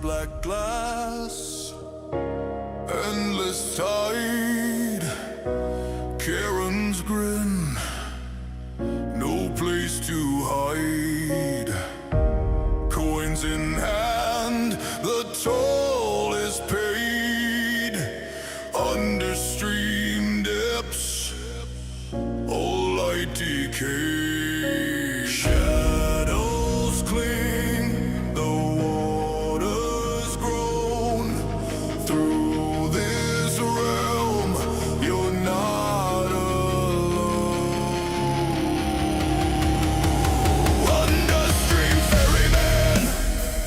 Black glass, endless tide, Karen's grin, no place to hide. Coins in hand, the toll is paid. Under stream depths, all light decay. Shadows cling, the water's grown. Through this realm, you're not alone. Understream ferryman,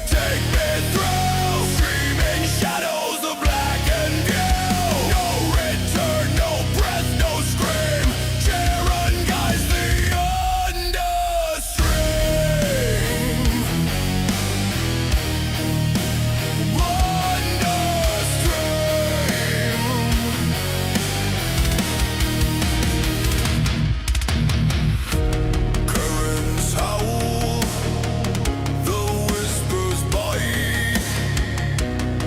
take me through. Streaming shadows of black and blue. No return, no breath, no scream. Charon guides the understream. Currents howl, the whispers bite.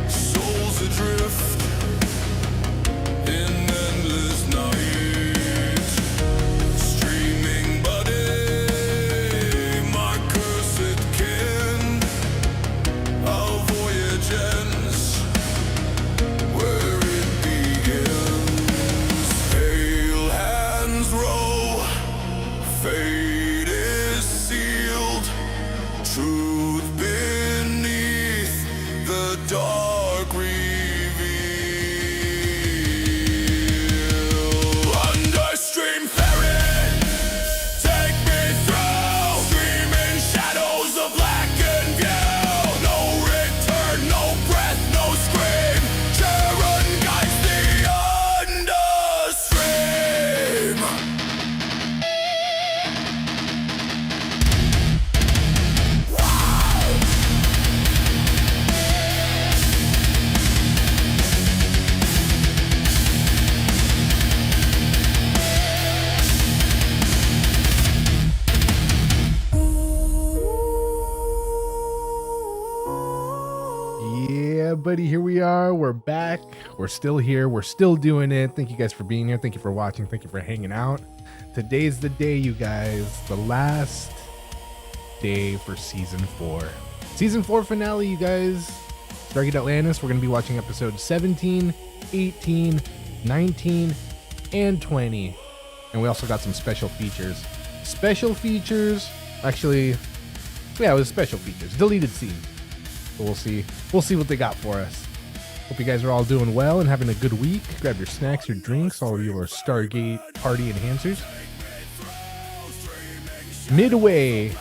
Souls adrift in endless night. Streaming body, my cursed kin. Our voyage ends where it begins. Pale hands row, fate is sealed. Truth beneath the dark reveal. Understream ferry, take me through. Streaming shadows of black and view. No return, no breath, no scream. Charon guides the understream. Yeah, buddy, here we are. We're back. We're still here. We're still doing it. Thank you guys for being here. Thank you for watching. Thank you for hanging out. Today's the day, you guys. The last day for season 4. Season 4 finale, you guys. Stargate Atlantis. We're going to be watching episodes 17, 18, 19, and 20. And we also got some special features. Special features. Actually, yeah, it was special features. Deleted scenes. So we'll see what they got for us. Hope you guys are all doing well and having a good week. Grab your snacks, your drinks, all your Stargate party enhancers. Midway,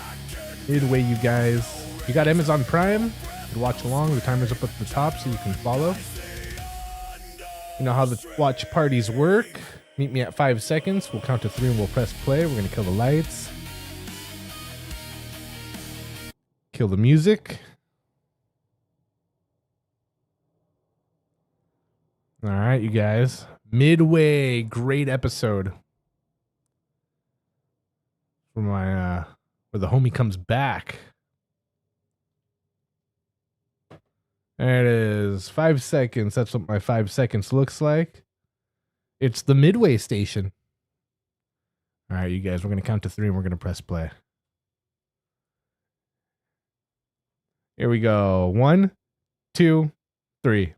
you guys. You got Amazon Prime. You can watch along. The timer's up at the top so you can follow. You know how the watch parties work. Meet me at 5 seconds. We'll count to 3 and we'll press play. We're gonna kill the lights. Kill the music. All right, you guys. Midway, great episode. For my where the homie comes back. There it is. 5 seconds. That's what my 5 seconds looks like. It's the Midway station. All right, you guys. We're gonna count to 3 and we're gonna press play. Here we go. 1, 2, 3.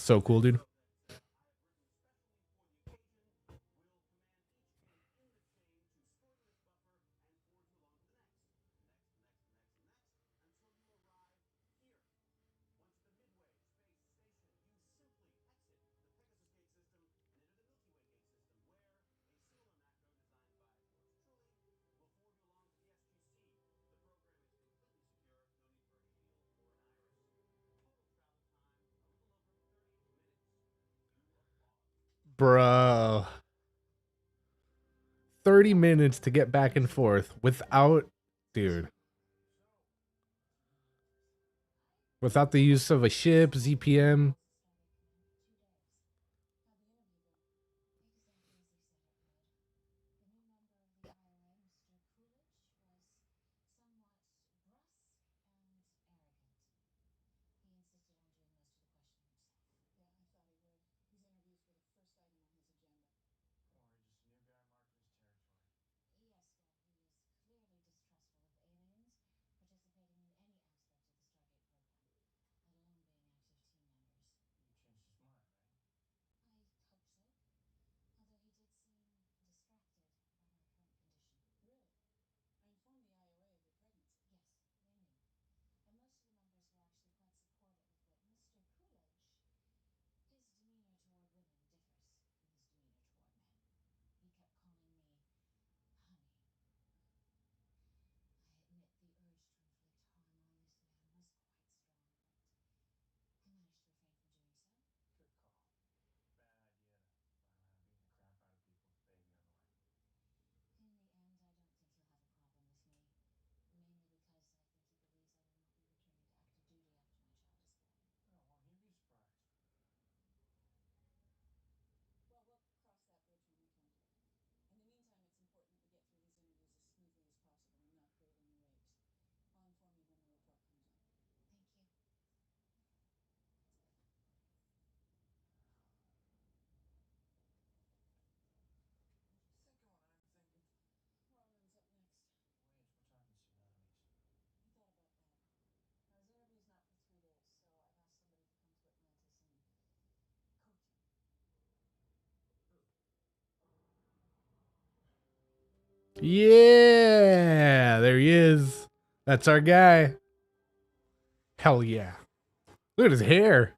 So cool, dude. Bro. 30 minutes to get back and forth without, dude, without the use of a ship, ZPM. Yeah, there he is. That's our guy. Hell yeah. Look at his hair.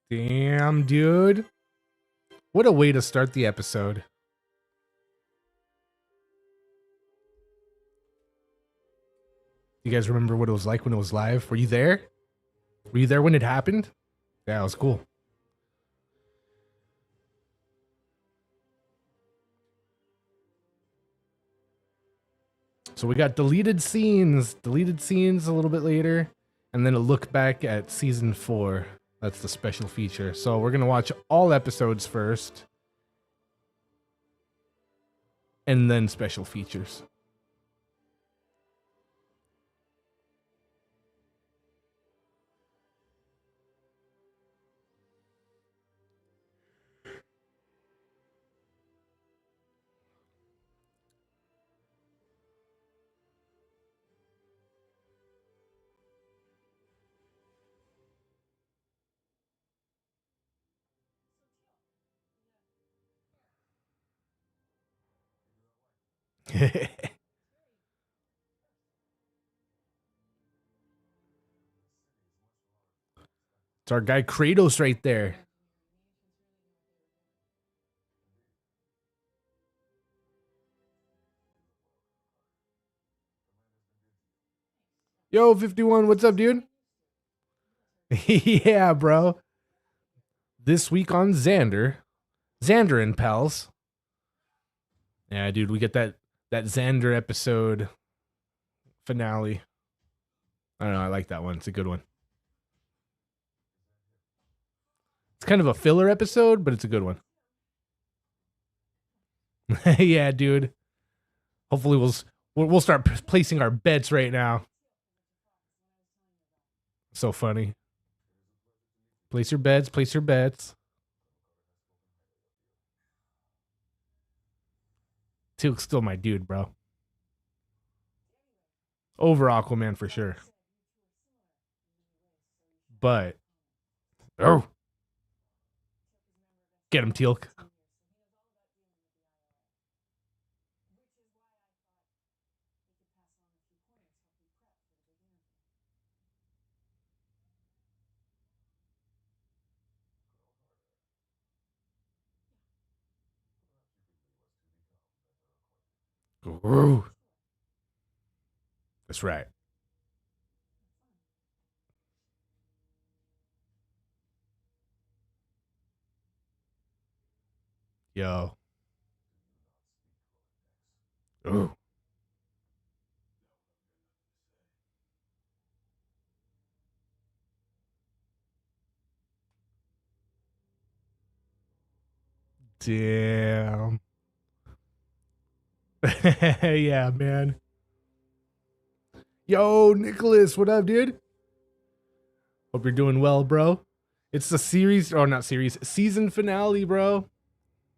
Damn, dude. What a way to start the episode. You guys remember what it was like when it was live? Were you there? Were you there when it happened? Yeah, it was cool. So we got deleted scenes a little bit later, and then a look back at season 4. That's the special feature. So we're gonna watch all episodes first, and then special features. It's our guy Kratos right there. Yo, 51, what's up, dude? Yeah, bro. This week on Xander and Pals. Yeah, dude, we get that Xander episode finale. I don't know, I like that one. It's a good one. It's kind of a filler episode, but it's a good one. Yeah, dude. Hopefully we'll start placing our bets right now. So funny. Place your bets, place your bets. Teal'c's still my dude, bro. Over Aquaman for sure. But oh, get him, Teal'c. Ooh. That's right. Yo. Ooh. Damn. Yeah, man. Yo, Nicholas, what up, dude? Hope you're doing well, bro. It's the series, or not series, season finale, bro.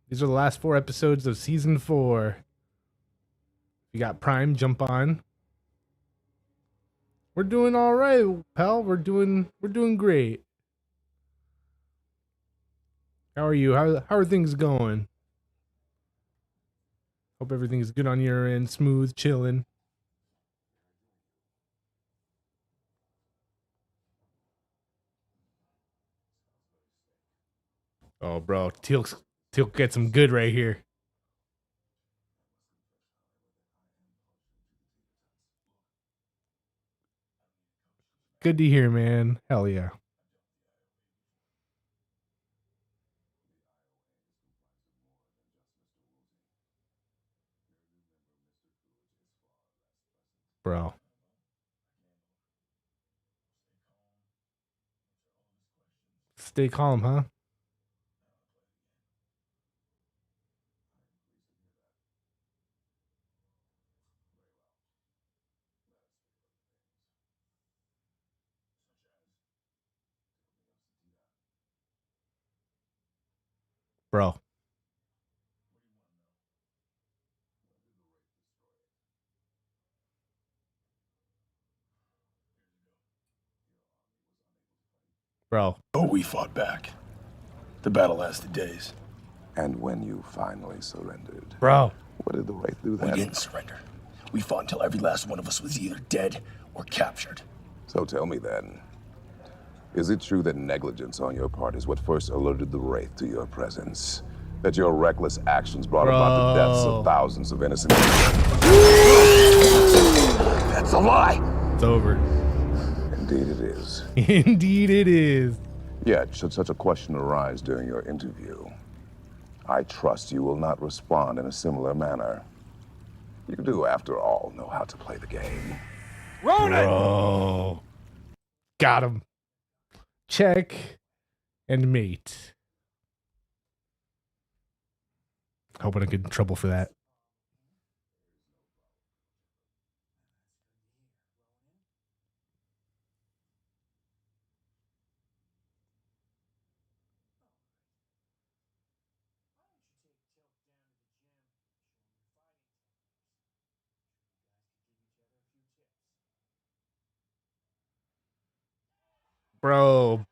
These are the last 4 episodes of season 4. You got Prime, jump on. We're doing all right, pal. We're doing great. How are you? How are things going? Hope everything's good on your end, smooth, chilling. Oh, bro, Teal'c gets some good right here. Good to hear, man. Hell yeah. Bro. Stay calm, huh? Bro. Bro. Oh, we fought back. The battle lasted days. And when you finally surrendered, Bro. what did the Wraith do We then? didn't surrender. We fought until every last one of us was either dead or captured. So tell me then, is it true that negligence on your part is what first alerted the Wraith to your presence? That your reckless actions brought about the deaths Bro. of thousands of innocent people? That's a lie! It's over. Indeed it is. Indeed it is. Yet, should such a question arise during your interview, I trust you will not respond in a similar manner. You do, after all, know how to play the game. Bro. Got him. Check and mate. Hope I don't get in trouble for that. Bro.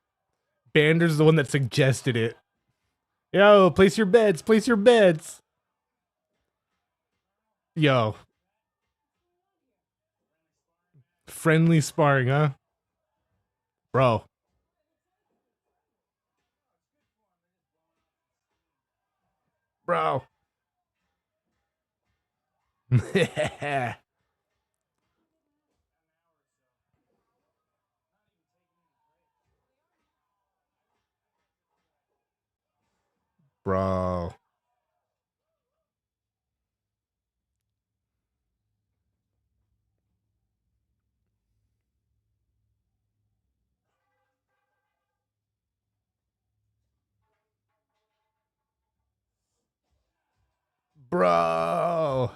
Bander's the one that suggested it. Yo, place your bets. Place your bets. Yo. Friendly sparring, huh? Bro. Bro. Bro. Bro.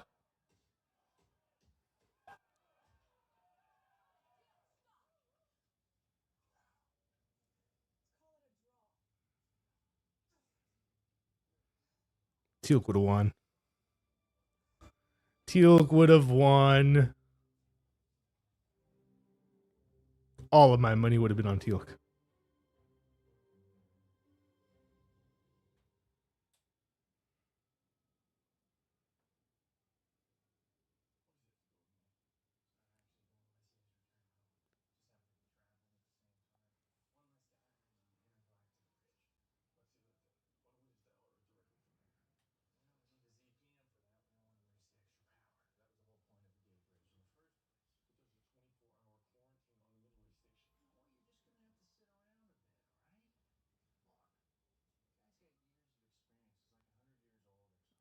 Teal'c would have won. Teal'c would have won. All of my money would have been on Teal'c.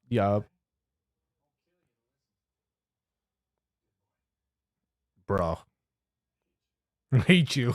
Yup. Bro. I hate you.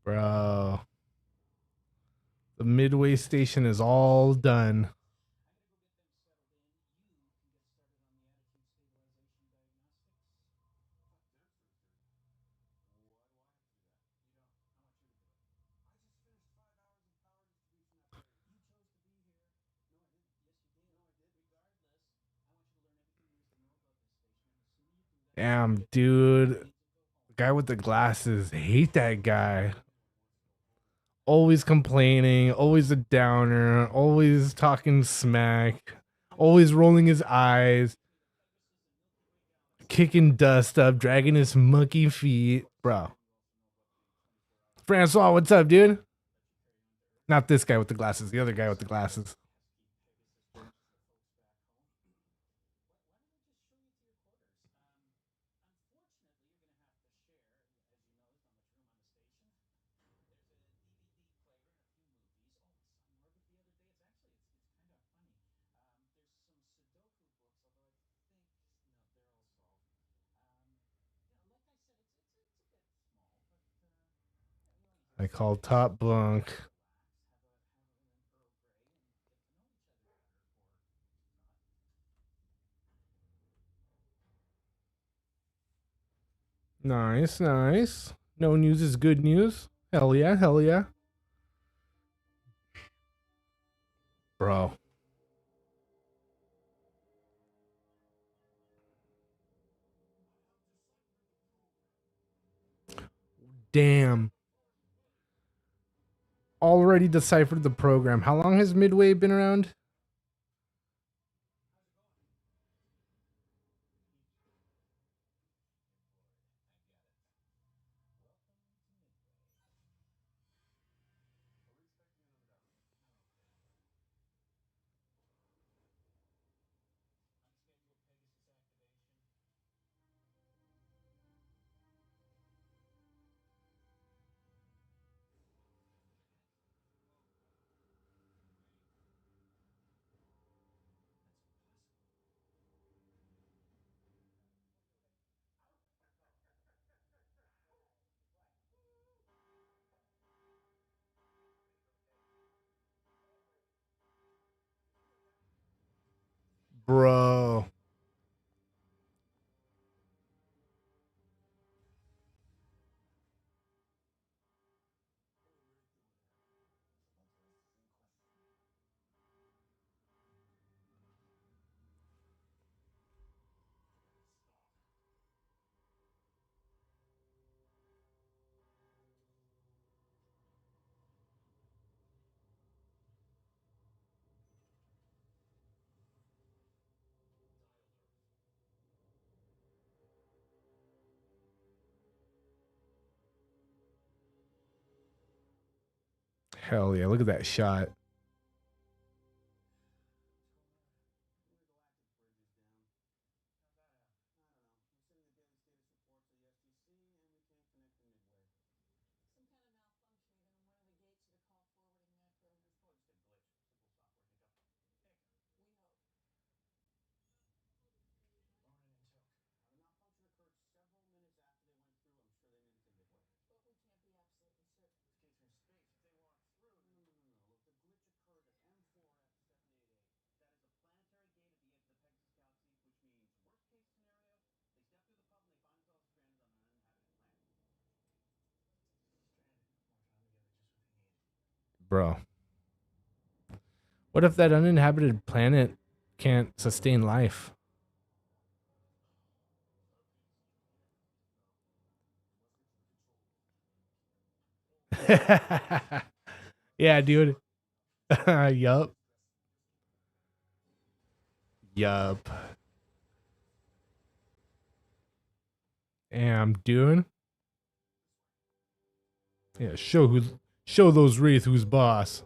Bro. The midway station is all done. Damn, dude. The guy with the glasses. Hate that guy. Always complaining, always a downer, always talking smack, always rolling his eyes, kicking dust up, dragging his monkey feet. Bro. Francois, what's up, dude? Not this guy with the glasses, the other guy with the glasses. I call top bunk. Nice, nice. No news is good news. Hell yeah, hell yeah. Bro. Damn. Already deciphered the program. How long has Midway been around? Bro. Hell yeah, look at that shot. Bro. What if that uninhabited planet can't sustain life? Yeah, dude. Yup. Yup. Damn, dude. Yeah, show those Wraith who's boss.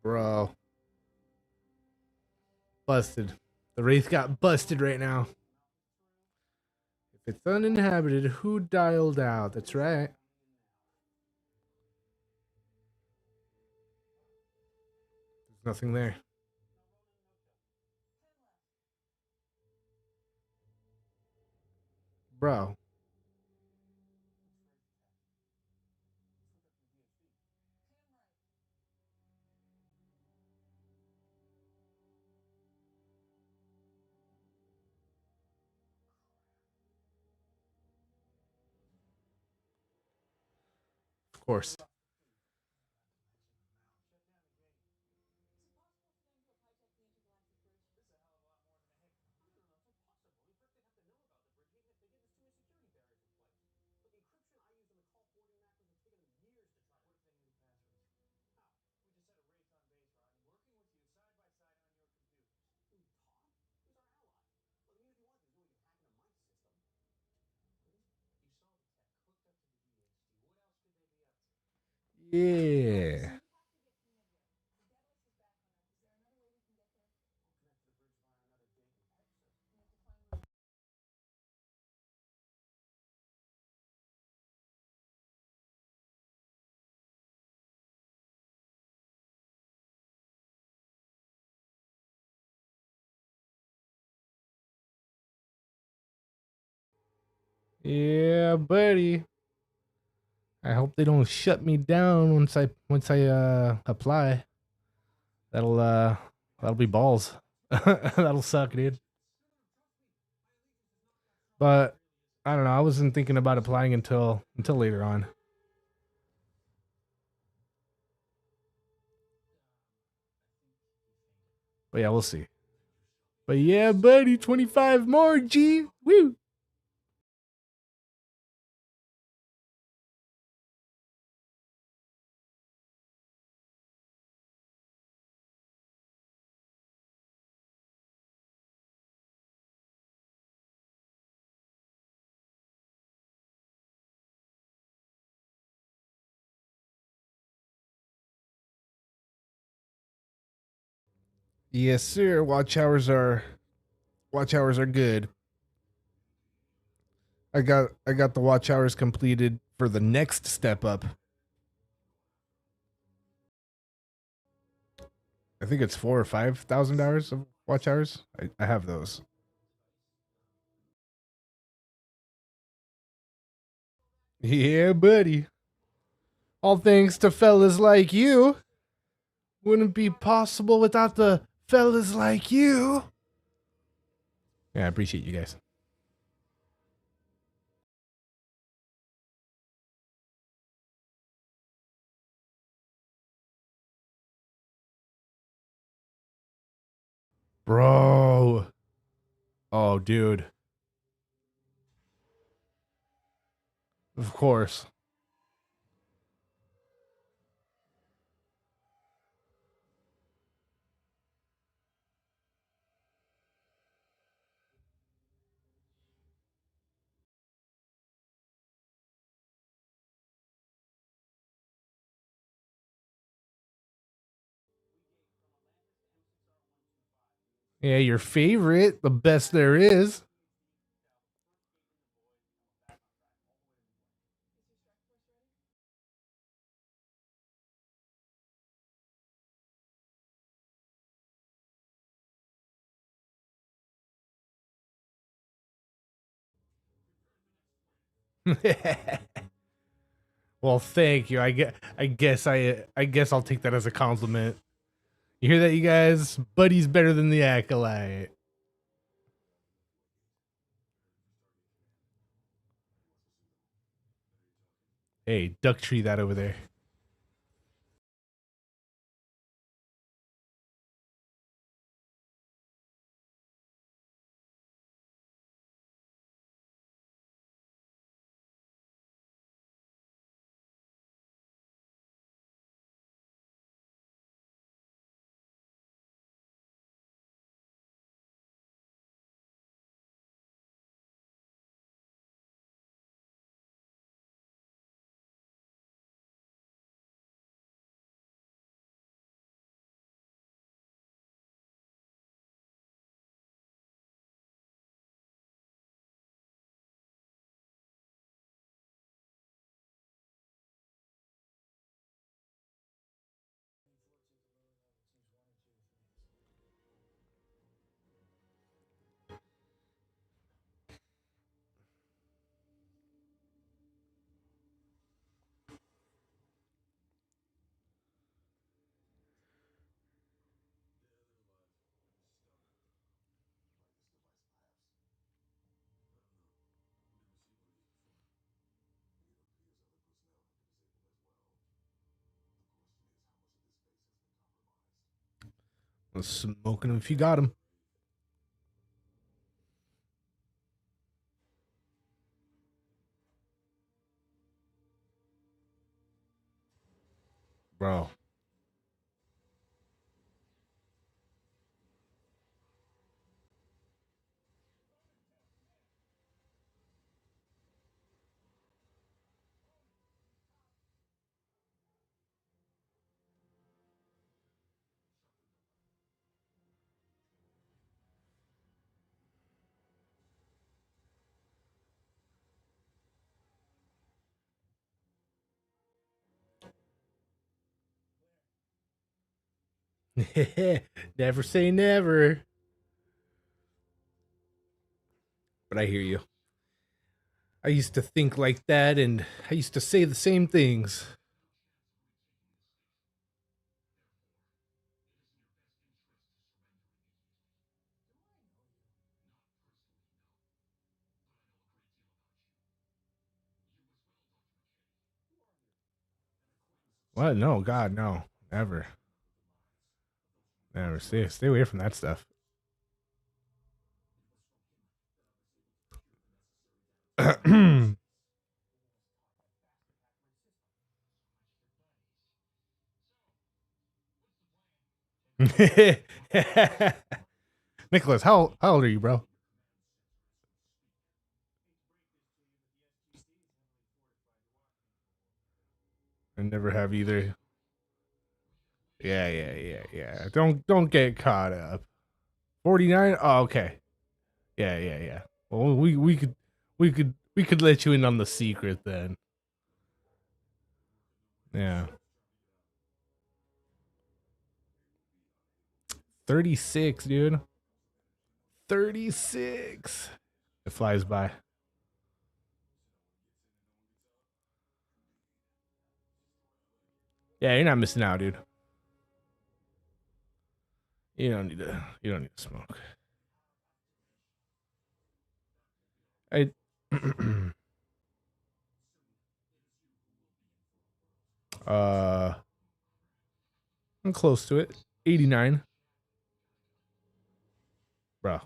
Bro. Busted. The Wraith got busted right now. If it's uninhabited, who dialed out? That's right. There's nothing there. Bro. Of course. Yeah. Yeah, buddy. I hope they don't shut me down once I apply. That'll be balls. That'll suck, dude. But I don't know. I wasn't thinking about applying until later on. But yeah, we'll see. But yeah, buddy, 25 more, G. Woo. Yes, sir. Watch hours are good. I got the watch hours completed for the next step up. I think it's 4 or 5,000 hours of watch hours. I have those. Yeah, buddy. All thanks to fellas like you. Wouldn't be possible without the fellas like you. Yeah, I appreciate you guys. Bro. Oh, dude. Of course. Yeah, your favorite, the best there is. Well, thank you. I guess I'll take that as a compliment. You hear that, you guys? Buddy's better than the acolyte. Hey, duck tree that over there. Smoking him if you got him. Bro. Never say never. But I hear you. I used to think like that, and I used to say the same things. What? No, God, no. Never. Never. Stay away from that stuff. Nicholas, how old are you, bro? I never have either. Yeah. Don't get caught up. 49? Oh, okay. Yeah. Well, we could let you in on the secret then. Yeah. 36, dude. 36. It flies by. Yeah, you're not missing out, dude. You don't need to smoke. I uh I'm close to it. 89. Bro.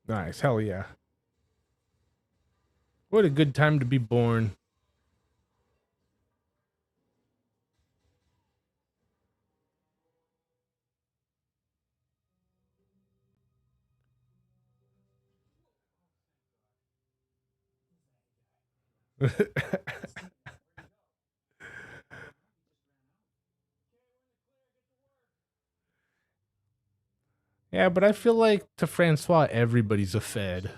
Nice. Hell yeah. What a good time to be born. Yeah, but I feel like to Francois, everybody's a Fed.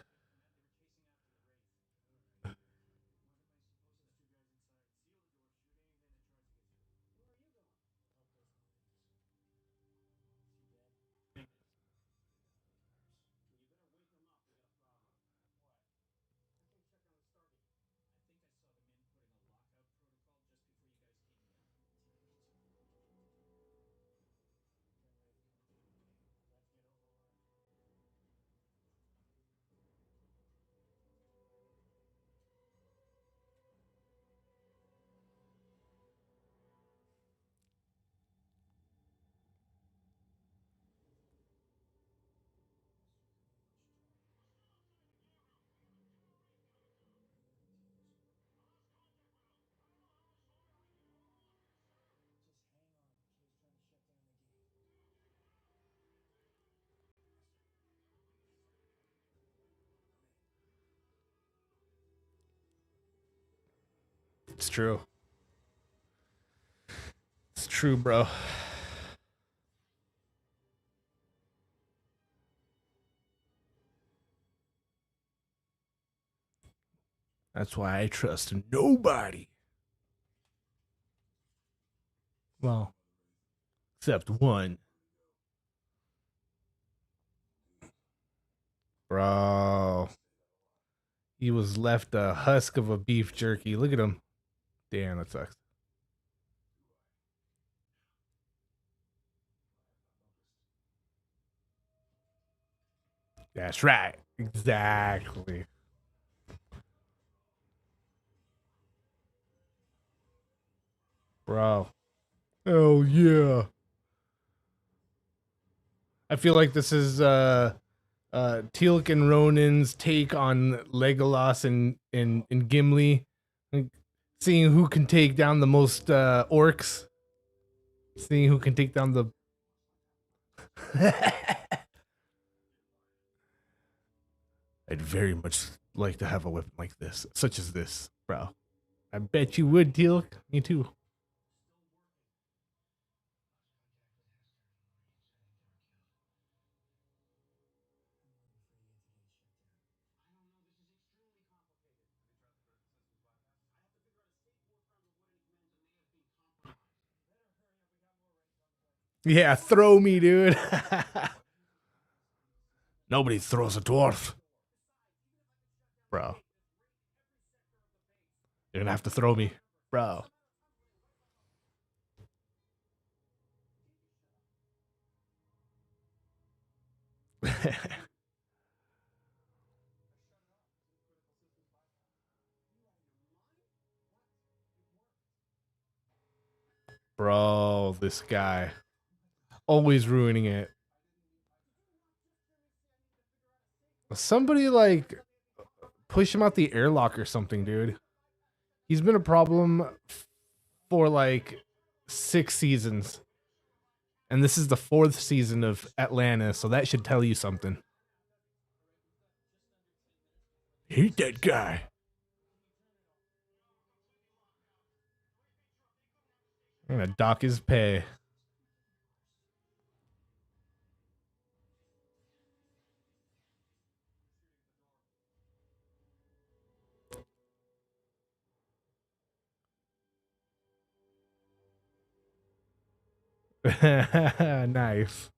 It's true. It's true, bro. That's why I trust nobody. Well, except one. Bro. He was left a husk of a beef jerky. Look at him. Damn, that sucks. That's right. Exactly. Bro. Oh yeah. I feel like this is Teal'c and Ronan's take on Legolas and Gimli. Like, seeing who can take down the most orcs. Seeing who can take down the I'd very much like to have a weapon like this, such as this, bro. I bet you would, Teal'c. Me too. Yeah, throw me, dude. Nobody throws a dwarf. Bro. You're gonna have to throw me. Bro. Bro, this guy always ruining it. Somebody like push him out the airlock or something, dude. He's been a problem for like 6 seasons. And this is the 4th season of Atlantis, so that should tell you something. Hate that guy. I'm gonna dock his pay. Nice.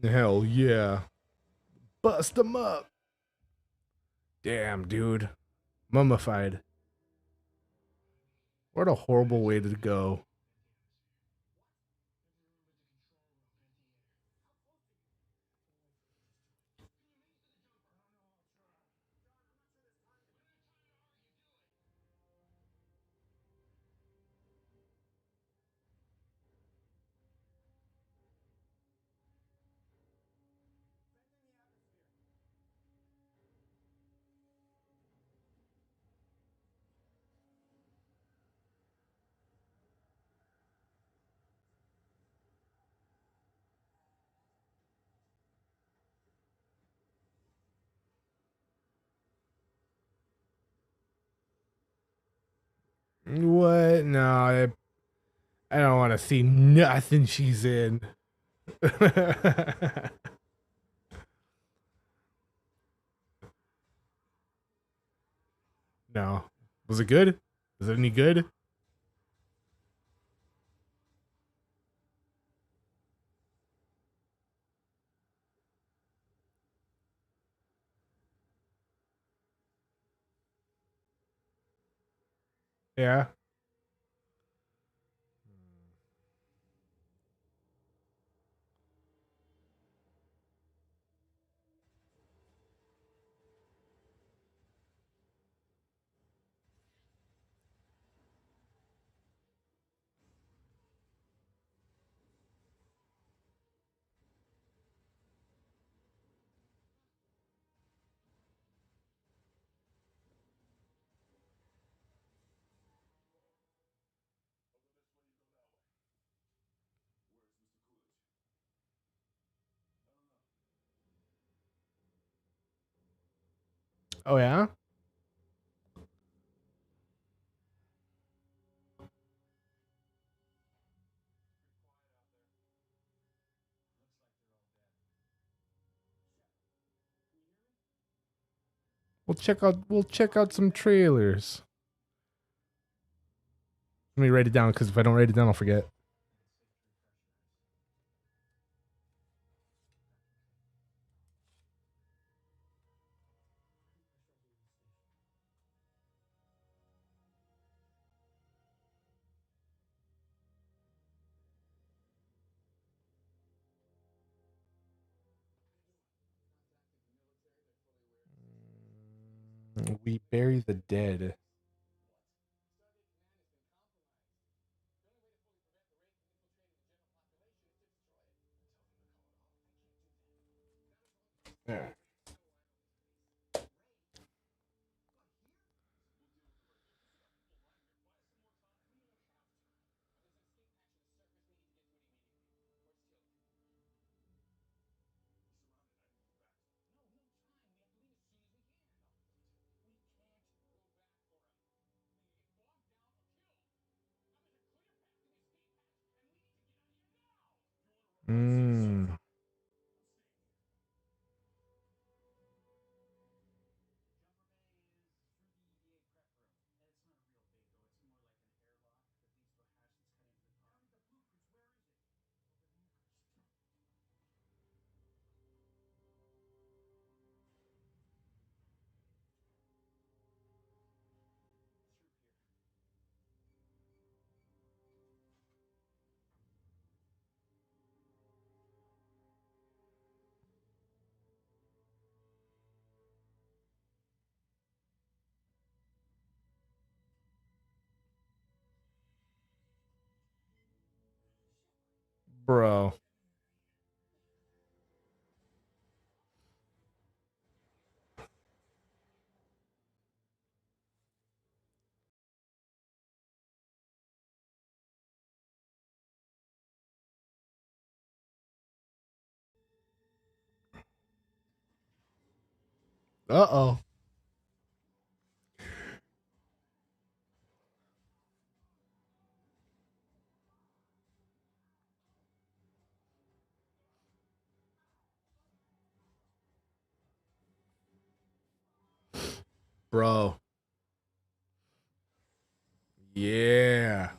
Hell yeah. Bust him up. Damn, dude. Mummified. What a horrible way to go. What? No, I don't want to see nothing she's in. No. Was it good? Was it any good? Yeah. Oh yeah. We'll check out some trailers. Let me write it down because if I don't write it down, I'll forget. We bury the dead. There. Mm. Bro. Uh-oh. Bro. Yeah.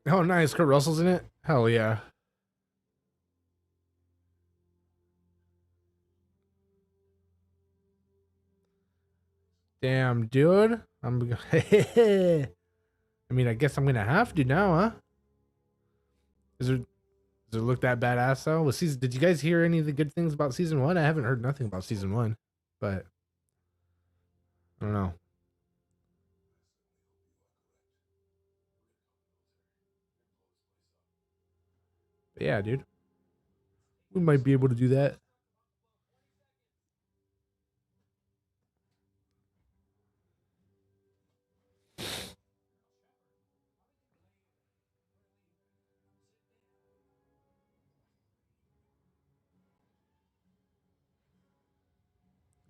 Oh, nice. Kurt Russell's in it? Hell yeah. Damn, dude. I mean, I guess I'm gonna have to now, huh? Does it look that badass though? Did you guys hear any of the good things about season one? I haven't heard nothing about season one, but I don't know. But yeah, dude. We might be able to do that.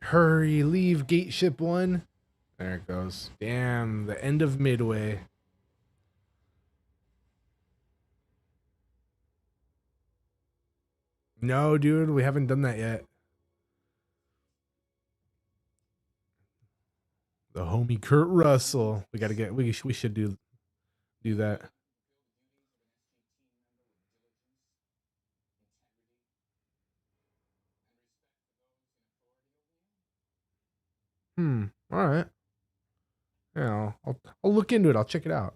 Hurry, leave gate ship one. There it goes. Damn, the end of Midway. No, dude, we haven't done that yet. The homie Kurt Russell. We gotta get. We should do that. All right. Yeah, I'll look into it. I'll check it out.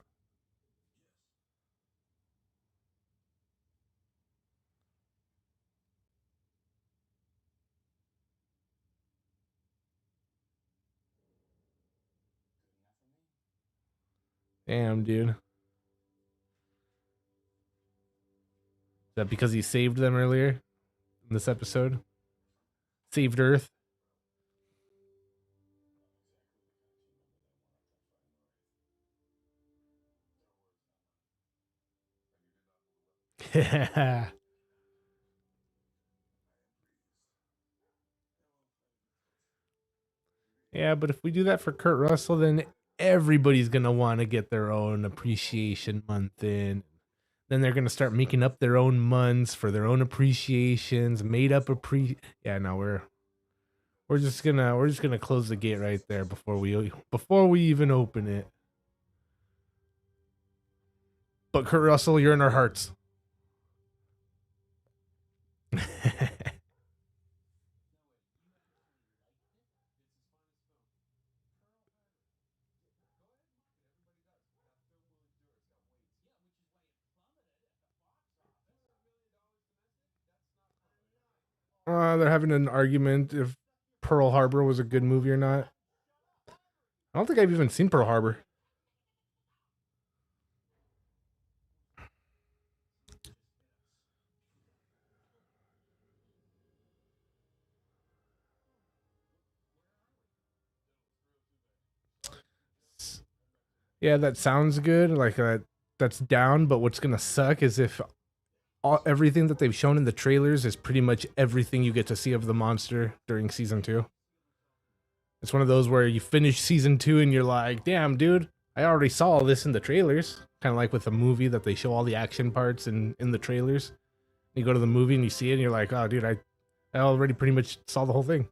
Damn, dude. Is that because he saved them earlier in this episode? Saved Earth. Yeah. Yeah, but if we do that for Kurt Russell, then everybody's gonna want to get their own appreciation month in. Then they're gonna start making up their own months for their own appreciations, made up Yeah, no, we're just gonna close the gate right there before we even open it. But Kurt Russell, you're in our hearts. They're having an argument if Pearl Harbor was a good movie or not. I don't think I've even seen Pearl Harbor. Yeah, that sounds good. Like that's down. But what's gonna suck is if everything that they've shown in the trailers is pretty much everything you get to see of the monster during season 2. It's one of those where you finish season 2 and you're like, damn, dude, I already saw all this in the trailers. Kind of like with a movie that they show all the action parts in the trailers. You go to the movie and you see it and you're like, oh, dude, I already pretty much saw the whole thing.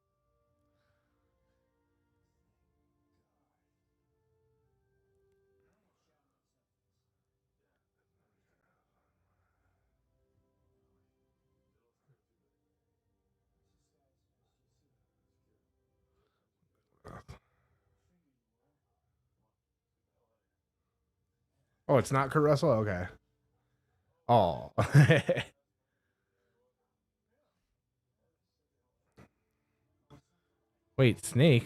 Oh, it's not Kurt Russell? Okay. Oh. Wait, Snake?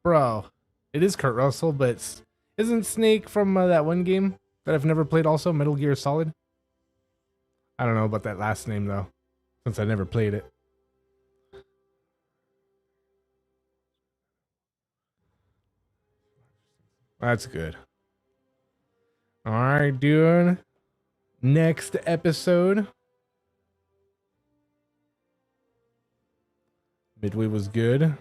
Bro, it is Kurt Russell, but isn't Snake from that one game that I've never played also, Metal Gear Solid? I don't know about that last name, though, since I never played it. That's good. All right, dude. Next episode. Midway was good.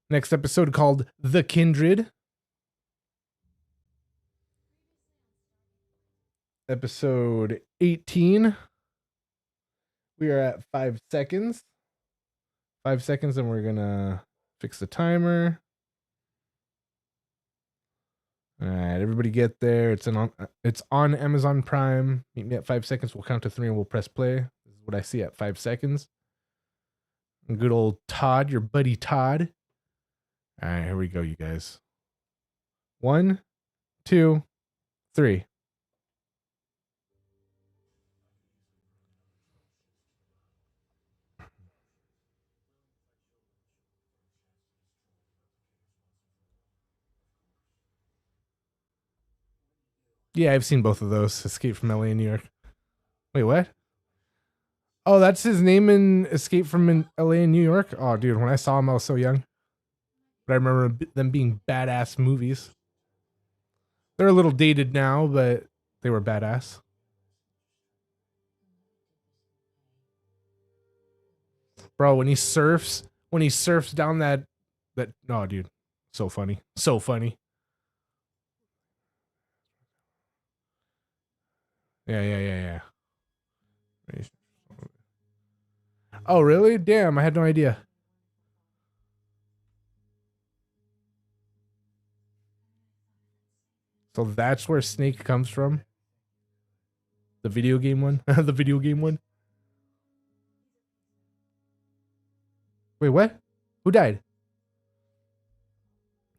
Next episode called The Kindred. Episode 18. We are at 5 seconds. 5 seconds, and we're gonna fix the timer. All right, everybody get there. It's on Amazon Prime. Meet me at 5 seconds. We'll count to 3 and we'll press play. This is what I see at 5 seconds. And good old Todd, your buddy Todd. All right, here we go, you guys. 1, 2, 3. Yeah, I've seen both of those. Escape from LA and New York. Wait, what? Oh, that's his name in Escape from LA and New York? Oh, dude, when I saw him, I was so young. But I remember them being badass movies. They're a little dated now, but they were badass. Bro, when he surfs down that oh, dude, so funny. So funny. Yeah. Oh, really? Damn, I had no idea. So that's where Snake comes from? The video game one? The video game one? Wait, what? Who died?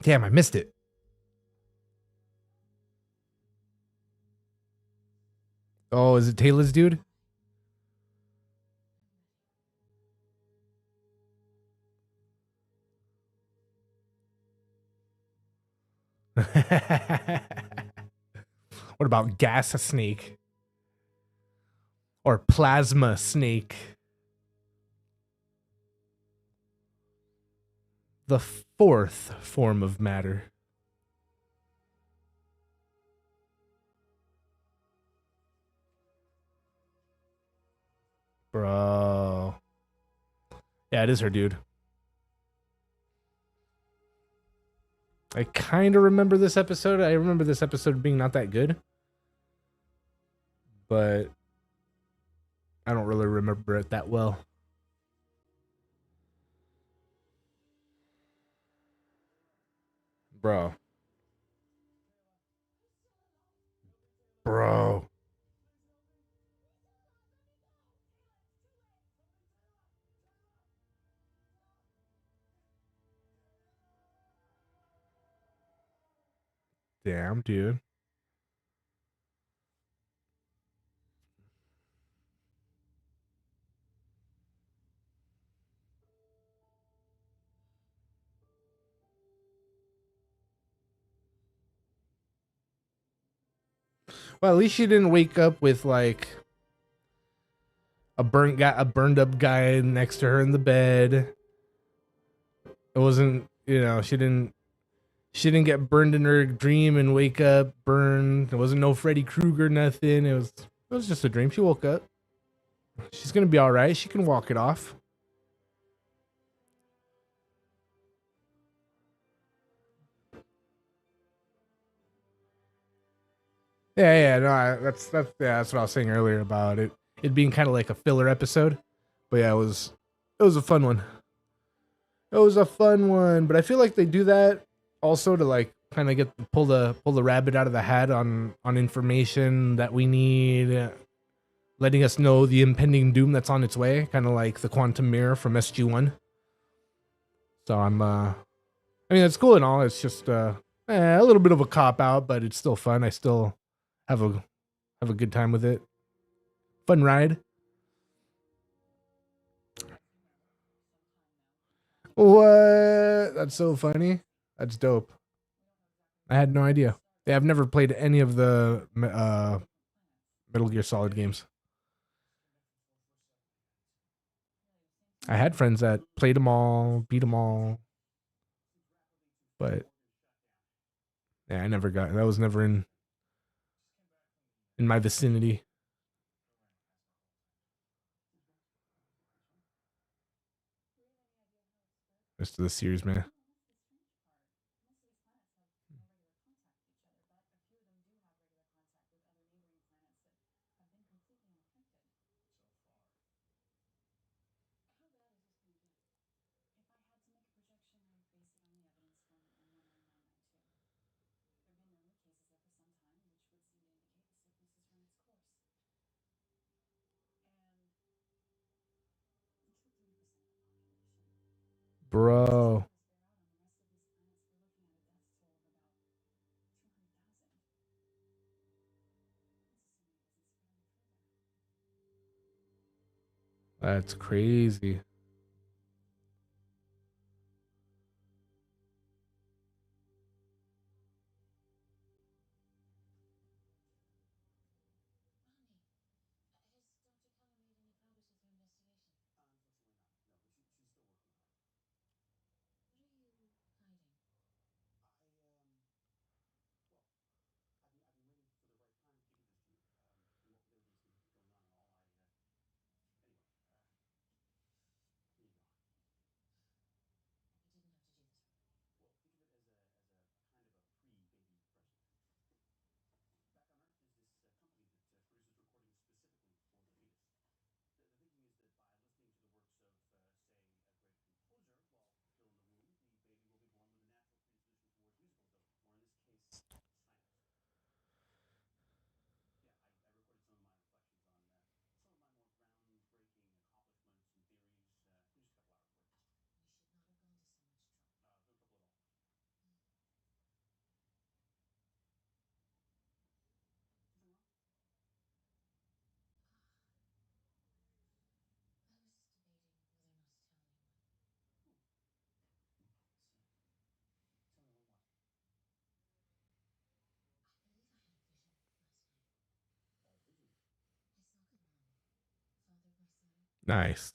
Damn, I missed it. Oh, is it Taylor's dude? What about Gas Snake? Or Plasma Snake? The fourth form of matter. Bro. Yeah, it is her dude. I kind of remember this episode. I remember this episode being not that good. But I don't really remember it that well. Bro. Bro. Damn, dude. Well, at least she didn't wake up with like a burned up guy next to her in the bed. It wasn't, she didn't get burned in her dream and wake up burned. There wasn't no Freddy Krueger, nothing. It was just a dream. She woke up. She's gonna be all right. She can walk it off. Yeah, no, that's what I was saying earlier about it being kind of like a filler episode. But yeah, it was a fun one. It was a fun one, but I feel like they do that also to like kind of get pull the rabbit out of the hat on information that we need, letting us know the impending doom that's on its way, kind of like the quantum mirror from SG-1. So I mean, it's cool and all. It's just a little bit of a cop out, but it's still fun. I still have a good time with it. Fun ride. What? That's so funny. That's dope. I had no idea. Yeah, I've never played any of the Metal Gear Solid games. I had friends that played them all, beat them all, but yeah, I never got. That was never in my vicinity. Rest of the series, man. Bro, that's crazy. Nice.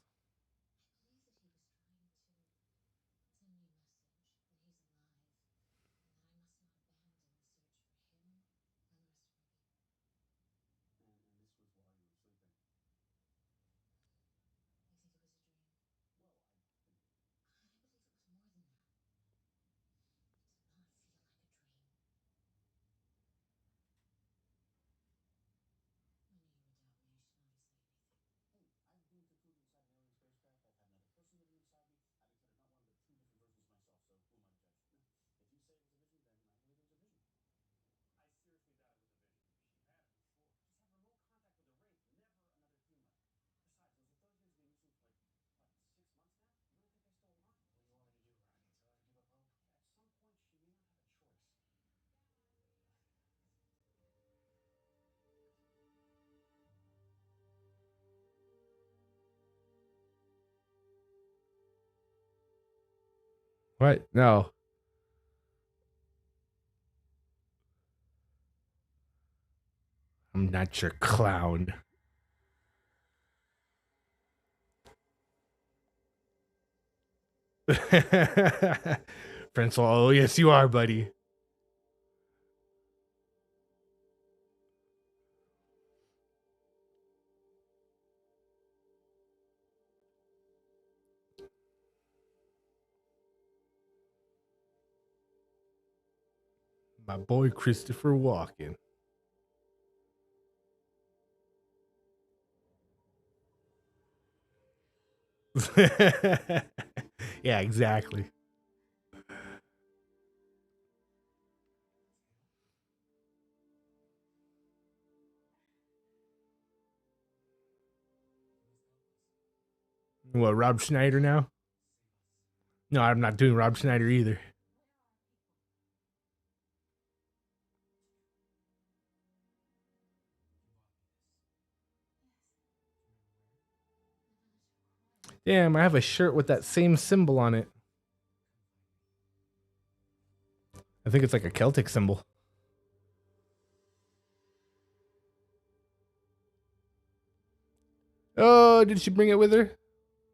What? No. I'm not your clown. Francois, oh yes you are, buddy. My boy Christopher Walken. Yeah, exactly. What, Rob Schneider now? No, I'm not doing Rob Schneider either. Damn, I have a shirt with that same symbol on it. I think it's like a Celtic symbol. Oh, did she bring it with her?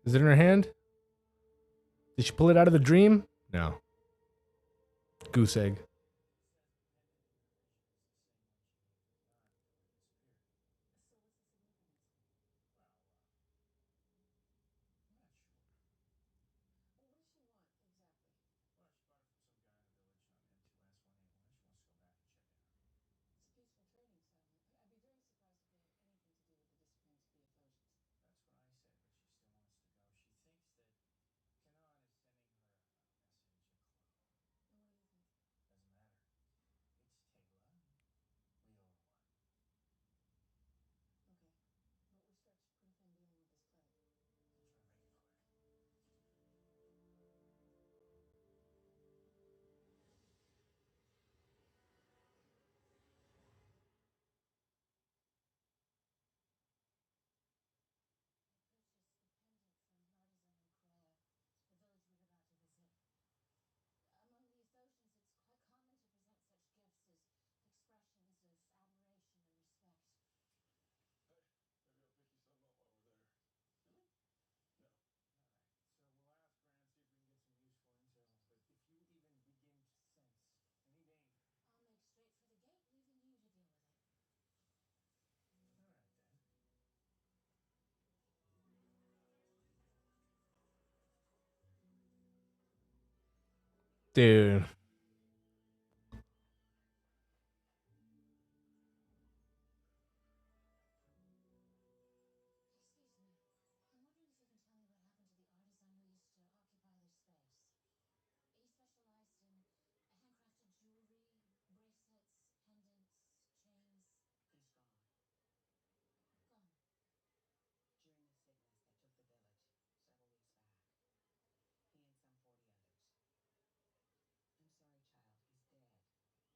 Is it in her hand? Did she pull it out of the dream? No. Goose egg. Dude.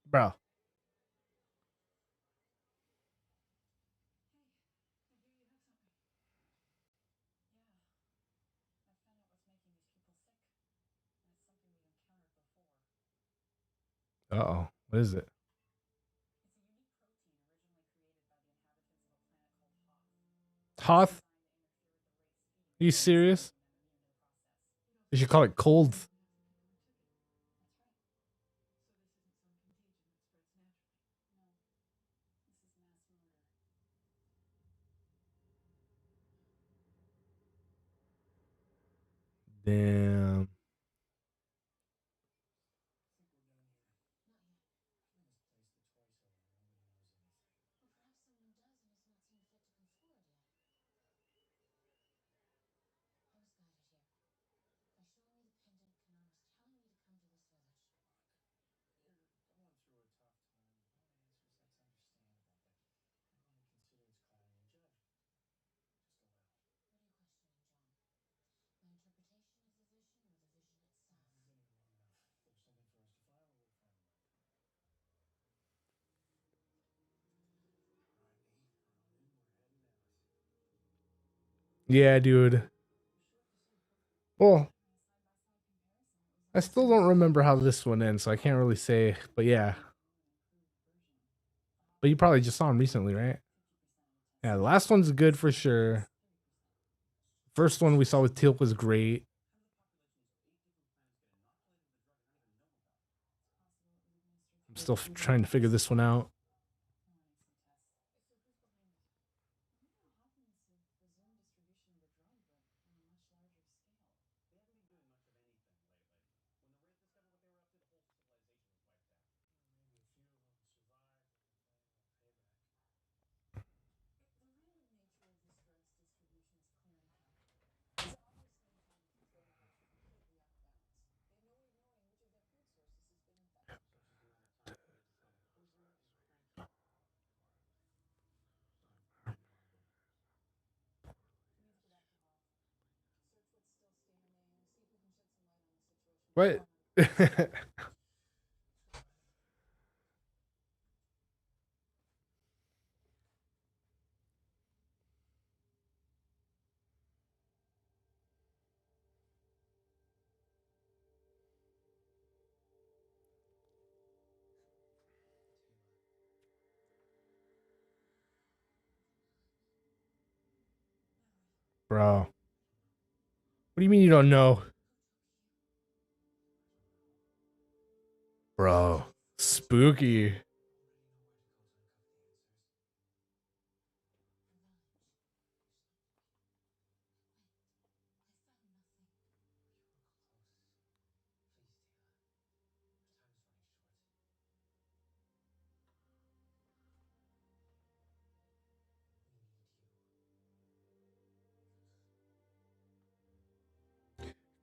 Bro. Uh-oh. What is it? Hoth? Are you serious? They should call it cold. Damn. Yeah, dude. Well, I still don't remember how this one ends, so I can't really say. But yeah. But you probably just saw him recently, right? Yeah, the last one's good for sure. First one we saw with Teal was great. I'm still trying to figure this one out. What? Bro. What do you mean you don't know? Bro. Spooky.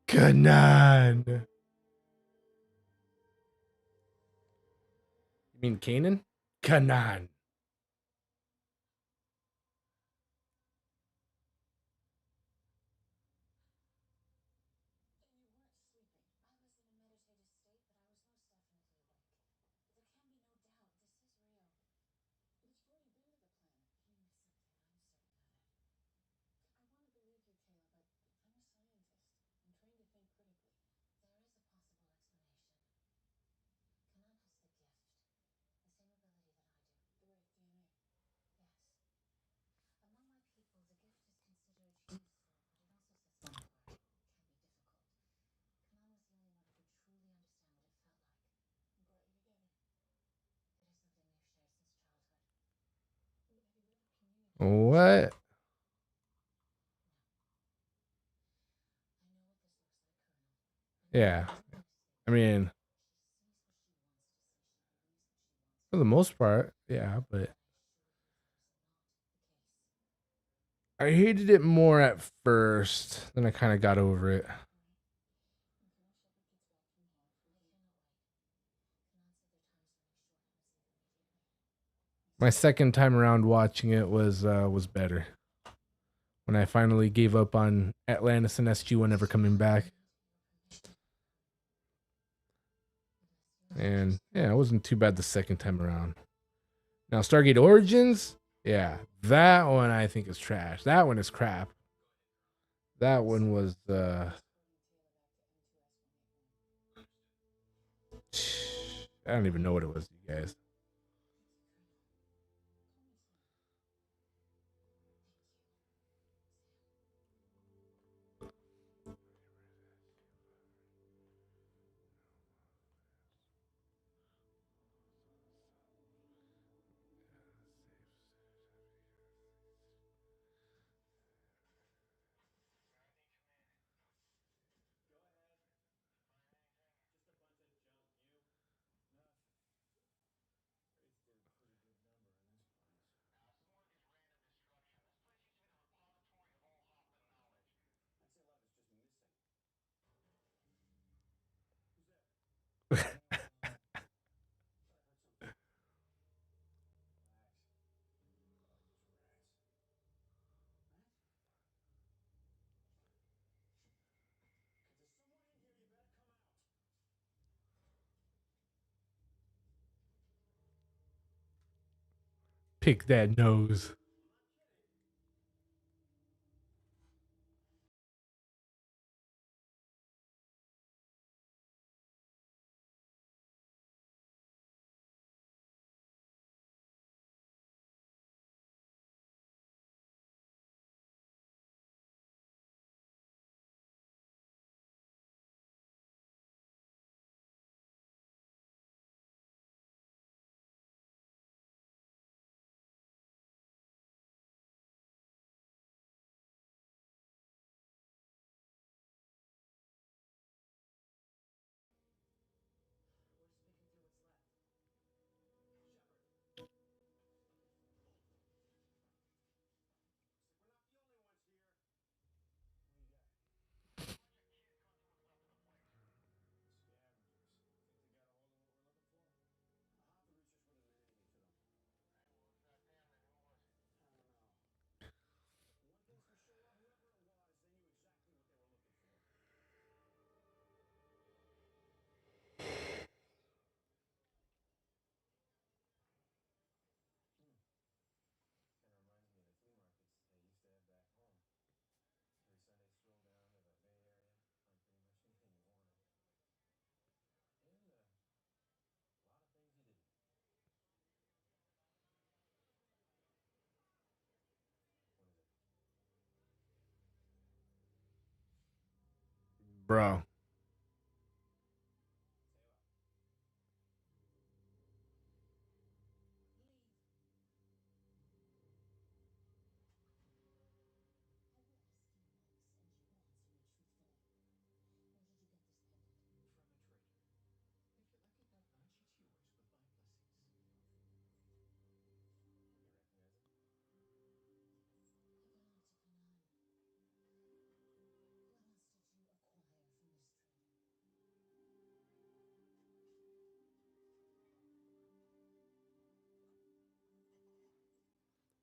Kanan. You mean Kanan? Kanan. What? Yeah. I mean, for the most part, yeah, but I hated it more at first. Then I kind of got over it. My second time around watching it was better. When I finally gave up on Atlantis and SG-1 ever coming back. And yeah, it wasn't too bad the second time around. Now Stargate Origins, yeah, that one I think is trash. That one is crap. That one was I don't even know what it was, you guys. Pick that nose. Bro.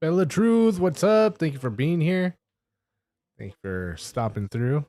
Bella Truth, what's up? Thank you for being here. Thank you for stopping through.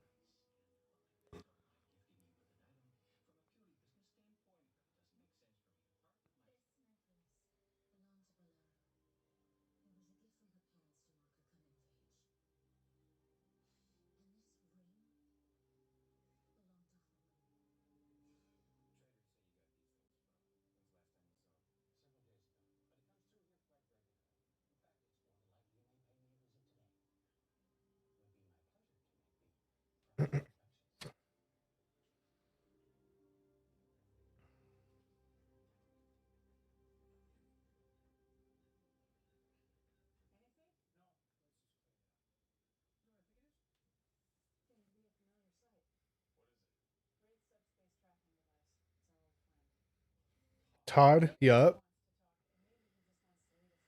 Todd, yup.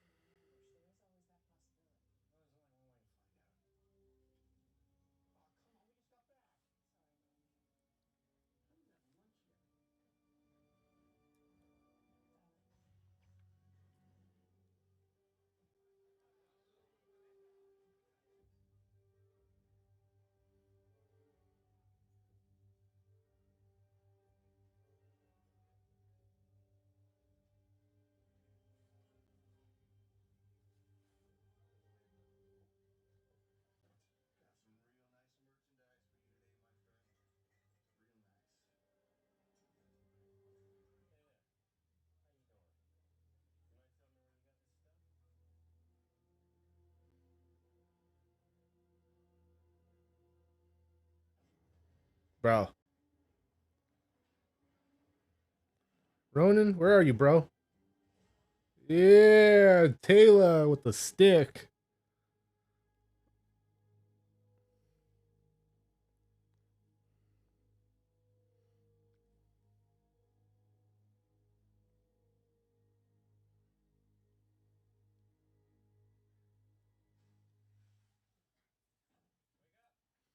Got some real nice merchandise for you today, my friend. Real nice. Hey there. How you doing? You might tell me where you got this stuff? Bro. Ronan, where are you, bro? Yeah, Taylor with the stick. Wake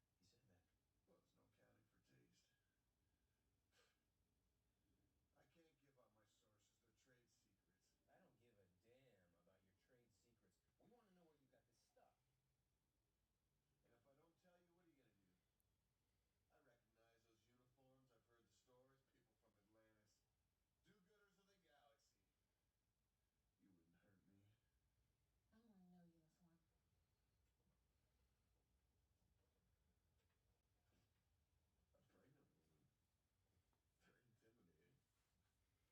up! Look, we need to know where you got this merchandise. I do trade so much, it's often hard to keep track of it all. Oh, yeah? Well, according to the merchant you do business with here, the stuff you've been bringing in lately has been a hell of a lot nicer than your usual crap. He said that? Yeah, he said that. Well, there's no accounting for taste. I can't give out my sources, they're trade secrets. I don't give a damn about your trade secrets. We want to know where you got this stuff. And if I don't tell you, what are you gonna do? I recognize those uniforms, I've heard the stories, people from Atlantis. Do-gooders of the galaxy. You wouldn't hurt me. I'm wearing no uniform. A pregnant woman. Very intimidating. The men of the village constantly want to wraith worship them, let them mete out their own justice.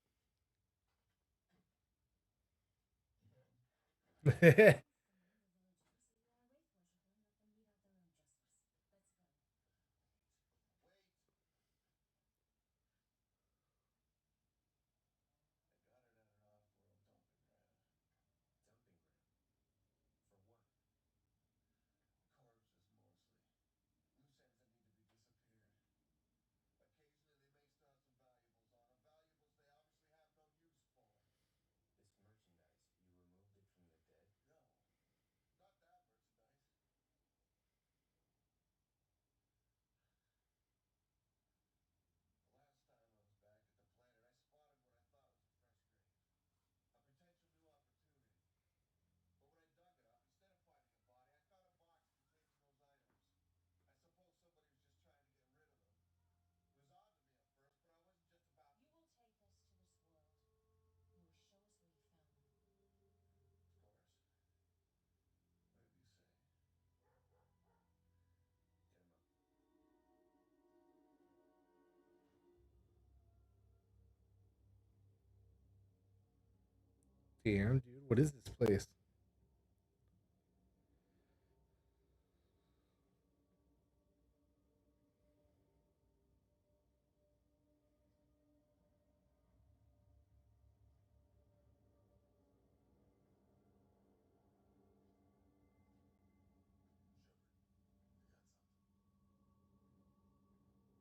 Let's go. Wait! I got it at an off-world dumping ground. Dumping ground. For what? Corpses, mostly. Loose ends that need to be disappeared. Occasionally they may still have some valuables on them. Valuables they obviously have no use for. This merchandise, you removed it from the dead? No. Damn, dude, what is this place? Shepard, I got something. How's your dad? There's no marks on him. That's because there was poison. And I suspect you already know how. First thing we do when we get to the gate is radio back to Atlantis. Let them know where we're going, okay? Listen, Taylor. I know you're looking for answers.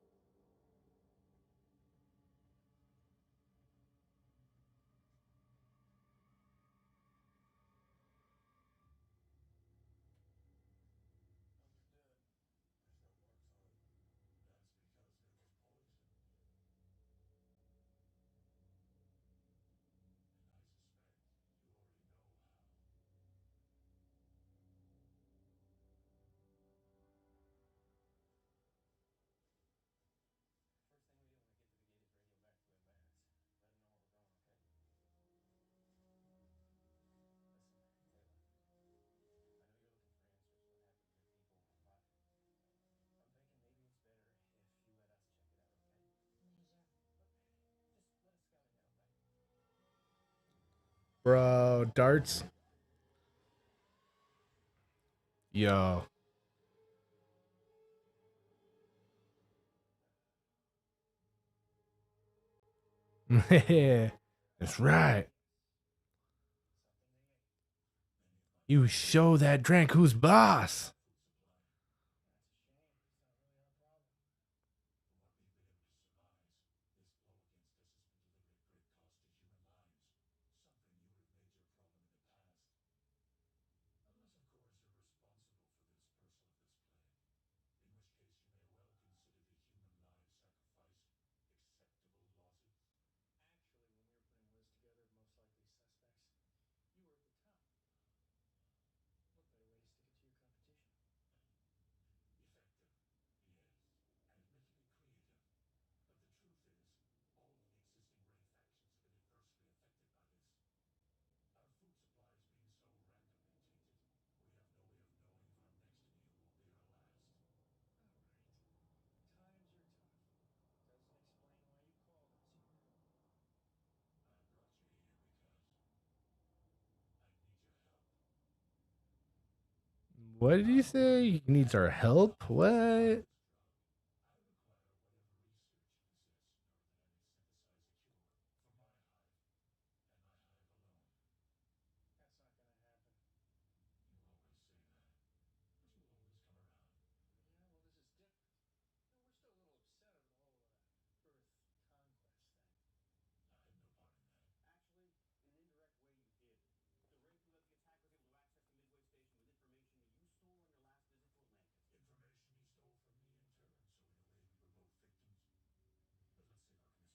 What happened to your people? But I'm thinking maybe it's better if you let us check it out, okay? Major. Look, just let us scout ahead, okay? Bro, darts. Yo. That's right. Something they ate. Many of my You show that drank who's boss. food supply. That's a shame. It's not really our problem. From what we've been able to surmise, this blow against us has been delivered at great cost to human lives. Something you would have made your problem in the past. Unless, of course, you're responsible for the dispersal of this plague. In which case you may well consider the human lives sacrificed acceptable losses. Actually, when we were putting a list together of most likely suspects, you were at the top. What better way to stick it to your competition? Effective, yes, and admittedly creative. But the truth is, all of the existing Wraith factions have been adversely affected by this. Our food supplies being so randomly tainted, we have no way of knowing if our next meal will be our last. All right. Times are tough. Doesn't explain why you called us here. I brought you here because I need your help. What did he say? He needs our help? What? This drug. I require whatever research you possess in order that I may synthesize a cure for my hive, and my hive alone. That's not gonna happen. You always say that, but you will always come around. Yeah, well, this is different. We're still a little upset over the whole Earth conquest thing. I had no part in that. Actually, in an indirect way, you did. The Wraith who led the attack was able to access the Midway station with information you stole on your last visit to Atlantis. Information he stole from me in turn, so in a way we were both victims. But let's save our commiserations for another time. I have a proposal. Let's hear it. In exchange for this information, I will give you the identity of the individual responsible for dispersing this poison and killing both Wraith and human alike.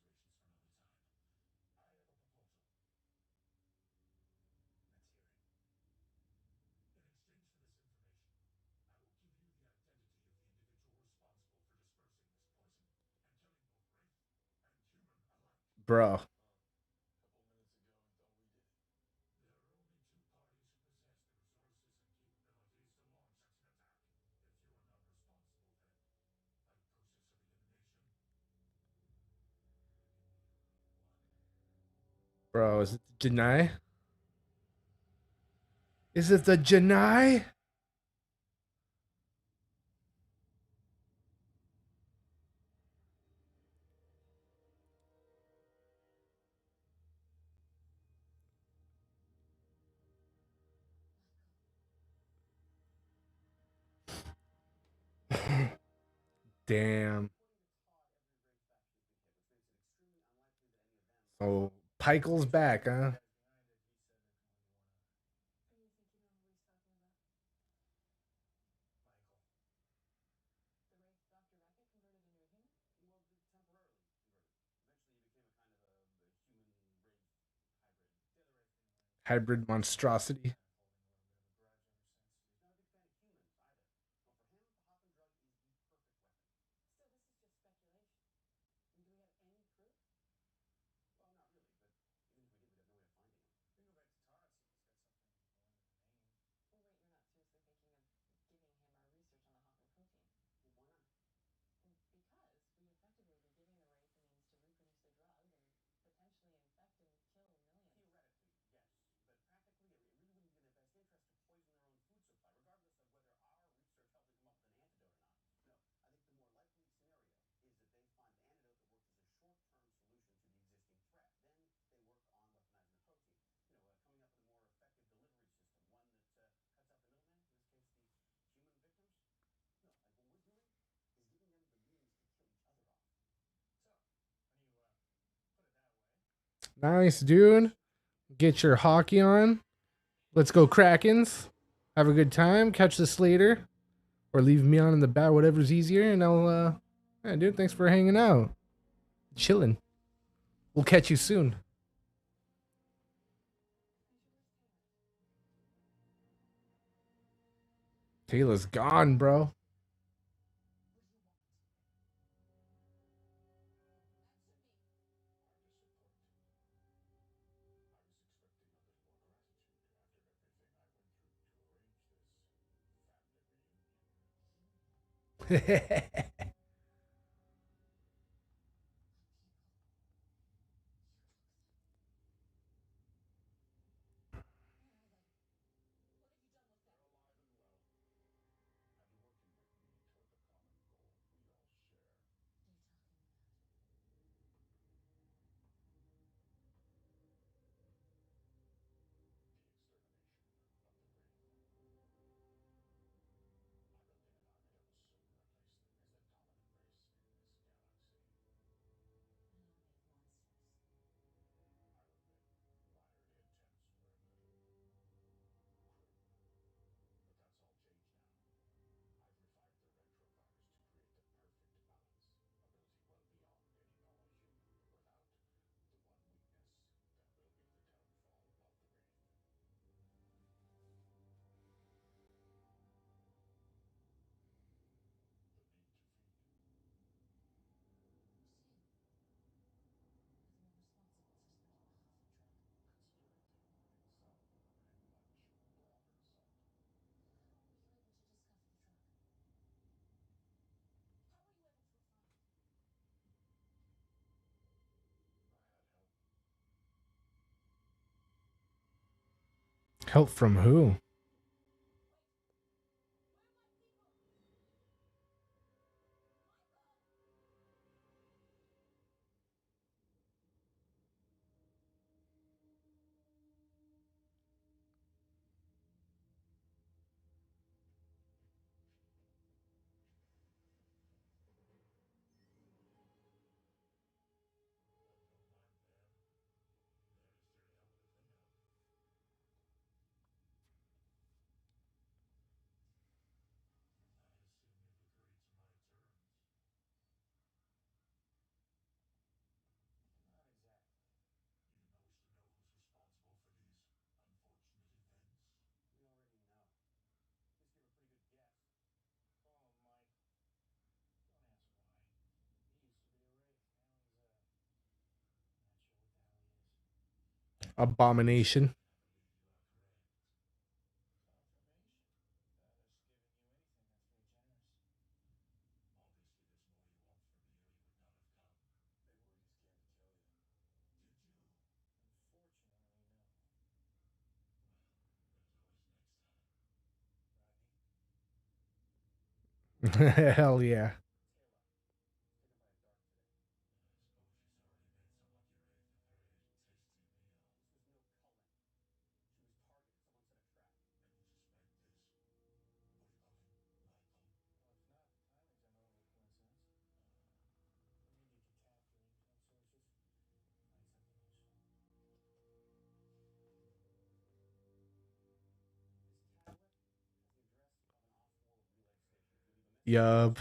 Bro. A couple minutes ago, I thought we did it. There are only two parties who possess the resources and capabilities to launch such an attack. If you are not responsible, then, by process of elimination, there can be only one. Bro, is it the Janai? Is it the Janai? Damn. According to Todd, every Wraith faction has been hit, which makes it extremely unlikely that any of them. So Pike's back, huh? Guys behind it, he said there can only be one other. And you think you know who he's talking about? Michael. The Wraith Dr. Racket converted into a human? Well, temporarily converted. Eventually, he became a kind of a human Wraith hybrid. The other Wraith in Atlantis. Hybrid monstrosity. Kind of holding a little bit of a grudge ever since. He's not a big fan of humans either. Well, for him, the Hoppin drug is the perfect weapon. Still, this is just speculation. I mean, do we have any proof? Well, not really, but even if we did, we'd have no way of finding him. We can go back to Todd, see if he's got something more than a name. Oh, wait, you're not seriously thinking of giving him our research on the Hoffman protein? Well, why not? Because we'd effectively be giving the Wraith the means to reproduce the drug and potentially infect and kill Nice, dude. Get your hockey on. Let's go, Krakens. Have a good time. Catch this later. Or leave me on in the bat, whatever's easier. And yeah, dude, thanks for hanging out. Chilling. We'll catch you soon. Taylor's gone, bro. Help from who? Abomination. Hell yeah. Yup.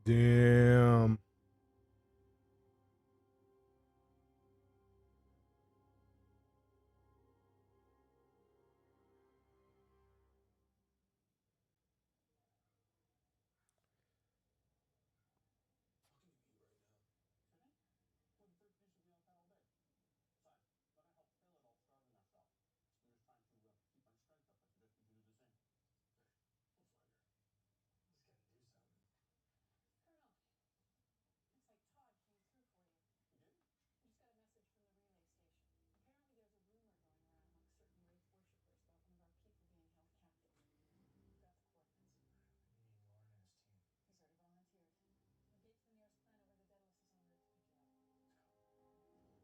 Damn. What can you eat right now? Excuse me? Well, the three producers we all had all day. Besides, they're gonna help kill it all starving ourselves. I'm just trying to keep our strength up as we just continue to sing. Hey, we'll find her. Just gotta do something. Colonel,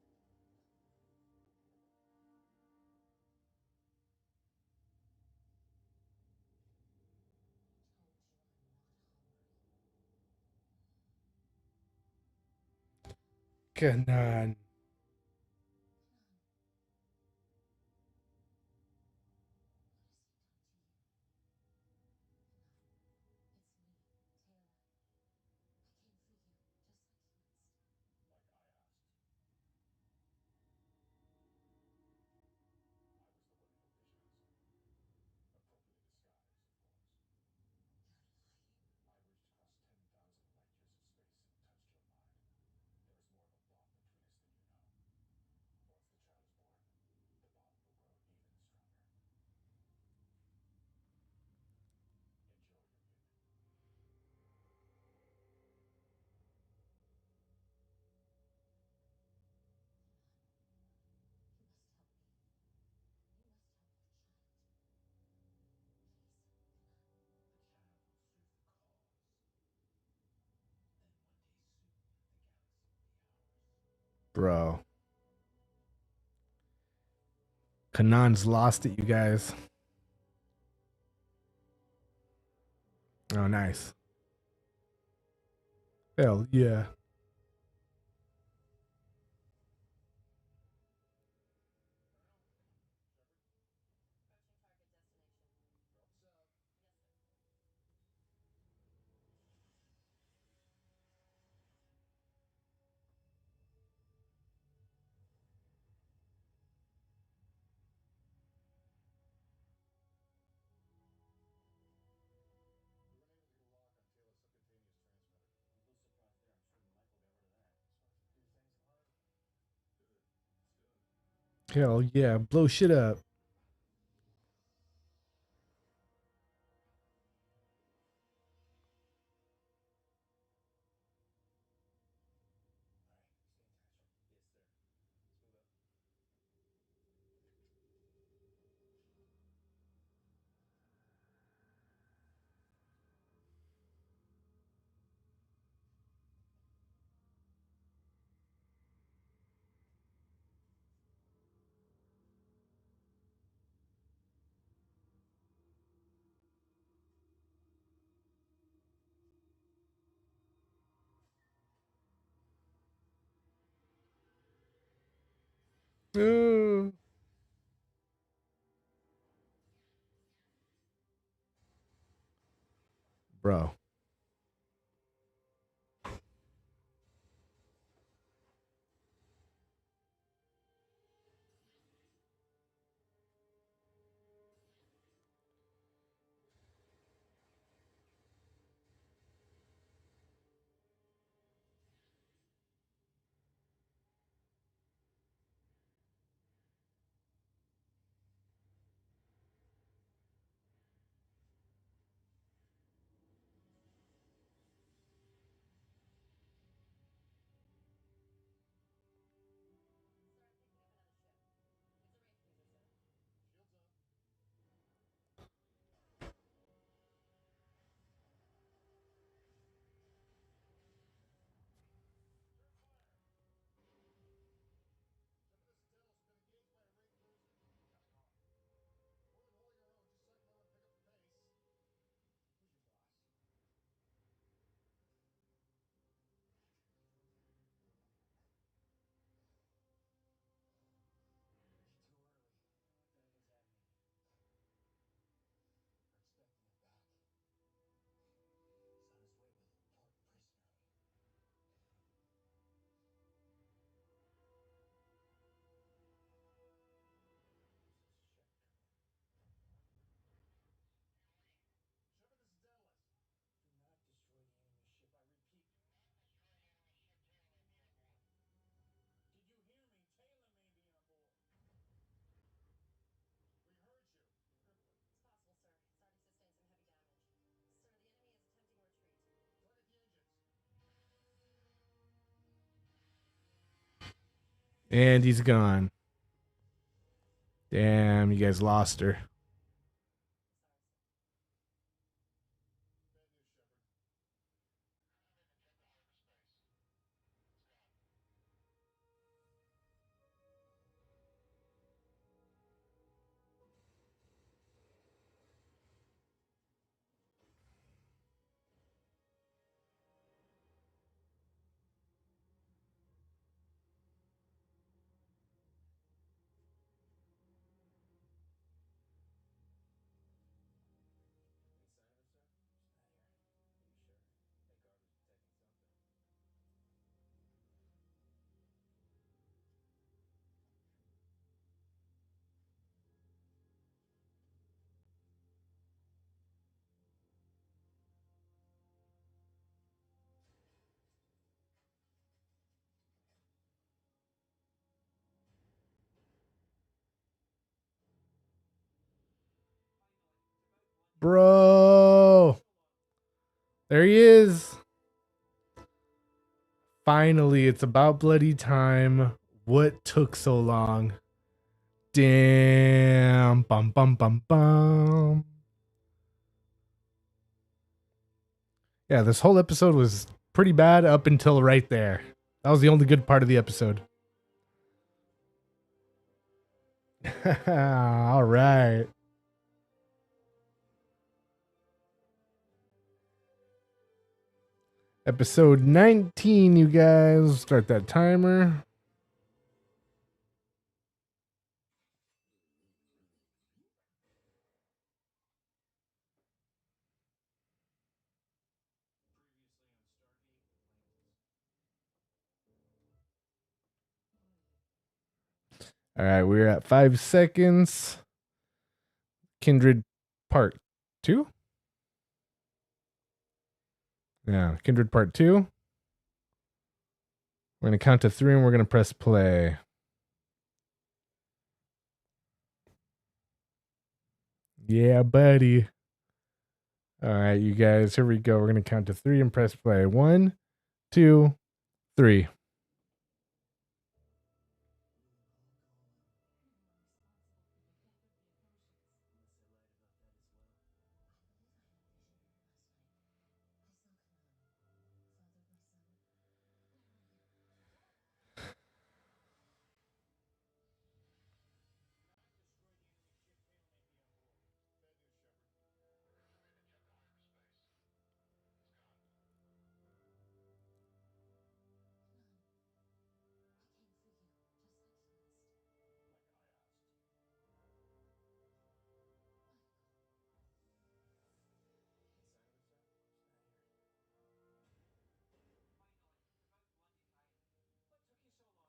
looks like Todd came through for you. You did? I just got a message from the relay station. Apparently there's a rumor going around among certain Wraith worshippers about one of our people being held captive. Got the coordinates. We need Lauren and his team. He's already volunteered. We'll gate to the nearest planet where the Daedalus is en route to pick you up. Let's go. Told you I'm not hungry. Kanan. Kanan. What has he done to you? Kanan, it's me, Taylor. I came for you, just like you asked. Like I asked. I was the one who had visions. Appropriately disguised, of course. You're lying. I reached across 10,000 light years of space and touched your mind. There is more of a bond between us than you know. Once the child is born, the bond will grow even stronger. Enjoy your kid. Kanan, you must help me. You must help your child. Please, Kanan. The child will serve the cause. Then one day soon, the galaxy will be ours. Bro. Kanan's lost it, you guys. Oh, nice. Hell yeah. Colonel? Shepard? Approaching target destination. Drop us out. Yes, sir. We were able to get a lock on Taylor's subcutaneous transmitter. I'm a little surprised there. I'm sure Michael got rid of that. So I have to do things live? Good. Let's do it. Hell yeah. Blow shit up. All right, stay in touch. Yes, sir. Let's move out. Ooh. Bro. And he's gone. Damn, you guys lost her. Bro. There he is. Finally, it's about bloody time. What took so long? Damn. Bum bum bum bum. Yeah, this whole episode was pretty bad up until right there. That was the only good part of the episode. All right. Episode 19, you guys. Start that timer. Previously on Stargate Atlantis. All right, we're at 5 seconds. Kindred part 2? Yeah, Kindred part 2. We're going to count to 3 and we're going to press play. Yeah, buddy. All right, you guys, here we go. We're going to count to 3 and press play. 1, 2, 3.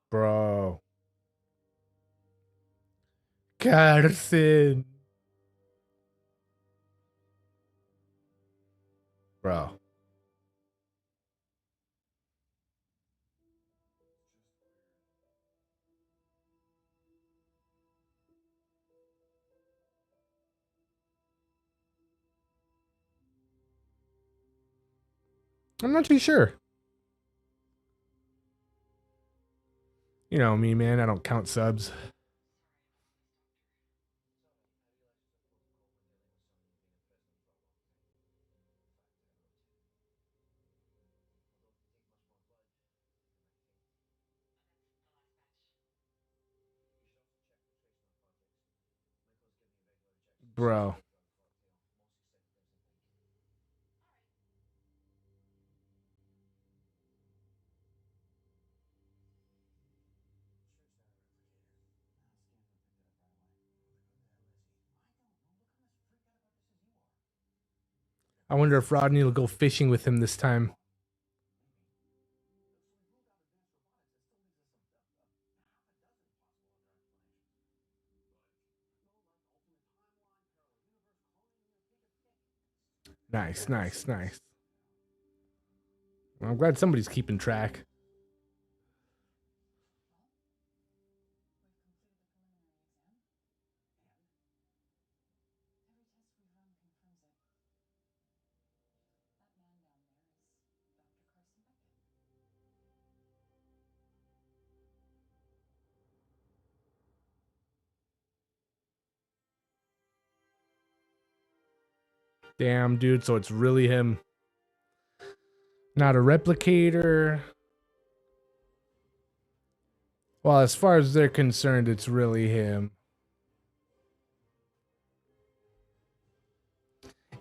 Bro. Carson. Bro. I'm not too sure. You know me, man. I don't count subs. Bro. I wonder if Rodney will go fishing with him this time. Nice, nice, nice. Well, I'm glad somebody's keeping track. Damn, dude. So it's really him. Not a replicator. Well, as far as they're concerned, it's really him.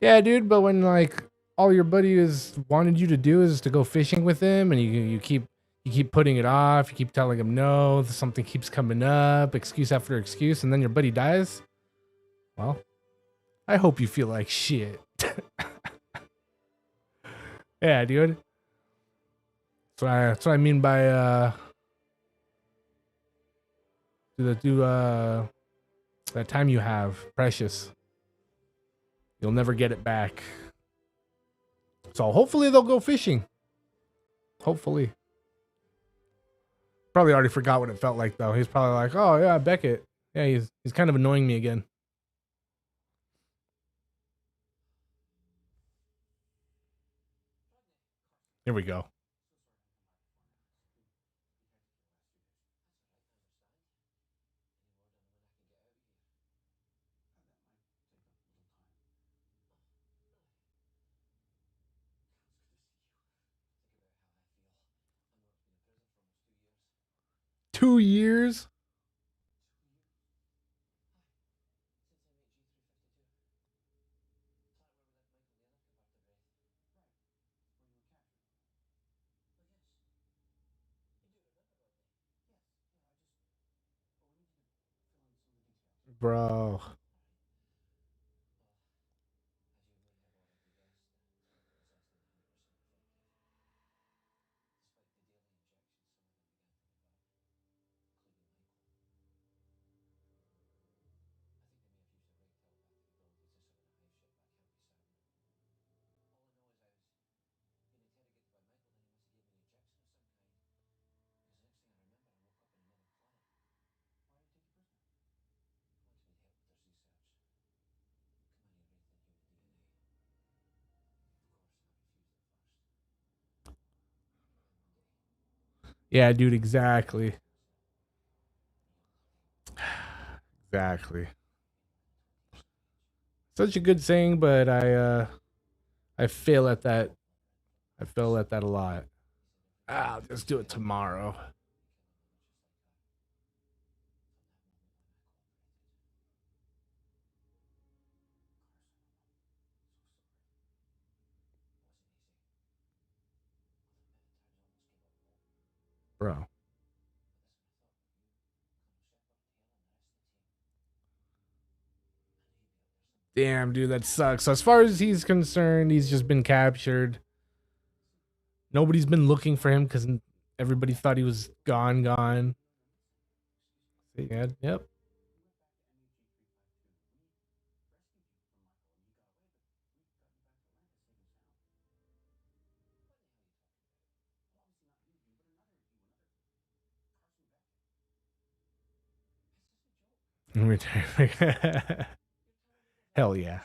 Yeah, dude, but when like all your buddy is wanted you to do is to go fishing with him and you keep putting it off, you keep telling him no, something keeps coming up, excuse after excuse, and then your buddy dies. Well, I hope you feel like shit. Yeah, dude. That's what I mean by that time you have precious. You'll never get it back. So hopefully they'll go fishing. Hopefully. Probably already forgot what it felt like though. He's probably like, "Oh yeah, Beckett. Yeah, he's kind of annoying me again." Here we go. Any more than when I can get out of here. 2 years? 2 years? Hi. Since I met you 352. Planet where we left Michael the other. Goodbye to the raid. Right. Where you were captured. Bro. Well, yes. You do remember, don't you? Bro. Yeah, dude, exactly. Exactly. Such a good saying, but I fail at that. I fail at that a lot. I'll just do it tomorrow. Bro. Damn, dude, that sucks. So as far as he's concerned, he's just been captured. Nobody's been looking for him because everybody thought he was gone. Yeah, yep. Hell yeah.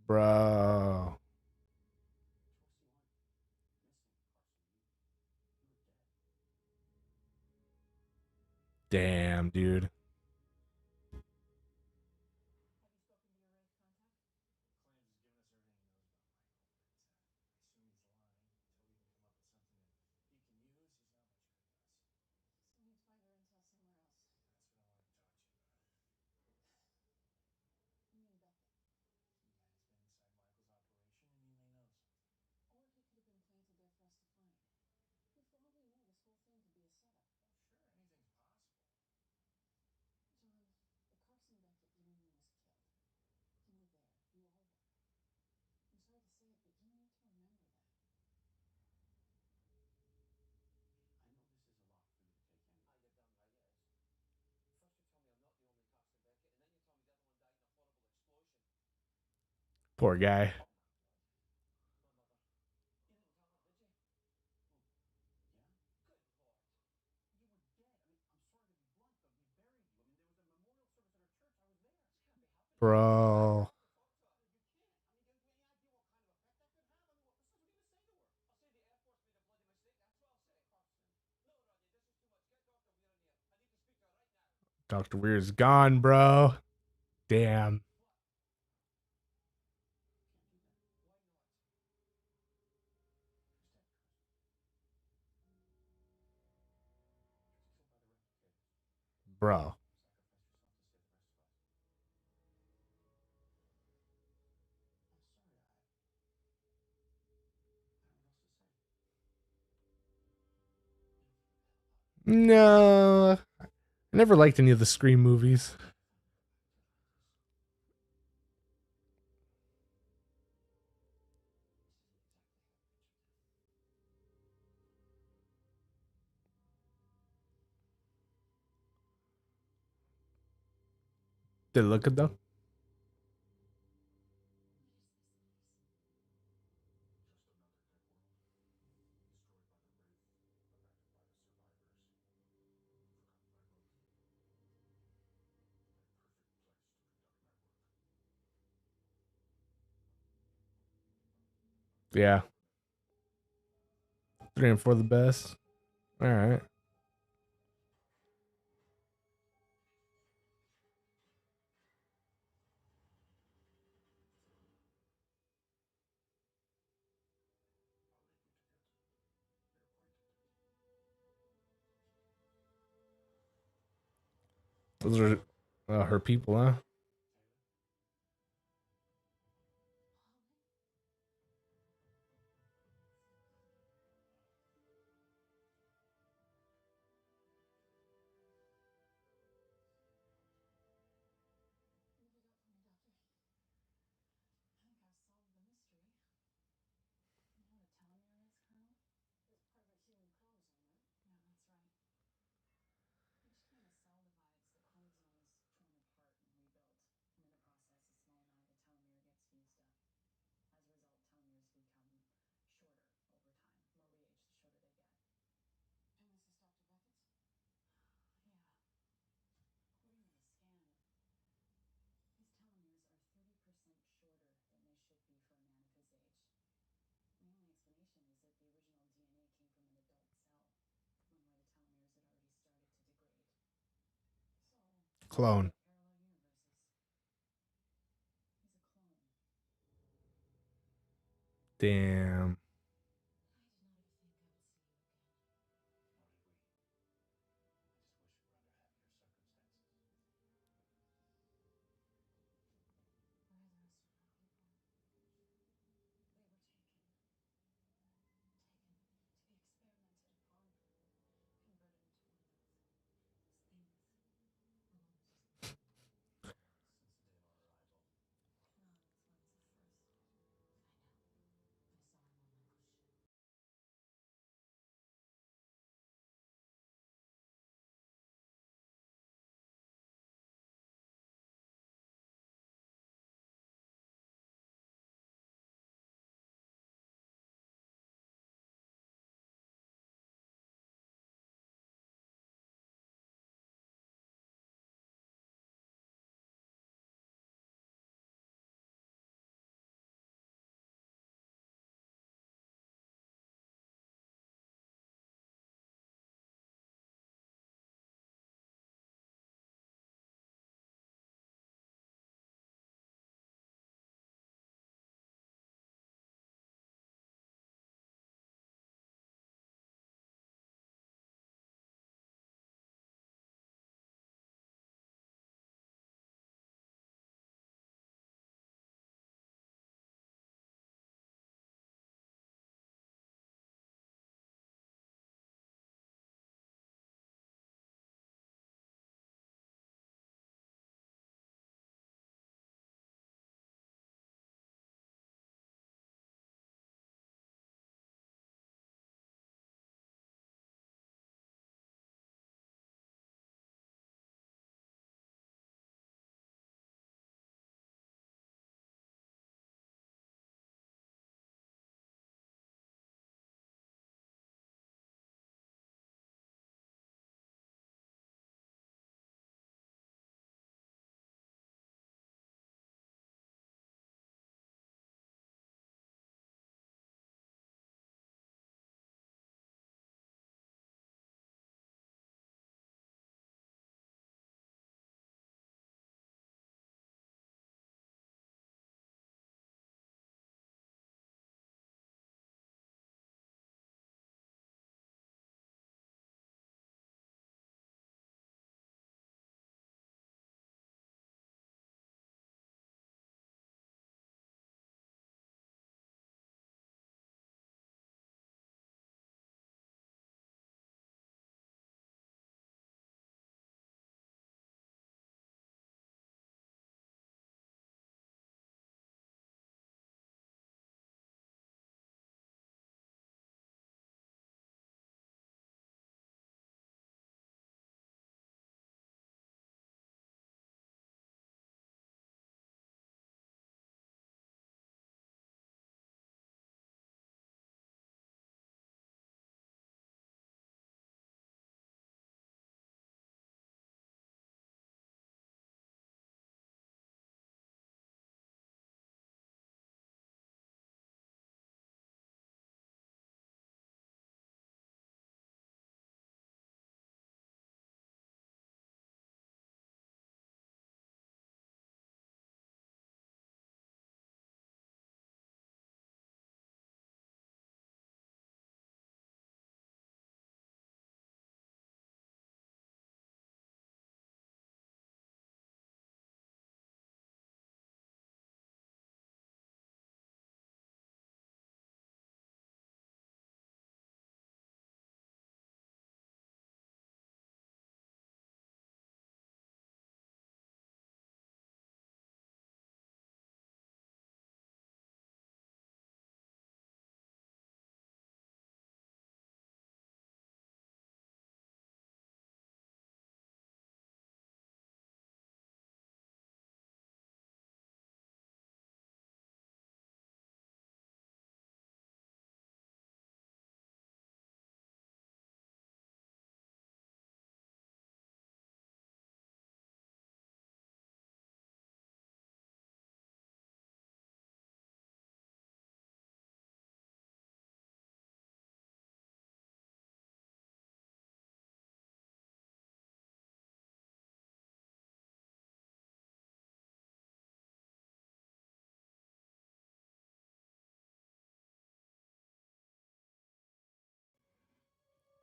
Bro. Damn, dude. Poor guy. Bro. Dr. Weir's gone, bro. Damn. Bro. No. I never liked any of the Scream movies. Did it look good though? Yeah. 3 and 4 the best. All right. Those are her people, huh? What have you got for me, Doctor? I think I've solved the mystery. You know what a telomere is, Colonel? It's part of a human chromosome, right? Yeah, that's right. Each time a cell divides, the chromosomes torn apart and rebuilt. And in the process, a small amount of the telomere gets fused up. As a result, telomeres become shorter over time. The more we age, the shorter they get. And this is Dr. Beckett's? Yeah. According to the scan, his telomeres are 30% shorter than they should be for a man of his age. And the only explanation is that the original DNA came from an adult cell, one where the telomeres had already started to degrade. So, Clone. parallel universes. He's a clone. Damn. I did not ever think I would see you again. Nor did we. I just wish it were under happier circumstances. Where are the rest of my people? They were taken. Taken to be experimented upon, converted into one of those things Moses made. Months since the day of our arrival. Not influenza first. I know. I saw him on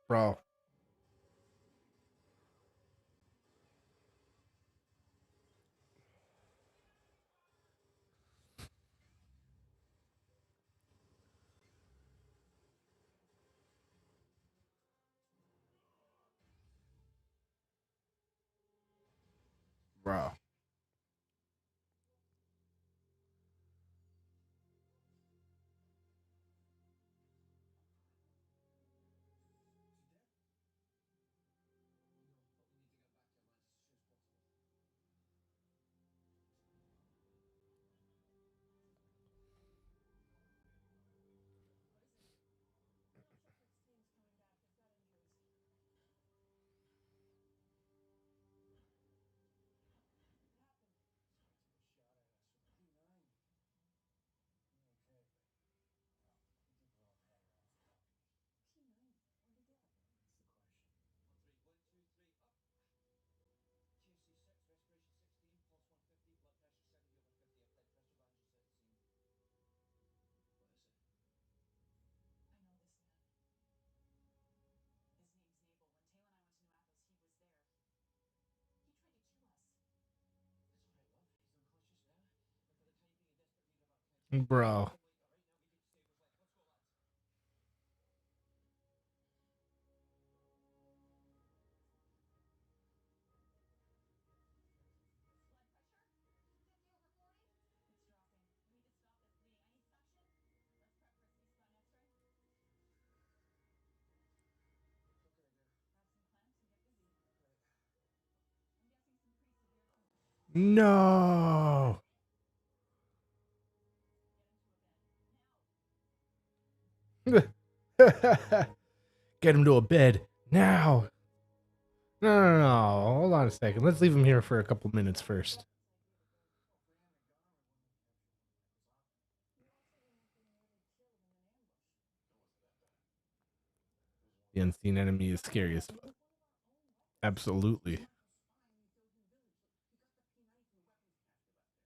Bro. Bro. Is he dead? No, but we need to get back to Atlantis as soon as possible. What is it? No, Shepard's team's coming back. They've got injuries. What happened? This guy took a shot at us with a P9. You're okay, but well, we did blow up head around some balcony. P9? Where'd he get it? That's the question. On three. 1, 2, 3, up. KC 6, respiration 16, pulse 150, blood pressure 70/50. Applied pressure bandages at the scene. What is it? I know this man. His name's Nabel. When Taylor and I went to New Athos, he was there. He tried to kill us. It's all right, love. He's unconscious now, and for the time being in desperate need of our attention. Bro. Later. Right now, we need to save what's left. Let's go, lads. Blood pressure? 50/40? It's dropping. We need to stop this bleeding. I need suction. Let's prep for a CT scan x-ray. What can I do? Grab some clamps and get busy. Right. I'm guessing some pretty severe No. Get him to a bed. Now! Get him to a bed now. No. Hold on a second. Let's leave him here for a couple minutes first. You also end up getting really killed in an ambush. It wasn't that bad. It was one The unseen enemy is scary as fuck. One of our own weapons. Absolutely. Spy in the Ethiopian village. He got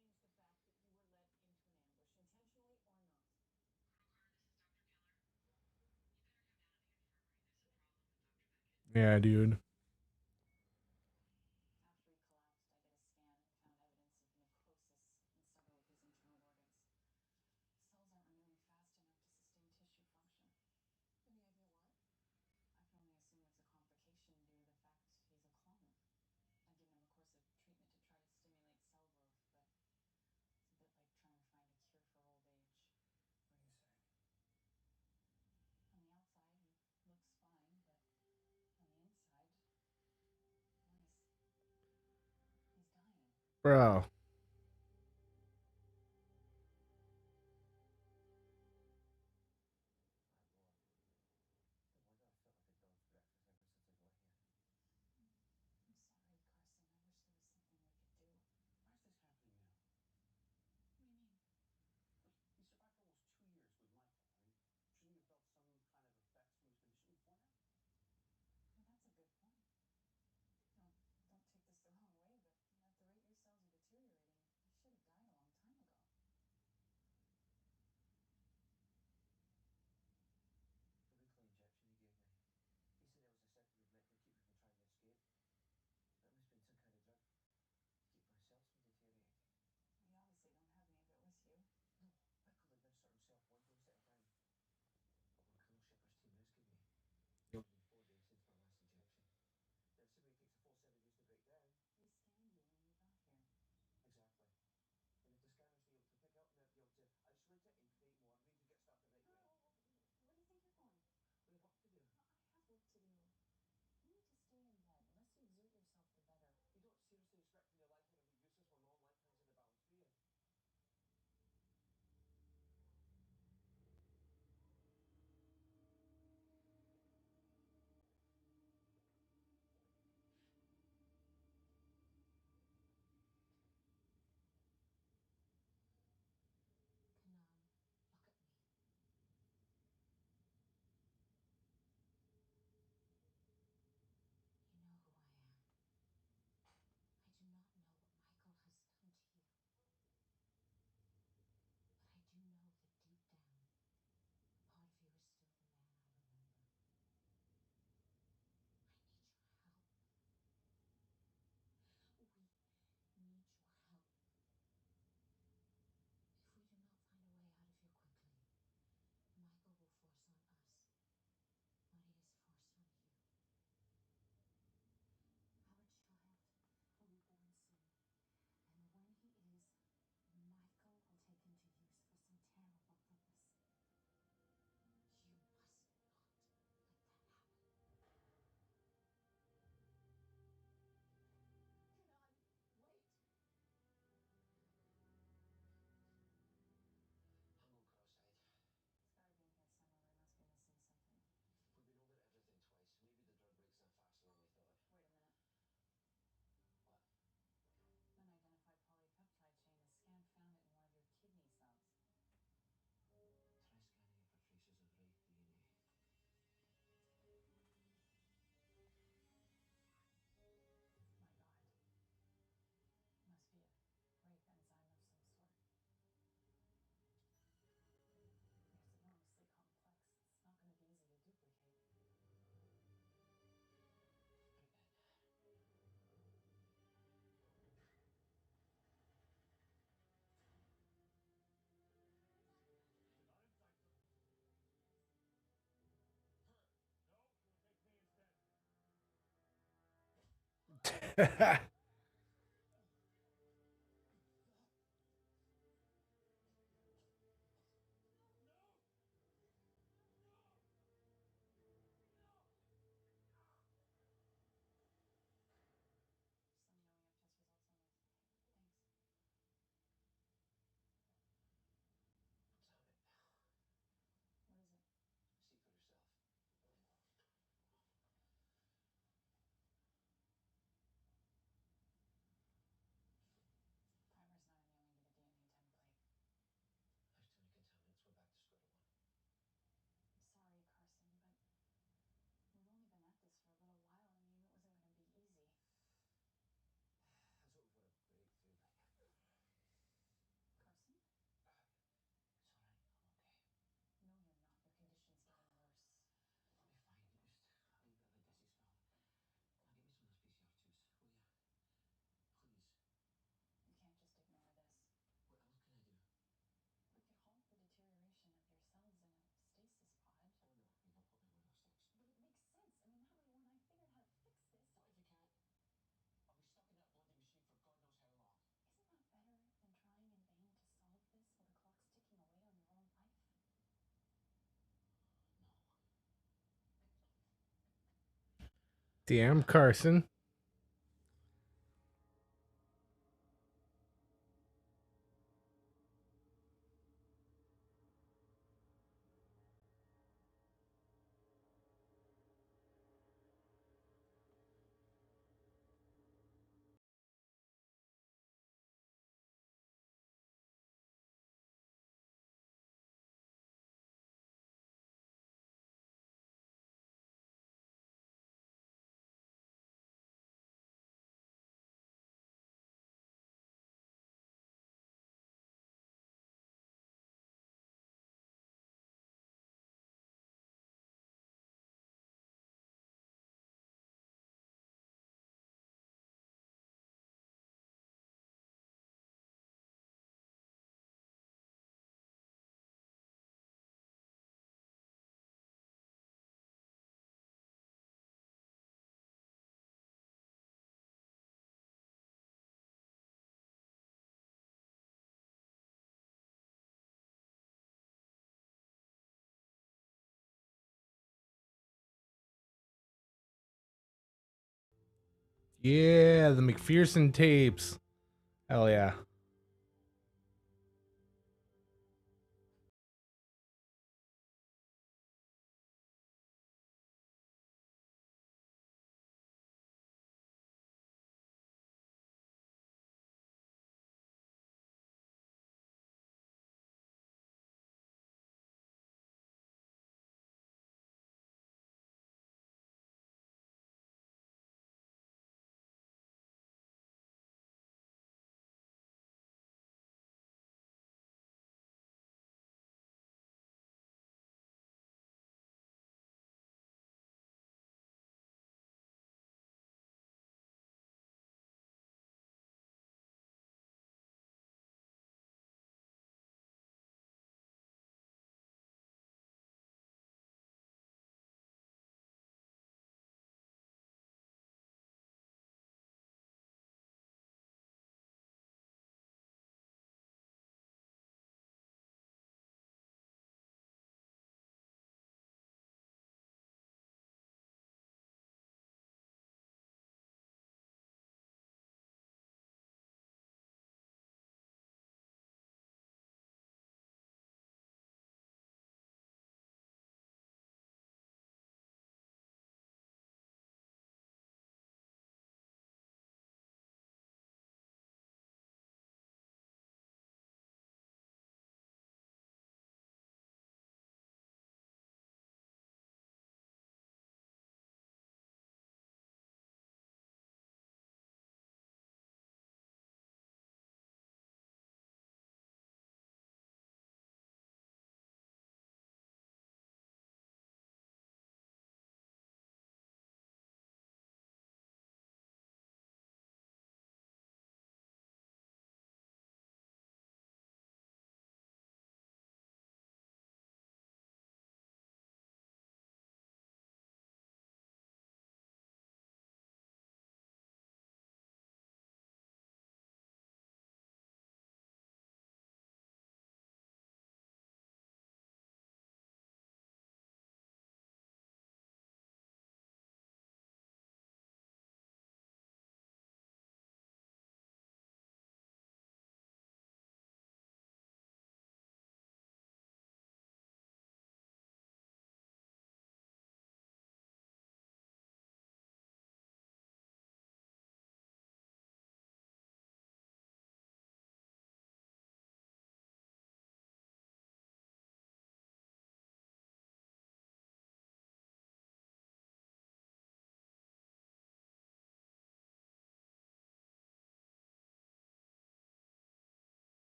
the P90 from the weapons cache we left there. It doesn't change the fact that you were led into an ambush, intentionally or not. Yeah, dude. After he collapsed, I did a scan and found evidence of necrosis in several of his internal organs. Cells aren't renewing fast enough to sustain tissue function. Any idea why? I can only assume it's a complication due to the fact he's a clone. I've given him a course of treatment to try to stimulate cell growth, but it's a bit like trying to find a cure for old age. What are you saying? On the outside, he looks fine, but on the inside, well, he's dying. Bro. My lord. The more that I felt like a dog's breakfast ever since I got here. I'm sorry, Carson. I wish there was something we could do. Why is this happening now? What do you mean? Look, he survived almost 2 years with my fault. I mean, shouldn't you have felt some kind of effects from his condition before now? Well, that's a good point. Don't take this the wrong way, but at the rate your cells are deteriorating, Just let me know when you have test results on this. Thanks. Damn it. What is it? See for yourself. Primer's not annealing to the DNA template. There's too many contaminants. We're back to square one. I'm sorry, Carson, but we've only been at this for a little while and you knew it wasn't going to be easy. I was hoping for a breakthrough, but Carson? it's all right. I'm okay. No, you're not. Your condition's getting worse. I'll be fine. Just a wee bit of a dizzy spell. Now get me some of those PCR tubes, will you? Please. You can't just ignore this. What else can I do? We could halt the deterioration of your cells in a stasis pod. Oh no, you've not put me on one of those things. But it makes sense. I mean, that way when I figured how to fix this... What if we can't? I'll be stuck in that bloody machine for God knows how long. Isn't that better than trying in vain to solve this while the clock's ticking away on your own life? No. Damn, Carson. Yeah, the McPherson tapes. Hell yeah.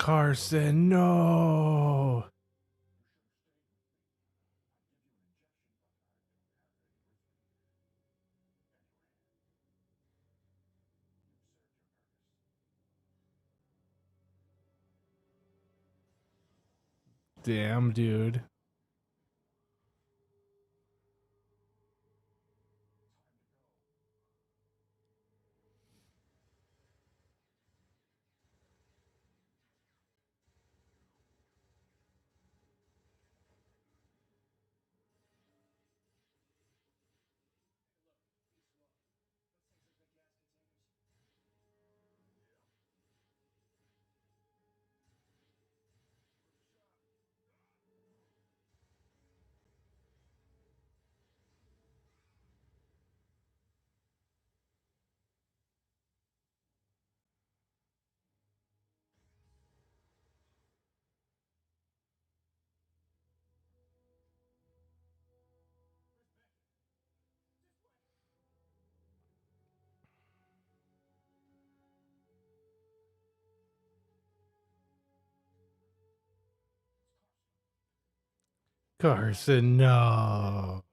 Carson, no. Damn, dude. Carson, no.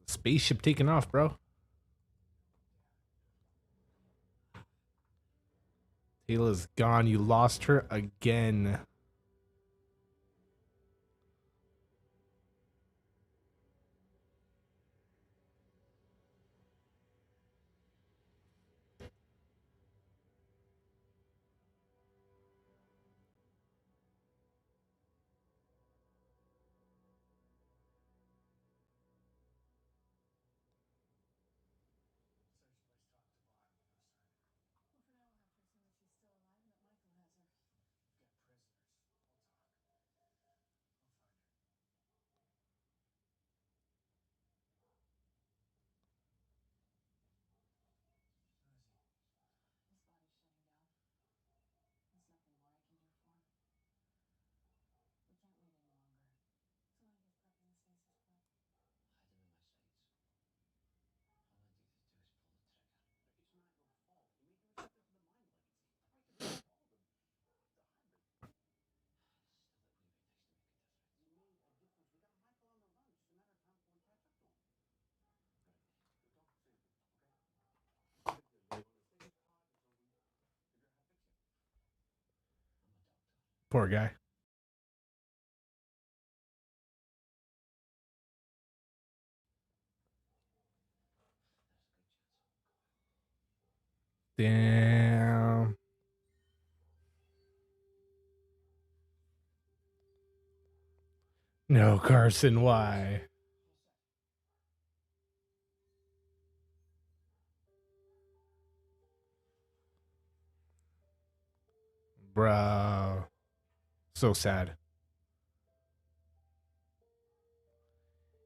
Spaceship taking off, bro. Taylor's gone. You lost her again. Well, for now, we'll have to assume that she's still alive and that Michael has her. We've got prisoners. We'll talk. I'll find her. How is he? His body's shutting down. There's nothing more I can do for him. We can't wait any longer. So I guess prepping the stasis plug. I had him in my sights. All I needed to do is pull the trigger. It's not your fault. He made you receptive to the mind legacy. Right, the man called him the hybrid. Still, it would have been nice to make a difference. You made a difference. We got Michael on the run. Just a matter of time before we catch up to him. Good idea. Good talk. See you, okay? Sit here. You want to stay in this pod until we figure out how to fix you. I'm a doctor. Poor guy. There's a good chance I won't come out. Damn. No, Carson, why? Bro. So sad.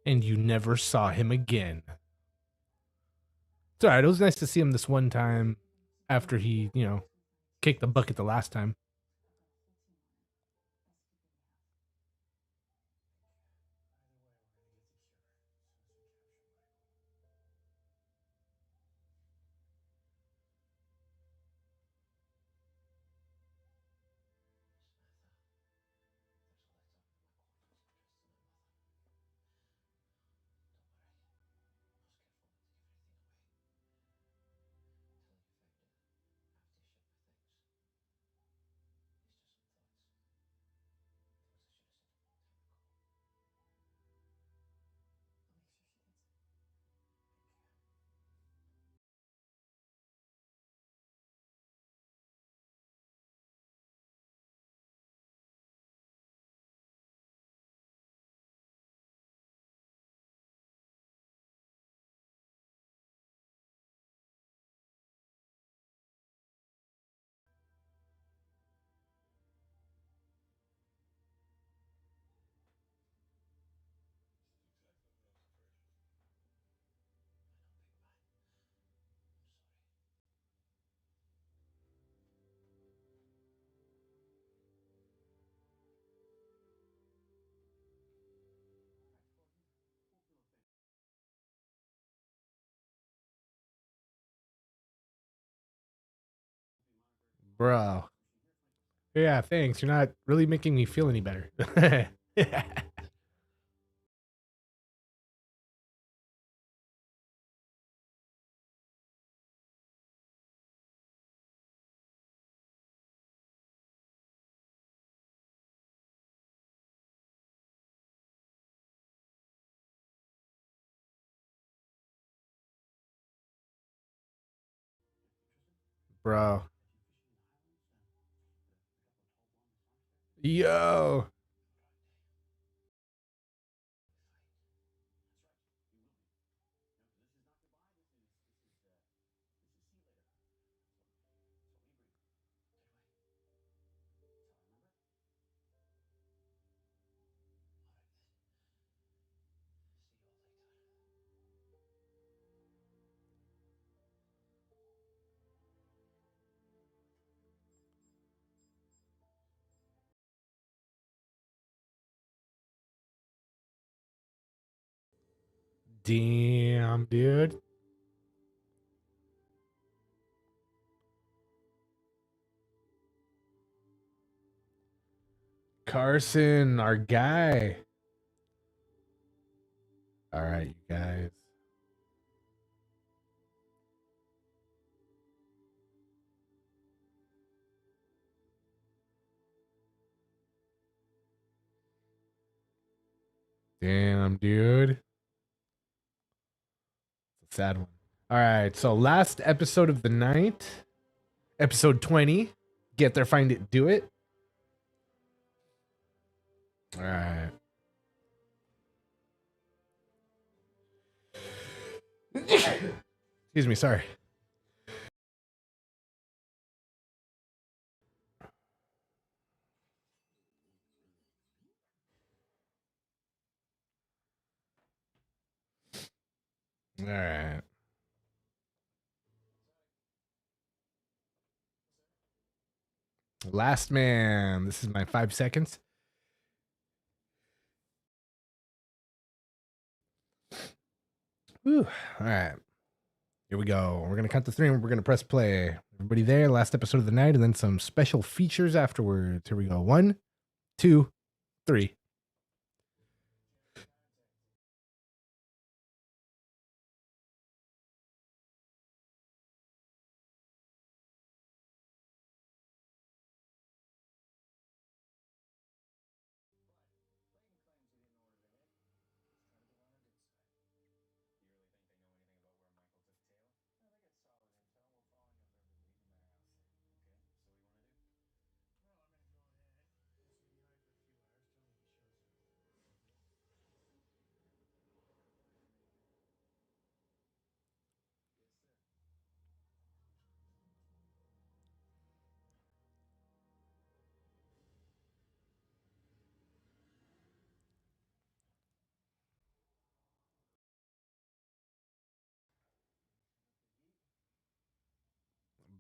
And you never saw him again. It's alright. It was nice to see him this one time after he, kicked the bucket the last time. Samantha, there's a letter with my quarters addressed to my mother. Don't worry. I was careful not to give anything away. Till you found it. After you shipped my things. Bro. Yeah, thanks. You're not really making me feel any better. Bro. Yo. Damn, dude. Carson, our guy. All right, you guys. Damn, dude. It's a sad one. All right, so last episode of the night, episode 20. Get there, find it, do it. All right. Excuse me, sorry. All right. Last man. This is my 5 seconds. Whew. All right. Here we go. We're going to count to 3 and we're going to press play. Everybody there, last episode of the night, and then some special features afterwards. Here we go. 1, 2, 3.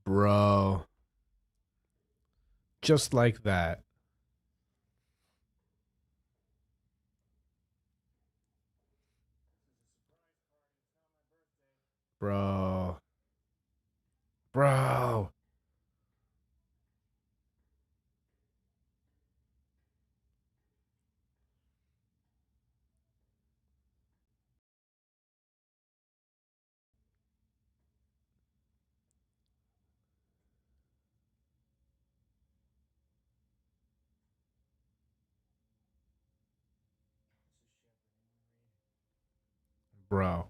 Bro. Just like that. Bro. Bro. Bro.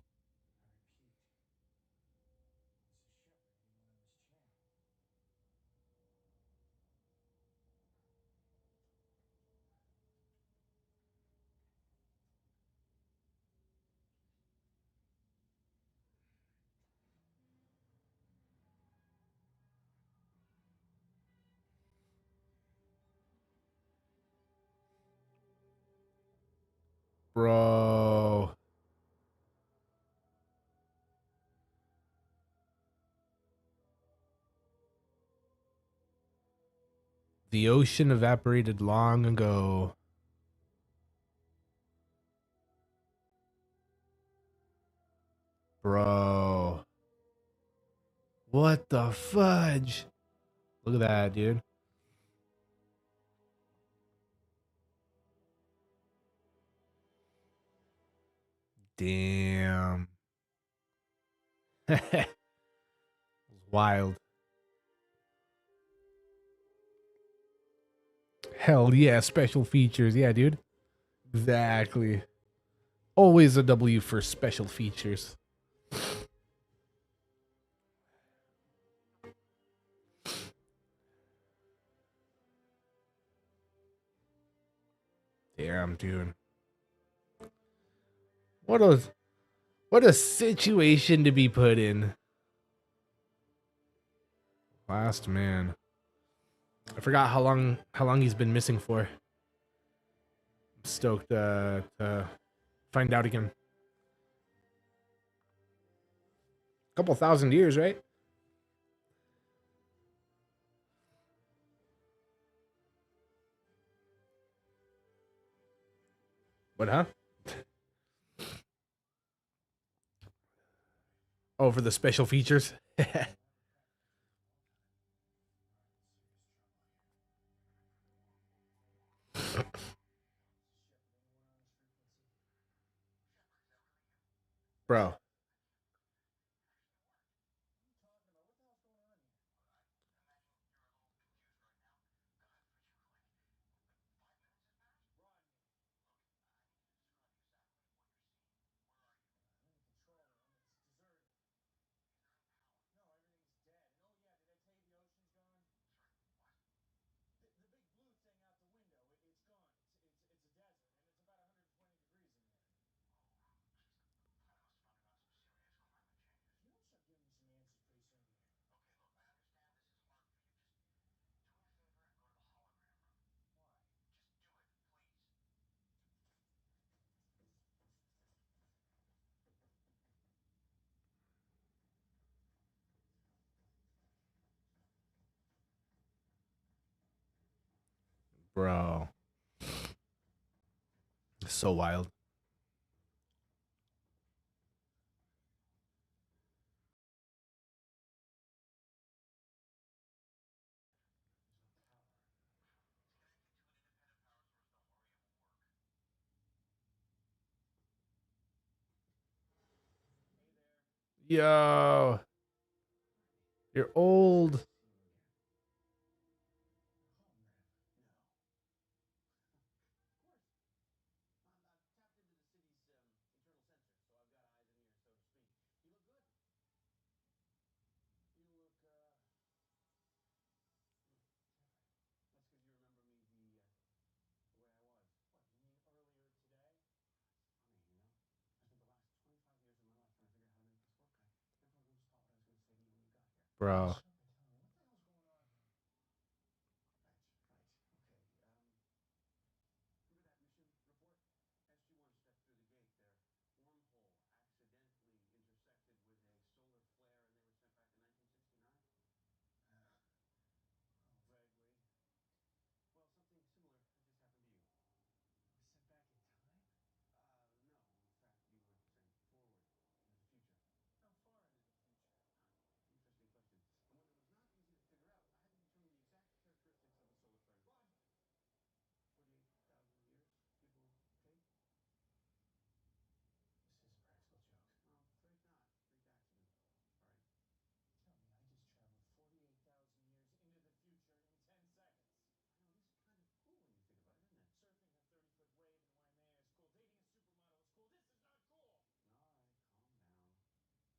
Bro. The ocean evaporated long ago. Bro. What the fudge? Look at that, dude. Damn. Wild. Hell yeah, special features. Yeah, dude. Exactly. Always a W for special features. Damn, dude. What a situation to be put in. Last man. I forgot how long he's been missing for. I'm stoked to find out again. Couple thousand years, right? What, huh? Oh, for the special features? Bro. The big blue thing out the window, it's gone. It's a desert, and it's about 120 degrees in there. Pilot must have undergone some serious climate changes. You don't start giving me some answers pretty soon here. Okay, look, I understand this is hard for you. Just do me a favor and go to the hologram room. Why? Just do it, please. Bro. So wild. There's no power. It's connected to an independent power source. Don't worry, it will work. Hey there. Yo. You're old. See you again. Hologram? No. Of course. I'm tapped into the city's internal sensor, so I've got eyes and ears, so to speak. You look good. You look, different.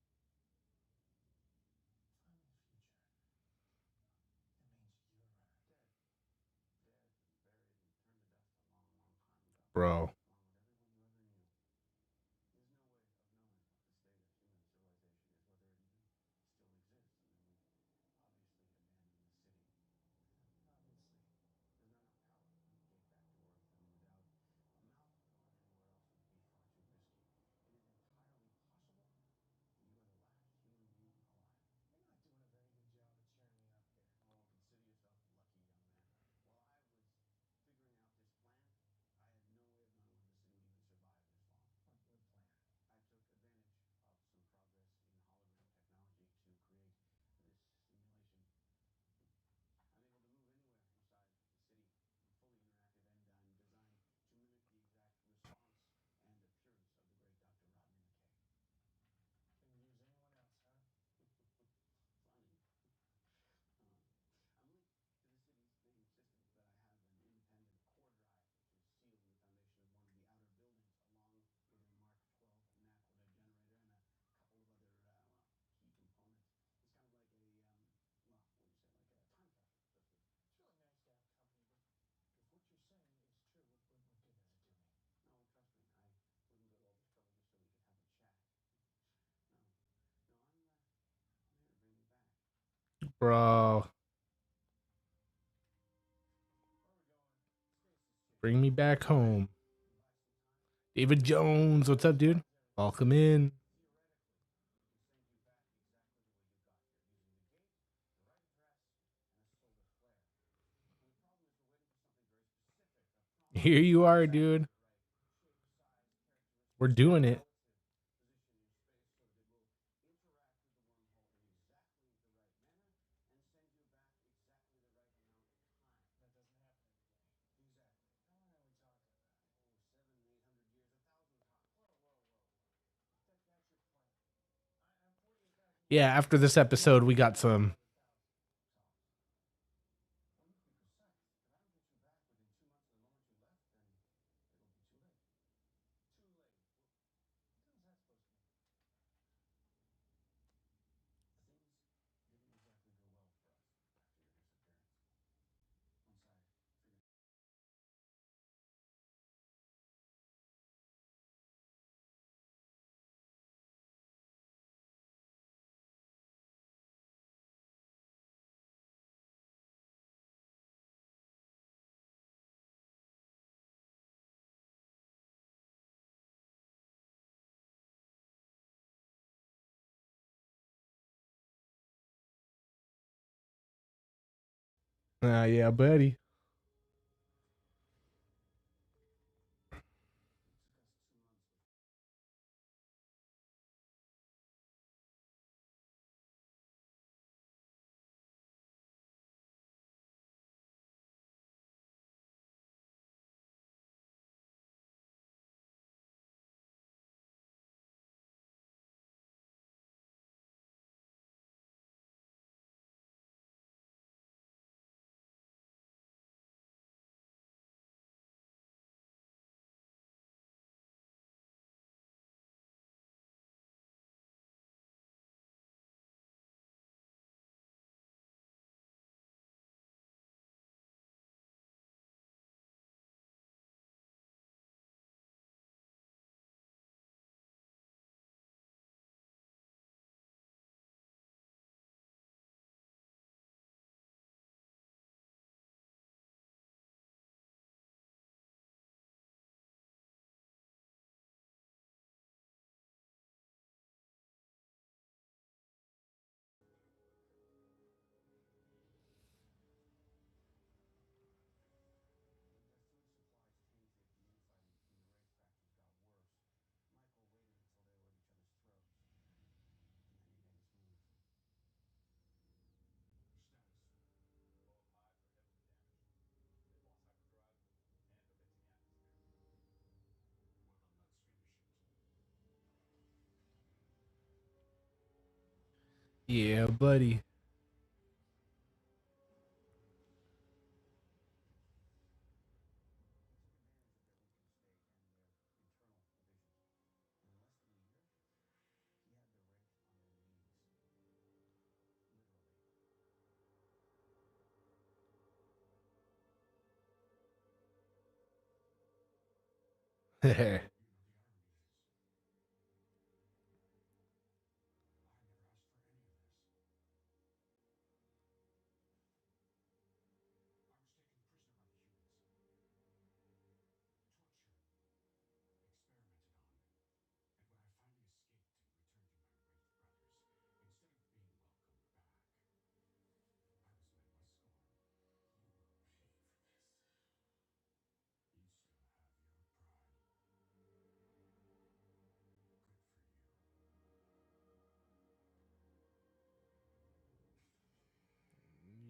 That's because you remember me the way I was. What, you mean earlier today? It's funny, you know? I spent the last 25 years of my life trying to figure out how to make this work. I never once thought what I was going to say to you when you got here. Bro. Shut up and tell me, what the hell's going on here? Right, right. Okay, Remember that mission report? SG-1 stepped through the gate. Their wormhole accidentally intersected with a solar flare, and they were sent back to 1969? Oh, vaguely. Well, something similar just happened to you. I was sent back in time? No. In fact, you were sent forward into the future. How far into the future? Interesting question. And one that was not easy to figure out. I had to determine the exact characteristics of the solar flare. Run! 48,000 years, give or take? This is a practical joke. I'm afraid not. Freak accident. Sorry. Tell me, I just traveled 48,000 years into the future in 10 seconds. I know, it is kind of cool when you think about it, isn't it? Surfing a 30-foot wave in Waimea is cool. Dating a supermodel is cool. This is not cool! All right, calm down. If I'm in the future, that means you're Dead. Dead and buried and turned to dust a long, long time ago. Bro. Along with everyone you ever knew. There's no way of knowing what the state of human civilization is, whether it even still exists. And then we obviously abandoned the city. obviously. There's not enough power to bring the gate back to Earth, and without a mouth to run anywhere else, it would be far too risky. It is entirely possible that you are the last human being alive. You're not doing a very good job of cheering me up here. Oh, consider yourself lucky, young man. While I was figuring out this plan, I had no way of knowing what Bro. Bring me back home. David Jones, what's up, dude? Welcome in. Here you are, dude. We're doing it. Yeah, after this episode, we got some. Yeah, buddy. Yeah, buddy.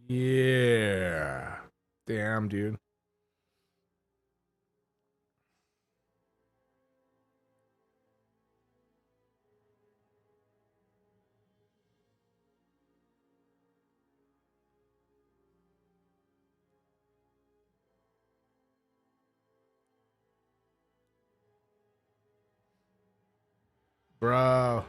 Yeah. Damn, dude. Bro.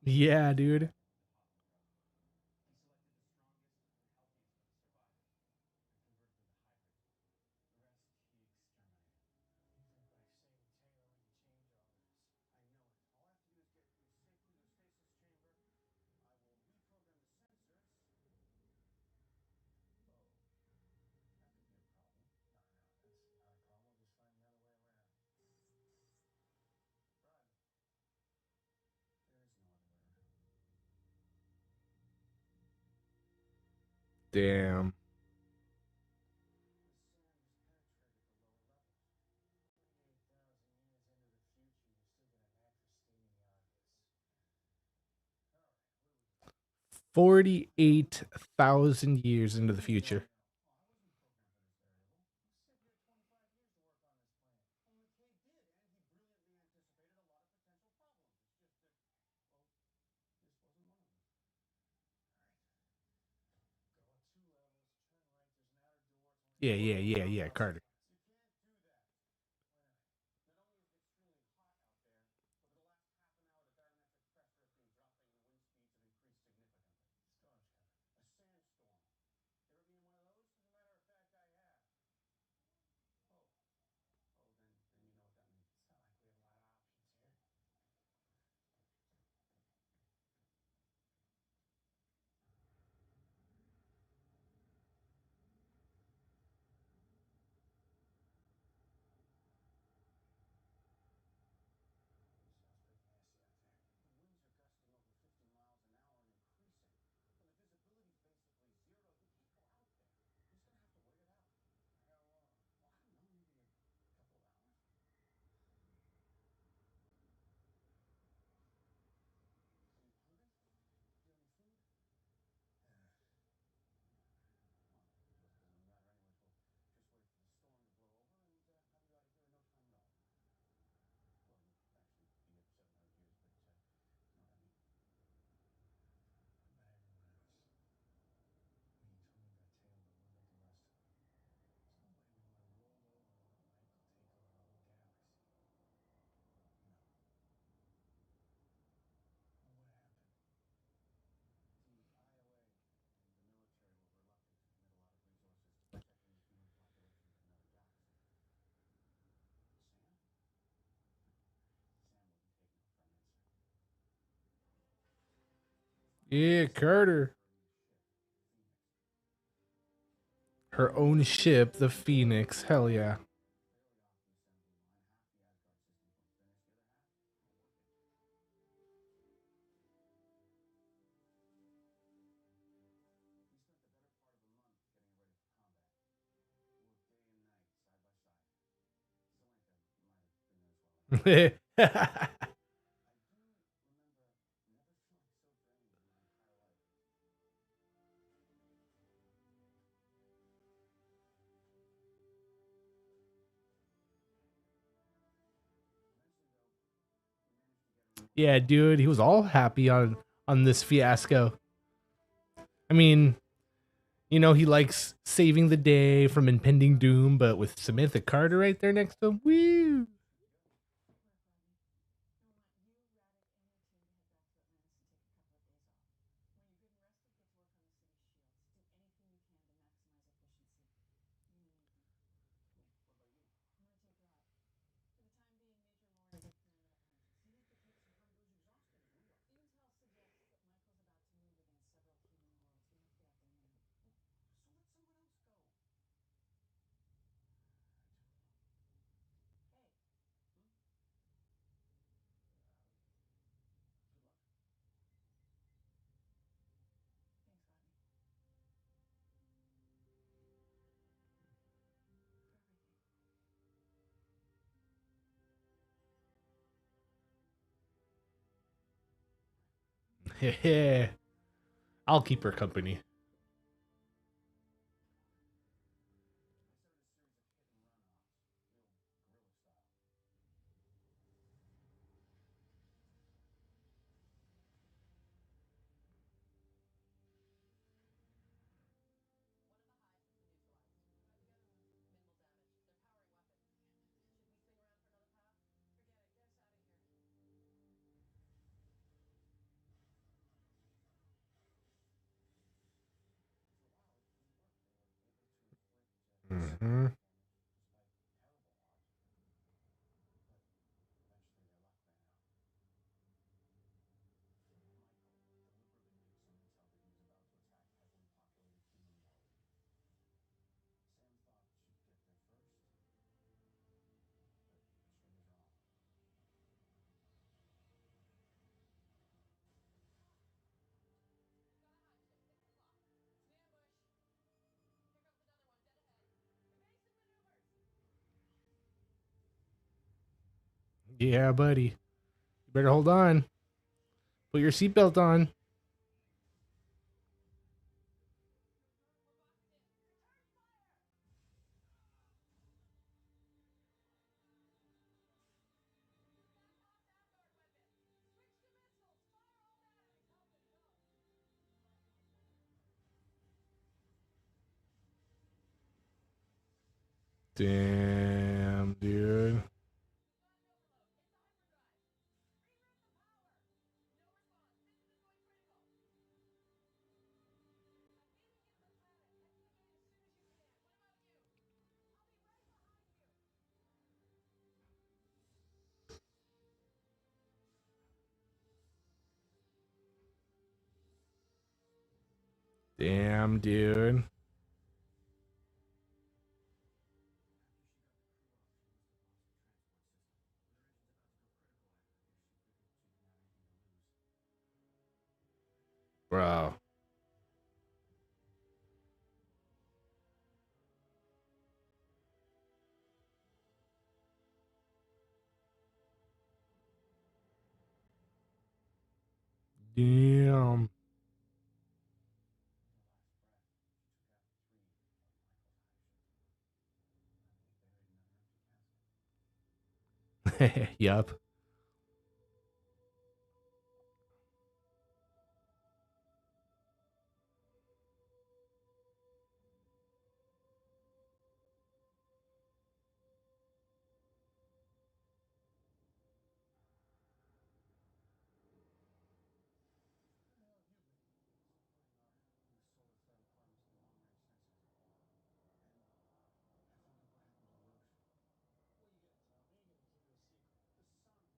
Yeah, dude. Damn. The sand has penetrated the lower levels. 48,000 years into the future, you're still gonna act for steaming the Argus. All right, what do we got? 48,000 years into the future. Oh, I wasn't programmed for this variable. Who said you had 25 years to work on this plan? Well, McKay did, and he brilliantly anticipated a lot of potential problems. It's just that, well, this wasn't one of them. All right. Go up 2 levels, turn right, there's an outer door. It's only Yeah, Carter. You can't do that. Why not? Not only is it extremely hot out there, but for the last half an hour, the barometric pressure has been dropping and the wind speeds have increased significantly. Storm's coming. A sandstorm. You ever been in one of those? As a matter of fact, I have. Oh. Oh, then you know what that means. It's not like we have a lot of options here. Sounds pretty nasty out there. The winds are gusting over 50 miles an hour and increasing. And the visibility's basically zero. You can't go out there. You're just gonna have to wait it out. For how long? Well, I don't know, maybe a couple of hours? You hungry? Do you have any food? Well, I suppose it doesn't really matter anyways. We'll just wait for the storm to blow over and have you out of here in no time at all. Well, you'll actually be here for 700 years, but you know what I mean. What about everyone else? I mean, you told me about Taylor. What about the rest of them? There's no way we want to roll over and let Michael take over the whole galaxy. No. Well, what happened? The IOA and the military were reluctant to commit a lot of resources to protecting the human population of another galaxy. Sam? Sam wouldn't take no for an answer. Yeah, Carter. Her own ship, the Phoenix. Hell yeah. Barely off the assembly line, half the Asgard systems were finished, the other half were working. We spent the better part of a month getting it ready for combat. Worked day and night, side by side. Selenka might have been there as well. I do remember never feeling so drained in my entire life. Eventually, though, we managed to get her in Yeah, dude, he was all happy on this fiasco. I mean, you know, he likes saving the day from impending doom, but with Samantha Carter right there next to him, woo! Work, Rodney. I want you, Radek, and your team to head back to Atlantis and take a couple of days off. When you're good and rested, get to work on the city's shields. Do anything you can to maximize efficiency. You're gonna need me. Cool. What about you? I'm gonna take her out. For the time being, Major Lawrence is command of Atlantis. You need to take some time to lose exhausted as we are. Intel suggests that Michael's about to move against several human worlds. We have to get out there now. So let someone else go. Hey, Hmm? Good luck. thanks, Rodney. For everything. Heh. I'll keep her company. I started a series of hit and run ops, real guerrilla style. One of the hives has been neutralized. How'd the other one? Minimal damage. They're powering weapons. Should we swing around for another pass? Forget it. Get us out of here. For a while, it really worked. They were able to inflict Mm-hmm. significant damage despite terrible odds. But eventually their luck ran out. Michael deliberately gave some intel that he was about to attack a heavily populated human world. Sam thought she'd get there first, but she was wrong. We've got a hive ship, 6 o'clock. It's an ambush. Yeah, buddy. You better hold on. Put your seatbelt on. Damn, dude. Damn, dude. Bro. Damn. Yup. Where the hell have you been? Still putting our new solar flare requirements into long-range sensors. And I found out what happened to the ocean. What are you gonna tell me? You're gonna keep it a secret? The sun in this system is dying. It's running out of fuel. Make it colder? No. As it consumes the heavier elements, it begins to expand. It's basically turning into a red giant. Okay, so mystery solved. Let's move on. No, you don't get it. This isn't some kind of cyclical climate change. This is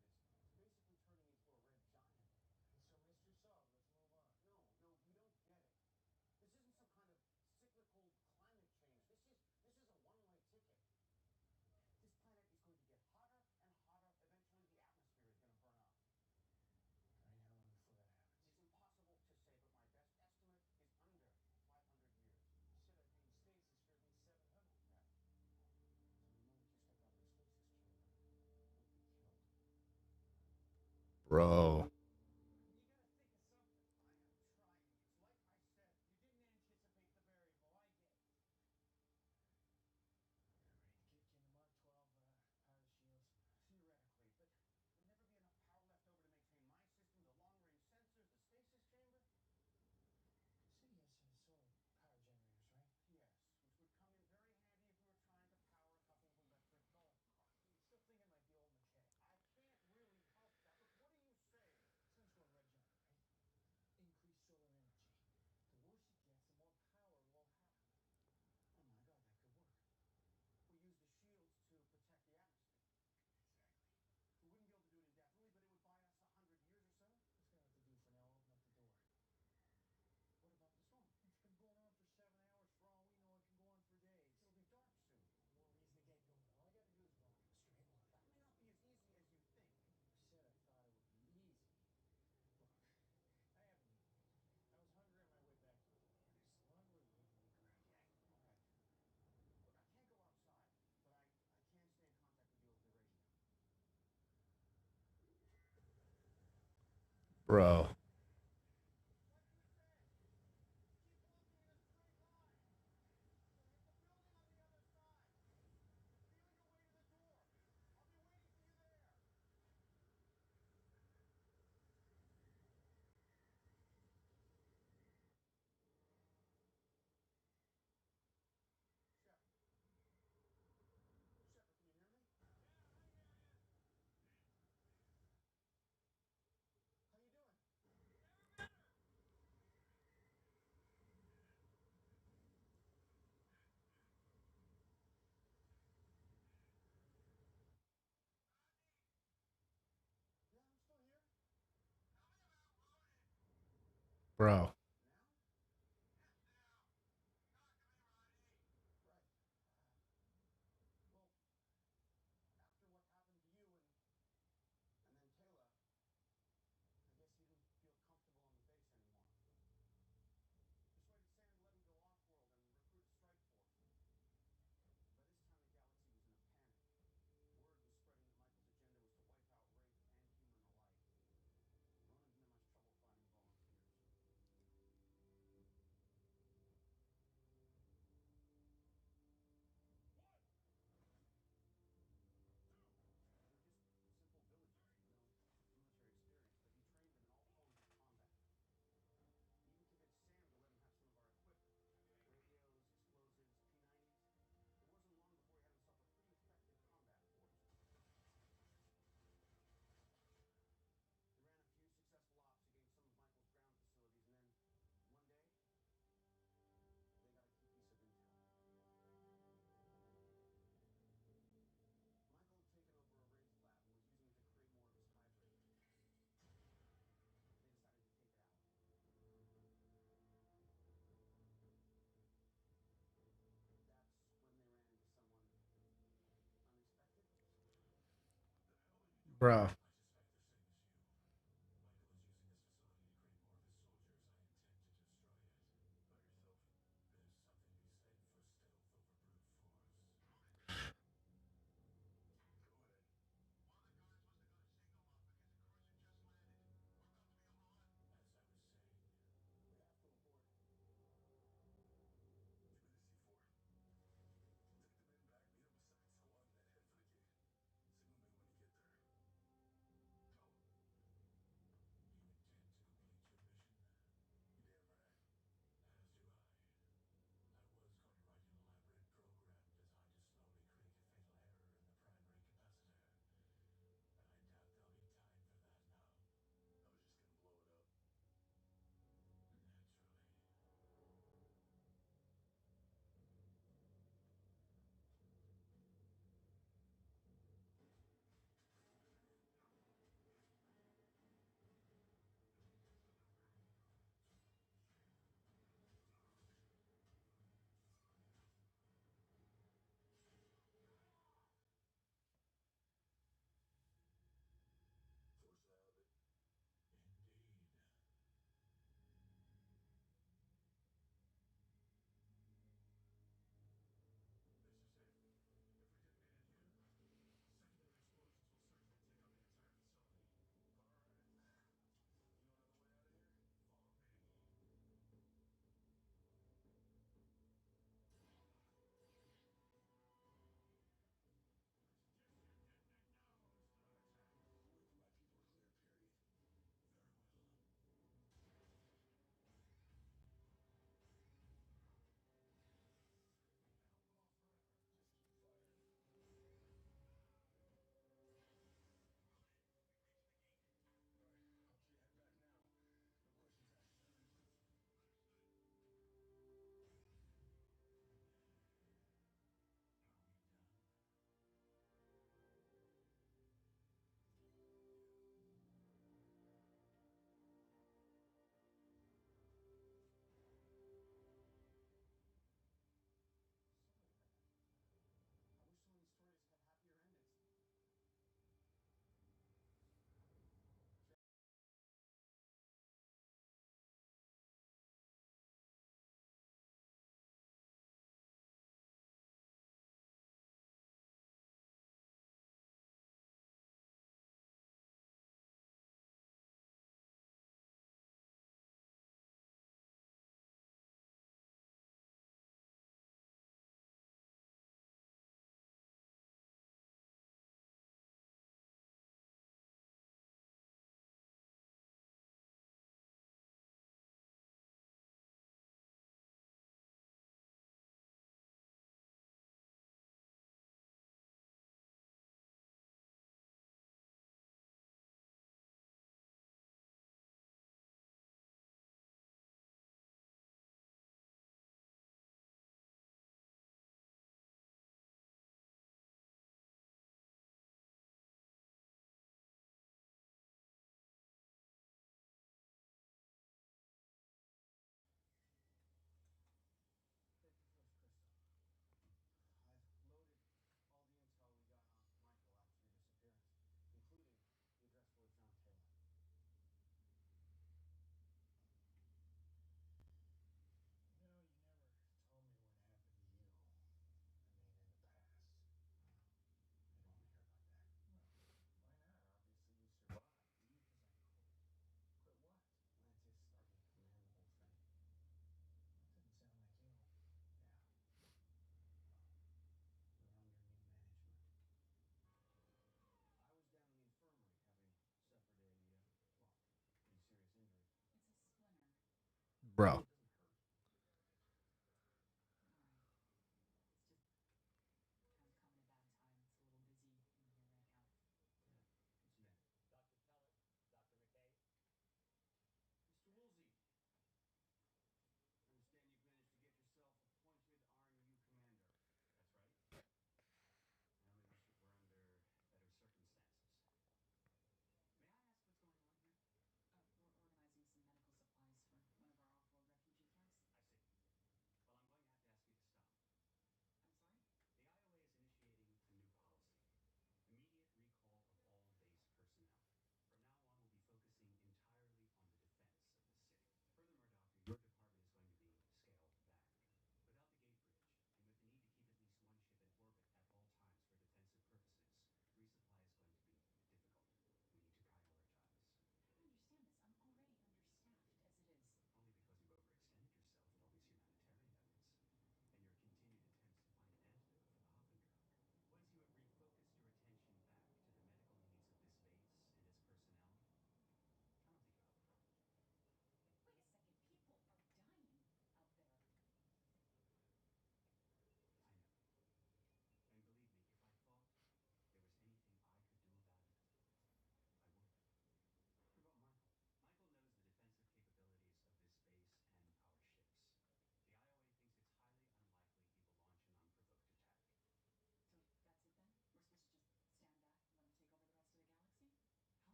a one-way ticket. This planet is going to get hotter and hotter. Eventually, the atmosphere is going to burn up. All right, how long before that happens? It's impossible to say, but my best estimate is under 500 years. You said I'd be in stasis for at least 700. Right. So the moment you step out of the stasis chamber, you'll be killed. Bro. You gotta think of something. I am trying. It's like I said. You didn't anticipate the variable. I did. Yeah, right. Can the Mark 12 power shields? Theoretically, but there'd never be enough power left over to maintain my system, the long-range sensors, the stasis chamber. City has solar power generators, right? Yes, which would come in very handy if we were trying to power a couple of electric golf carts. You still think it might be old mache? I can't really help that. Look, what are you saying? Sun's going red giant, right? Increased solar energy. The worse it gets, the more power we'll have. Oh my God, that could work. We use the shields to protect the atmosphere. Exactly. We wouldn't be able to do it indefinitely, but it would buy us 100 years or so. What's gonna have to do for now? Open up the door. What about the storm? It's been going on for 7 hours. For all we know, it can go on for days. It'll be dark soon. More reason to get going. All I gotta do is walk in a straight line. That may not be as easy as you think. I never said I thought it would be easy. Look, I haven't eaten yet. I was hungry on my way back to Atlantis. One would have given me grub. Okay, all right. Look, I can't go outside, but I can stay in contact with you over the radio. Bro. Like you said, keep walking in a straight line. You'll hit the building on the other side. Feel your way to the door. I'll be waiting for you there. Shepard. Shepard, can you hear me? Yeah, I hear you. How you doing? Never better. Rodney, Yeah, I'm still here. tell me about Ronan. Bro. Now? Yes, now. Talk to me, Rodney. Right. Well, after what happened to you and then Kayla, I guess he didn't feel comfortable on the base anymore. Just Bro. I suspect the same as you. Michael is using this facility to create more of his soldiers. I intend to destroy it. By yourself? There's something to be said for stealth over brute force. Go ahead. One of the guards must have got a signal off because the cruiser just landed. We're about to be on the run. As I was saying, We have to abort. Give me the C4. Take the men back, meet up with Second Squad, and then head for the gate. Signal me when you get there. Go! you intend to complete your mission? You damn right. As do I. I was going to write an elaborate program designed to slowly create a fatal error in the primary capacitor. But I doubt there'll be time for that now. I was just gonna blow it up. Naturally. Force out of it. Indeed. This is it. If we detonate it here, secondary explosions will certainly take out the entire facility. All right. You know another way out of here? Follow me. I suggest you detonate now and start attack. Wait till my people are clear, period. Very well. And hold them off forever. Just keep firing. We reached the gate. All right, I'll tell you head back now. No questions asked. Understood. Are we done? Sorry, I wish some of these stories had happier endings. Safety first, Crystal. I've loaded all the intel we got on Michael after your disappearance, including the address where we found Taylor. You know, you never told me what happened to you. I mean, in the past. I don't want to hear about that. Well, why not? Obviously, you survived. You because I quit. Quit what? Atlantis, Stargate Command, the whole thing. That didn't sound like you. Yeah. Well, we're under new management. I was down in the infirmary having suffered a, well, pretty serious injury. It's a splinter. Bro. It doesn't hurt. All right. It's just kind of come at a bad time. It's a little busy in here right now. Yeah, what's your name? Dr. Pellet, Dr. McKay. Mr. Woolsey. I understand you've managed to get yourself appointed RNU commander. That's right. Now maybe we're under better circumstances. May I ask what's going on here? We're organizing some medical supplies for one of our off-world refugees.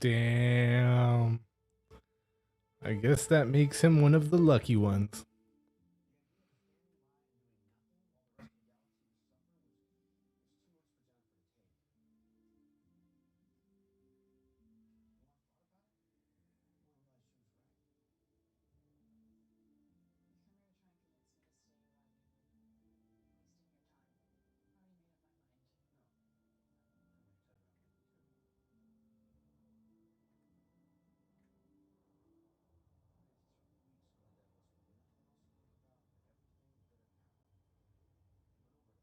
Damn. I guess that makes him one of the lucky ones. The idea of standing by and doing nothing while the rest of the galaxy was suffering was too much for Jennifer to take. The more I thought about it, the more I realized she was right. You come here to try and convince me to stay, Rodney. You're wasting your time. I already made up my mind. No, I'm here to tell you what I'm thinking too. Atlantis for weeks going deadless with nothing else to think about but everything that had happened. We went over it 1,000 times, trying to imagine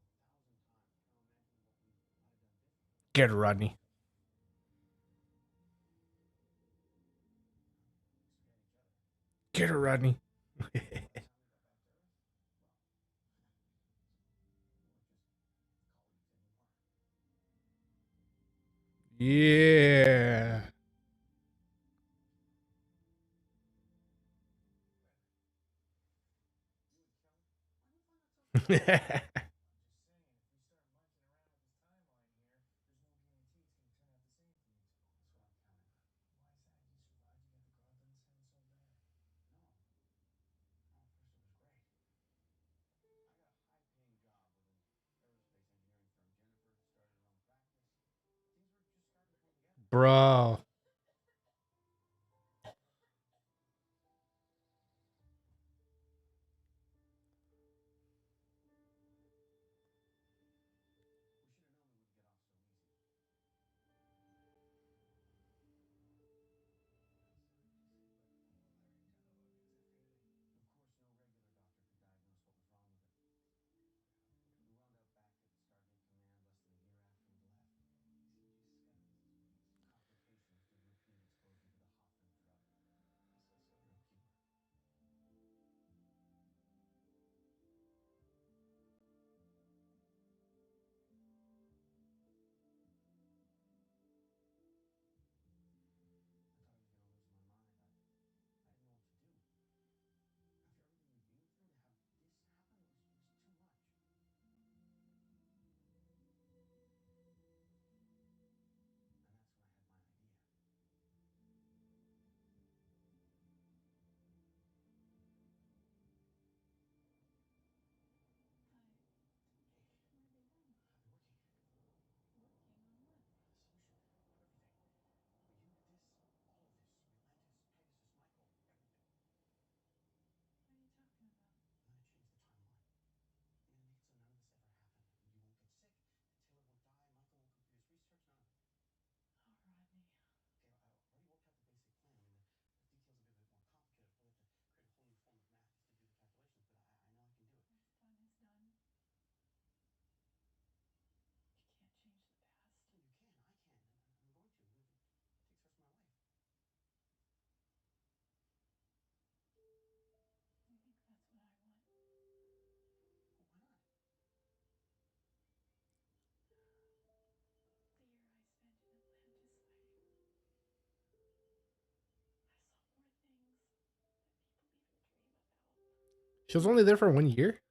what we might have done differently. Get her, Rodney. At least we had each other. Get her, Rodney. By the time we got back to Earth, well, we weren't just colleagues anymore. Yeah. You and Kelly, why do we find ourselves together? I'm just saying, if we start munching around with this timeline here, there's no guarantee it's going to turn out the same for you two. That's what I'm counting on. Why is that? You survived together, God doesn't sound so bad. No, no, at first it was great. I got a high-paying job with an aerospace engineering firm. Jennifer started her own practice. Things were just starting to come together. Bro. We should have known it wouldn't get off so easy. Sounds silly, but all Larry and Jenna love you. Is that fair? Of course, no regular doctor could diagnose what was wrong with her. We wound up back at Stargate Command less than a year after we'd left. ECG scans, please. Complications due to repeated exposure to the Hoffman drug. That's so silly. No cure. I thought I was going to lose my mind. I didn't know what to do. After everything we'd been through, to have this happen was too much. And that's when I had my idea. Hi. Hey, Where have you been? I've been working. Working on what? A solution for everything. You, this, all of this. Atlantis, Pegasus, Michael, everything. What are you talking about? I'm going to change the timeline. I'm going to make it so none of this ever happened. You won't get sick. Taylor won't die. Michael won't complete his research. None of it. Oh, Rodney. Okay, I already worked out the basic plan. I mean, the details are a bit more complicated. I'll probably have to create a whole new form of math just to do the calculations, but I know I can do it. What's done is done. You can't change the past. Well, you can. I can. And I'm going to, even if it takes the rest of my life. I think that's what I want. Well, why not? The year I spent in Atlantis fighting, I saw more things that people even dream about. She was only there for 1 year? I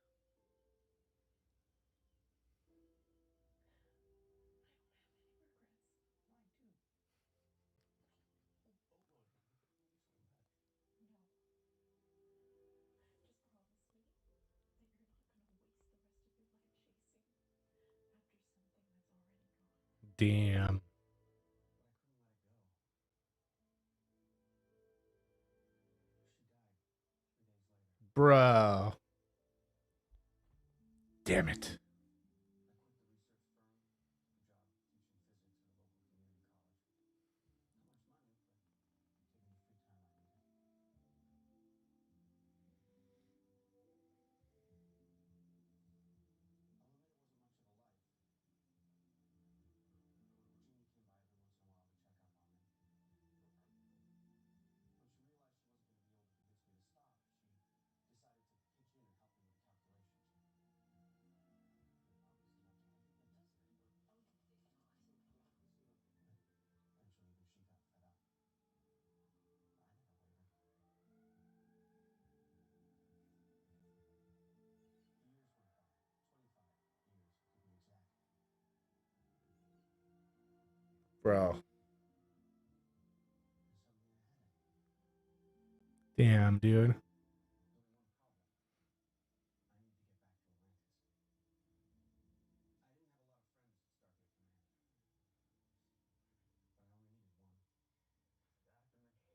don't have any regrets. Well, I do. Whole boatload of them. But maybe something better. No. Just promise me that you're not going to waste the rest of your life chasing after something that's already gone. Damn. But I couldn't let it go. She died 3 days later. Bro. Damn it. I quit the research firm, took a job teaching physics at a local community college. Not much money, but gave me the free time I needed. I'll admit it wasn't much of a life. Jeannie came by every once in a while to check up on me. When she realized she wasn't going to be able to convince me to stop, she decided to pitch in and help me with the calculations. Eventually, even she got fed up. But I never wavered. Years went by, 25 years to be exact. Bro. Damn, dude. There's only one problem. I need to get back to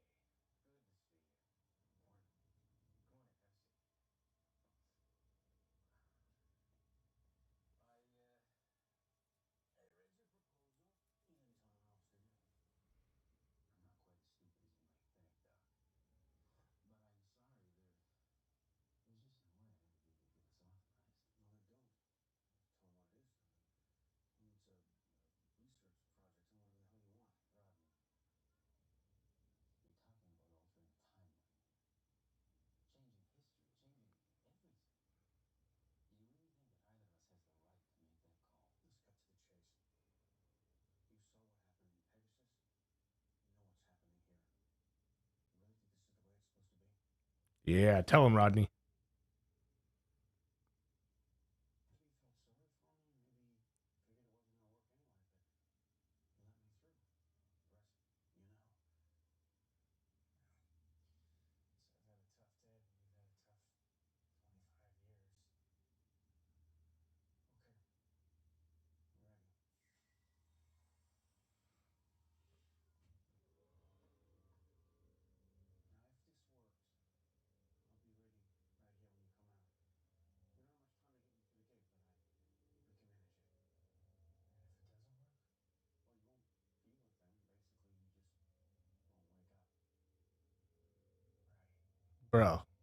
Atlantis. I didn't have a lot of friends at Stargate Command, but I only needed one. Dr. McKay, good to see you. Morning. Come on in, have a seat. I read your proposal. You let me something else, did you? I'm not quite as stupid as you might think, Doc. But I'm sorry, there's just no way I ever be able to get this authorized. No, then don't. Tell them what it is. Tell them it's a research project on whatever the hell you want. Rodney, you're talking about altering a timeline. Changing history, changing everything. Do you really think that either of us has the right to make that call? Let's cut to the chase. You saw what happened in Pegasus. You know what's happening here. You really think this is the way it's supposed to be? Yeah, tell him, Rodney. Maybe you felt sorry for me. Maybe you figured it wasn't going to work anyway, but you let me through. The rest, you know. So I've had a tough day, and you've had a tough 25 years. Okay. I'm ready. Now, if this works, I'll be ready right here when you come out. We don't have much time to get you through the gate, but I think we can manage it. And if it doesn't work? Well, you won't feel a thing. Basically, you just won't wake up. Right. Bro. Past 25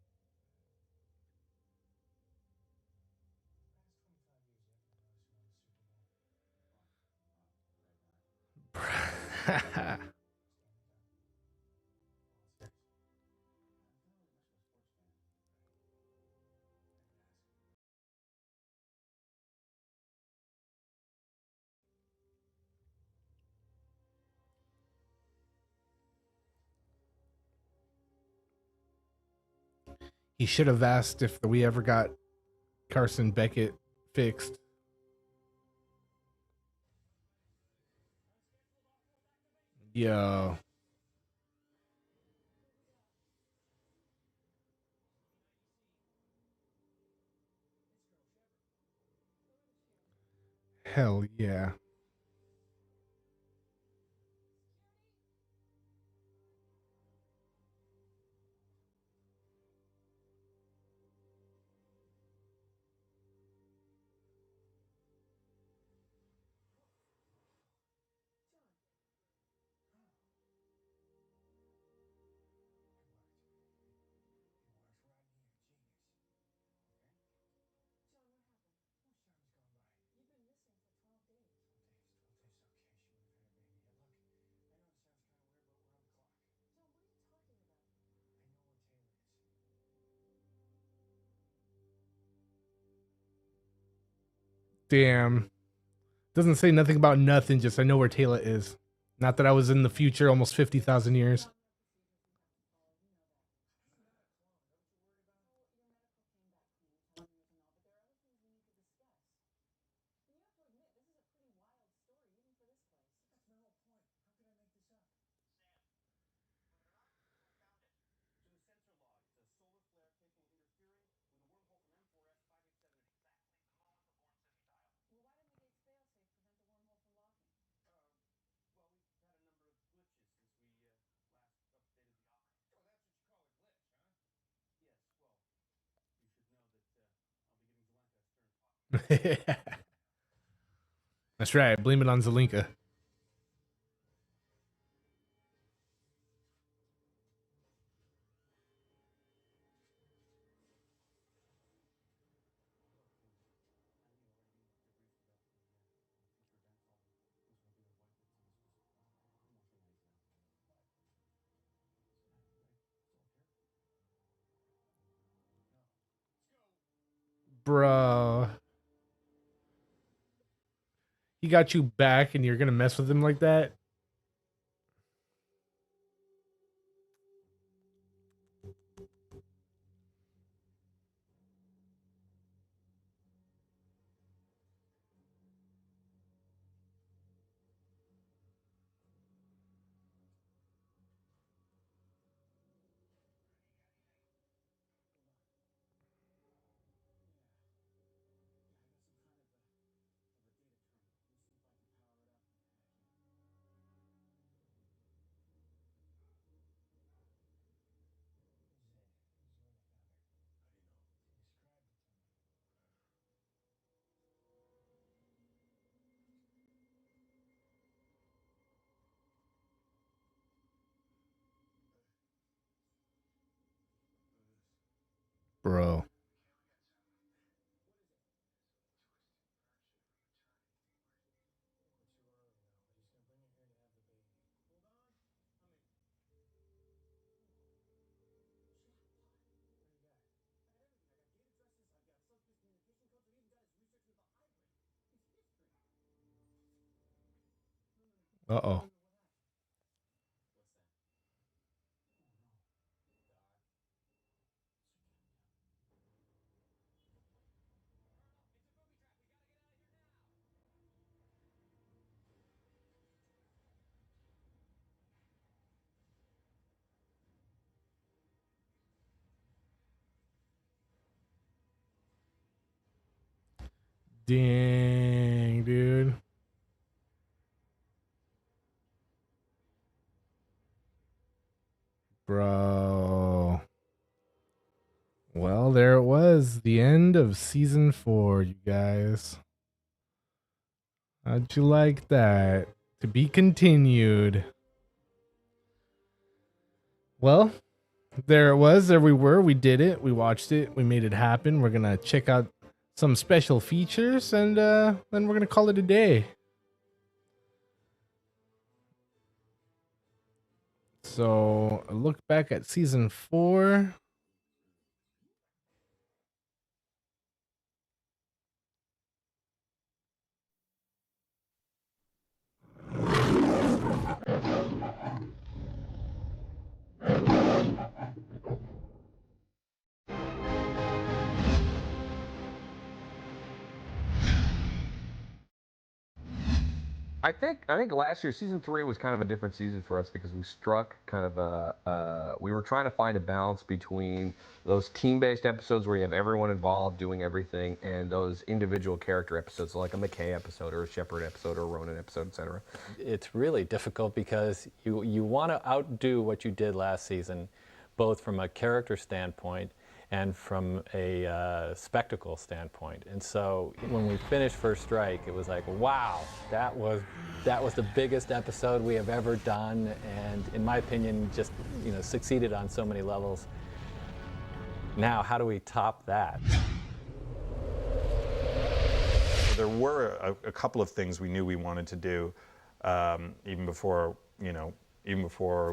years, you happen to notice who won the Super Bowl? What? That guy. Whose game is that? World Series? I'm not really much of a sports fan. Right. Had to ask. He should have asked if we ever got Carson Beckett fixed. Yo. Hell yeah. John. Oh. It worked. It worked. Rodney, you're a genius. Okay? John, what happened? How much time has gone by? You've been missing for 12 days. 12 days. 12 days. Okay, she would have had a baby. Yeah, look, I know it sounds kind of weird, but we're on the clock. John, what are you talking about? I know where Taylor is. Damn. Doesn't say nothing about nothing, just I know where Taylor is. Not that I was in the future almost 50,000 years. I'm not a clone. Is that what you're worried about? Well, your medical came back clean, telomeres and all, but there are other things we need to discuss. And you have to admit, this is a pretty wild story, even for this place. That's my whole point. How could I make this up? Sam, believe it or not, I found it. It's in the sensor log. It's a solar flare capable of interfering with a wormhole from M4S 587. Exactly the moment the board said we dial. Well, why didn't the gate's failsafe prevent the wormhole from locking? Well, we've had a number of glitches since we last updated the operating system. Oh, that's what you call a glitch, huh? Yes, well, you should know that I'll be giving Zelenka a stern talk. That's right. Blame it on Zelinka. Look, I know you already debriefed about the future event problem. Those regular white lips on this was one more thing I need to know. What? Listen, it's all here. No. Let's go. Bro. He got you back and you're gonna mess with him like that? Bro. Uh-oh. Dang, dude. Bro. Well, there it was. The end of season 4, you guys. How'd you like that? To be continued. Well, there it was. There we were. We did it. We watched it. We made it happen. We're going to check out some special features and then we're going to call it a day. So, a look back at season 4. I think last year season 3 was kind of a different season for us because we struck kind of we were trying to find a balance between those team-based episodes where you have everyone involved doing everything and those individual character episodes like a McKay episode or a Shepard episode or a Ronan episode, etc. It's really difficult because you want to outdo what you did last season, both from a character standpoint and from a spectacle standpoint. And so when we finished First Strike, it was like, wow, that was the biggest episode we have ever done, and in my opinion, just succeeded on so many levels. Now, how do we top that? There were a couple of things we knew we wanted to do, even before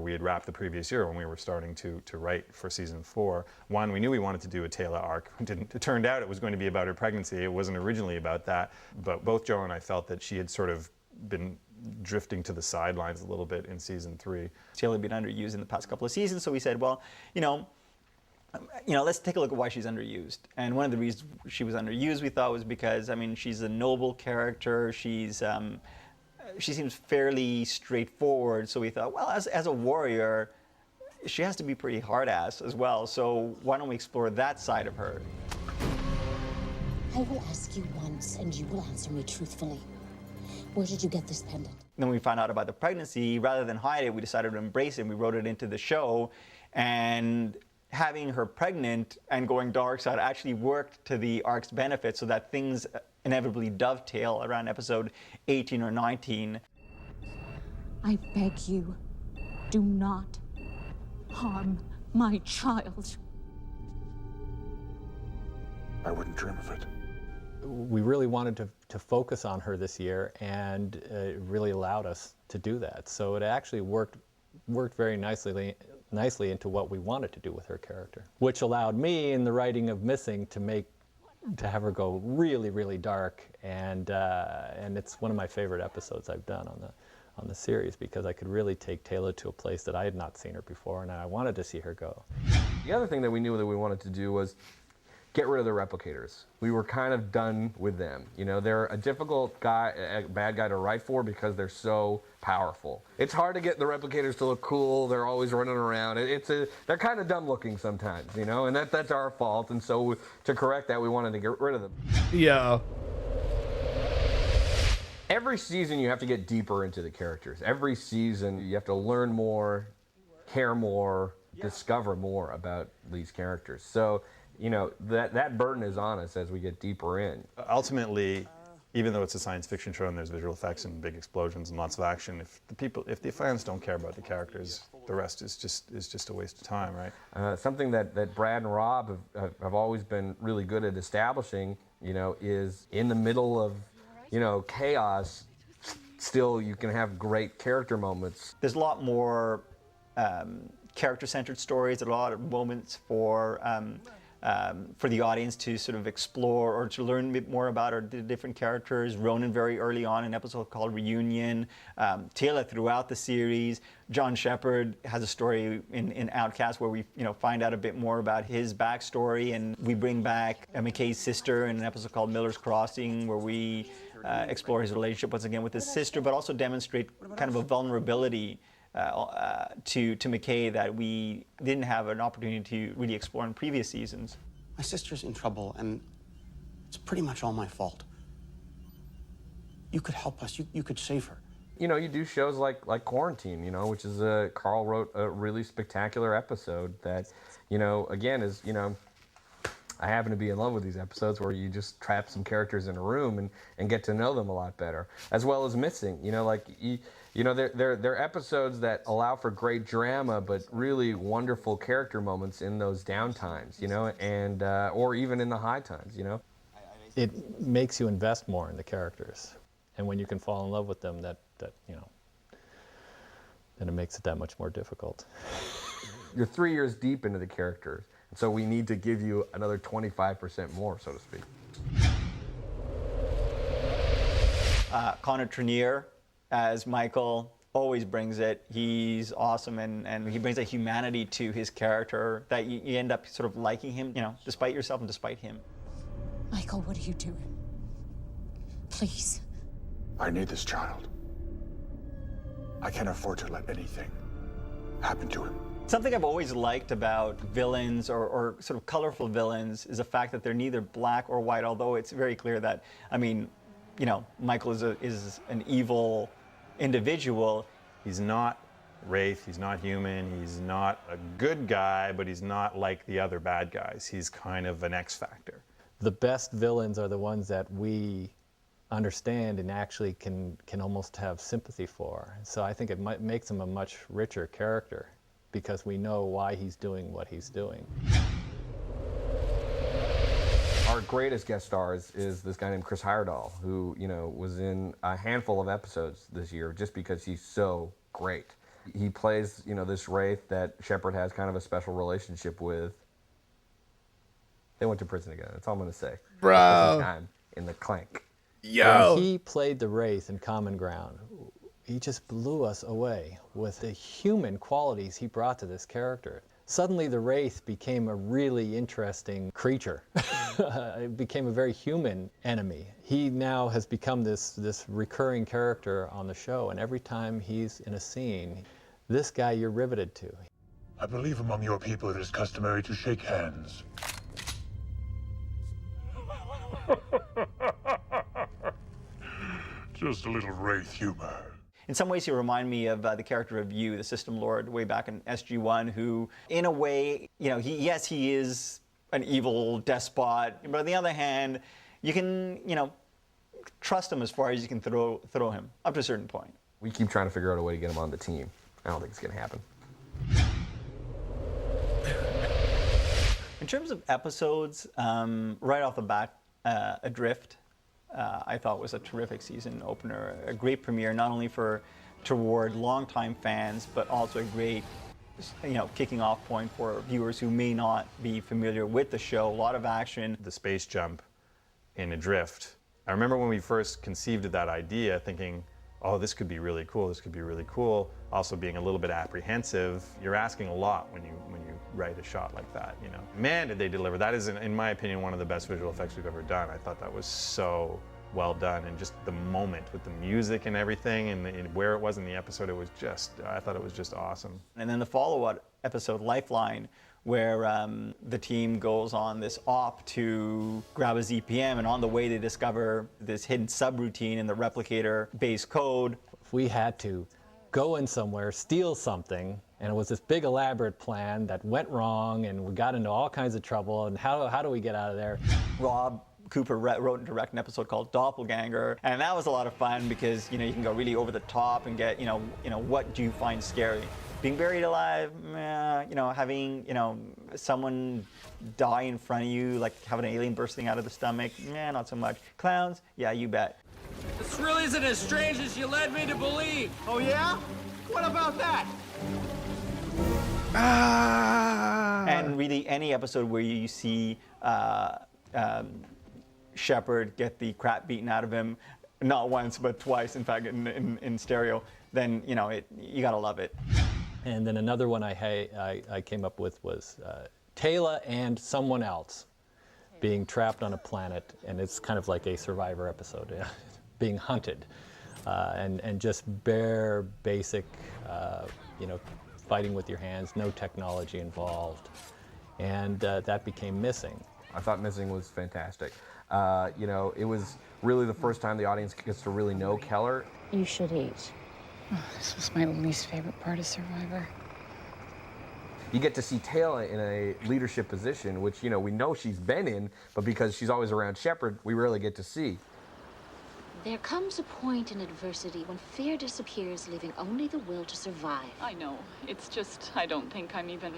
we had wrapped the previous year when we were starting to write for season 4. One, we knew we wanted to do a Taylor arc. It turned out it was going to be about her pregnancy. It wasn't originally about that, but both Joe and I felt that she had sort of been drifting to the sidelines a little bit in season 3. Taylor had been underused in the past couple of seasons, so we said, well, let's take a look at why she's underused. And one of the reasons she was underused, we thought, was because, she's a noble character. She seems fairly straightforward, so we thought, well, as a warrior, she has to be pretty hard-ass as well, so why don't we explore that side of her? I will ask you once, and you will answer me truthfully. Where did you get this pendant? Then we found out about the pregnancy. Rather than hide it, we decided to embrace it. We wrote it into the show, and having her pregnant and going dark side actually worked to the arc's benefit so that things inevitably dovetail around episode 18 or 19. I beg you, do not harm my child. I wouldn't dream of it. We really wanted to focus on her this year, and it really allowed us to do that. So it actually worked very nicely into what we wanted to do with her character, which allowed me in the writing of Missing to have her go really, really dark, and it's one of my favorite episodes I've done on the series because I could really take Taylor to a place that I had not seen her before, and I wanted to see her go. The other thing that we knew that we wanted to do was get rid of the replicators. We were kind of done with them. They're a difficult bad guy to write for because they're so powerful. It's hard to get the replicators to look cool. They're always running around. They're kind of dumb looking sometimes, and that's our fault. And so to correct that, we wanted to get rid of them. Yeah. Every season you have to get deeper into the characters. Every season you have to learn more, care more, discover more about these characters. So that burden is on us as we get deeper in. Ultimately, even though it's a science fiction show and there's visual effects and big explosions and lots of action, if the fans don't care about the characters, the rest is just a waste of time, right? Something that Brad and Rob have always been really good at establishing, is in the middle of, chaos, still you can have great character moments. There's a lot more character-centered stories, a lot of moments for the audience to sort of explore or to learn a bit more about the different characters. Ronan very early on in an episode called Reunion. Taylor throughout the series. John Shepherd has a story in Outcast where we find out a bit more about his backstory, and we bring back McKay's sister in an episode called Miller's Crossing where we explore his relationship once again with his sister, but also demonstrate kind of a vulnerability to McKay that we didn't have an opportunity to really explore in previous seasons. My sister's in trouble, and it's pretty much all my fault. You could help us. You could save her. You do shows like Quarantine, which is Carl wrote a really spectacular episode that, again is, I happen to be in love with these episodes where you just trap some characters in a room and get to know them a lot better, as well as Missing. They're episodes that allow for great drama, but really wonderful character moments in those down times, and or even in the high times, It makes you invest more in the characters, and when you can fall in love with them, then it makes it that much more difficult. You're 3 years deep into the characters, and so we need to give you another 25% more, so to speak. Connor Trenier as Michael always brings it. He's awesome, and he brings a humanity to his character that you end up sort of liking him, despite yourself and despite him. Michael, what are you doing? Please. I need this child. I can't afford to let anything happen to him. Something I've always liked about villains or sort of colorful villains is the fact that they're neither black or white, although it's very clear that, Michael is an evil individual. He's not Wraith, he's not human, he's not a good guy, but he's not like the other bad guys. He's kind of an X factor. The best villains are the ones that we understand and actually can almost have sympathy for. So I think it makes him a much richer character because we know why he's doing what he's doing. Our greatest guest stars is this guy named Chris Heyerdahl, who was in a handful of episodes this year just because he's so great. He plays this Wraith that Shepard has kind of a special relationship with. They went to prison again. That's all I'm gonna say. Bro. Time in the Clank. Yo. When he played the Wraith in Common Ground, he just blew us away with the human qualities he brought to this character. Suddenly the Wraith became a really interesting creature. It became a very human enemy. He now has become this recurring character on the show, and every time he's in a scene, this guy you're riveted to. I believe among your people it is customary to shake hands. Just a little Wraith humor. In some ways, he remind me of the character of You, the System Lord, way back in SG-1, who, in a way, he is an evil despot, but on the other hand, you can, trust him as far as you can throw him, up to a certain point. We keep trying to figure out a way to get him on the team. I don't think it's gonna happen. In terms of episodes, right off the bat, Adrift, I thought was a terrific season opener, a great premiere, not only to reward longtime fans, but also a great, kicking off point for viewers who may not be familiar with the show. A lot of action. The space jump in Adrift. I remember when we first conceived of that idea, thinking, oh, this could be really cool, this could be really cool. Also being a little bit apprehensive. You're asking a lot when you write a shot like that, Man, did they deliver. That is, in my opinion, one of the best visual effects we've ever done. I thought that was so well done, and just the moment with the music and everything and where it was in the episode, I thought it was just awesome. And then the follow-up episode, Lifeline, where the team goes on this op to grab a ZPM, and on the way they discover this hidden subroutine in the replicator base code. If we had to go in somewhere, steal something, and it was this big elaborate plan that went wrong, and we got into all kinds of trouble, and how do we get out of there? Rob Cooper wrote and directed an episode called Doppelganger, and that was a lot of fun because you can go really over the top and get what do you find scary? Being buried alive, having someone die in front of you, like having an alien bursting out of the stomach, not so much. Clowns, yeah, you bet. This really isn't as strange as you led me to believe. Oh yeah? What about that? And really, any episode where you see Shepard get the crap beaten out of him, not once but twice, in fact, in stereo, then you gotta love it. And then another one I came up with was Taylor and someone else being trapped on a planet, and it's kind of like a Survivor episode, being hunted, and just bare basic, fighting with your hands, no technology involved, and that became Missing. I thought Missing was fantastic. It was really the first time the audience gets to really know Keller. You should eat. Oh, this was my least favorite part of Survivor. You get to see Taylor in a leadership position, which, we know she's been in, but because she's always around Shepard, we rarely get to see. There comes a point in adversity when fear disappears, leaving only the will to survive. I know. It's just, I don't think I'm even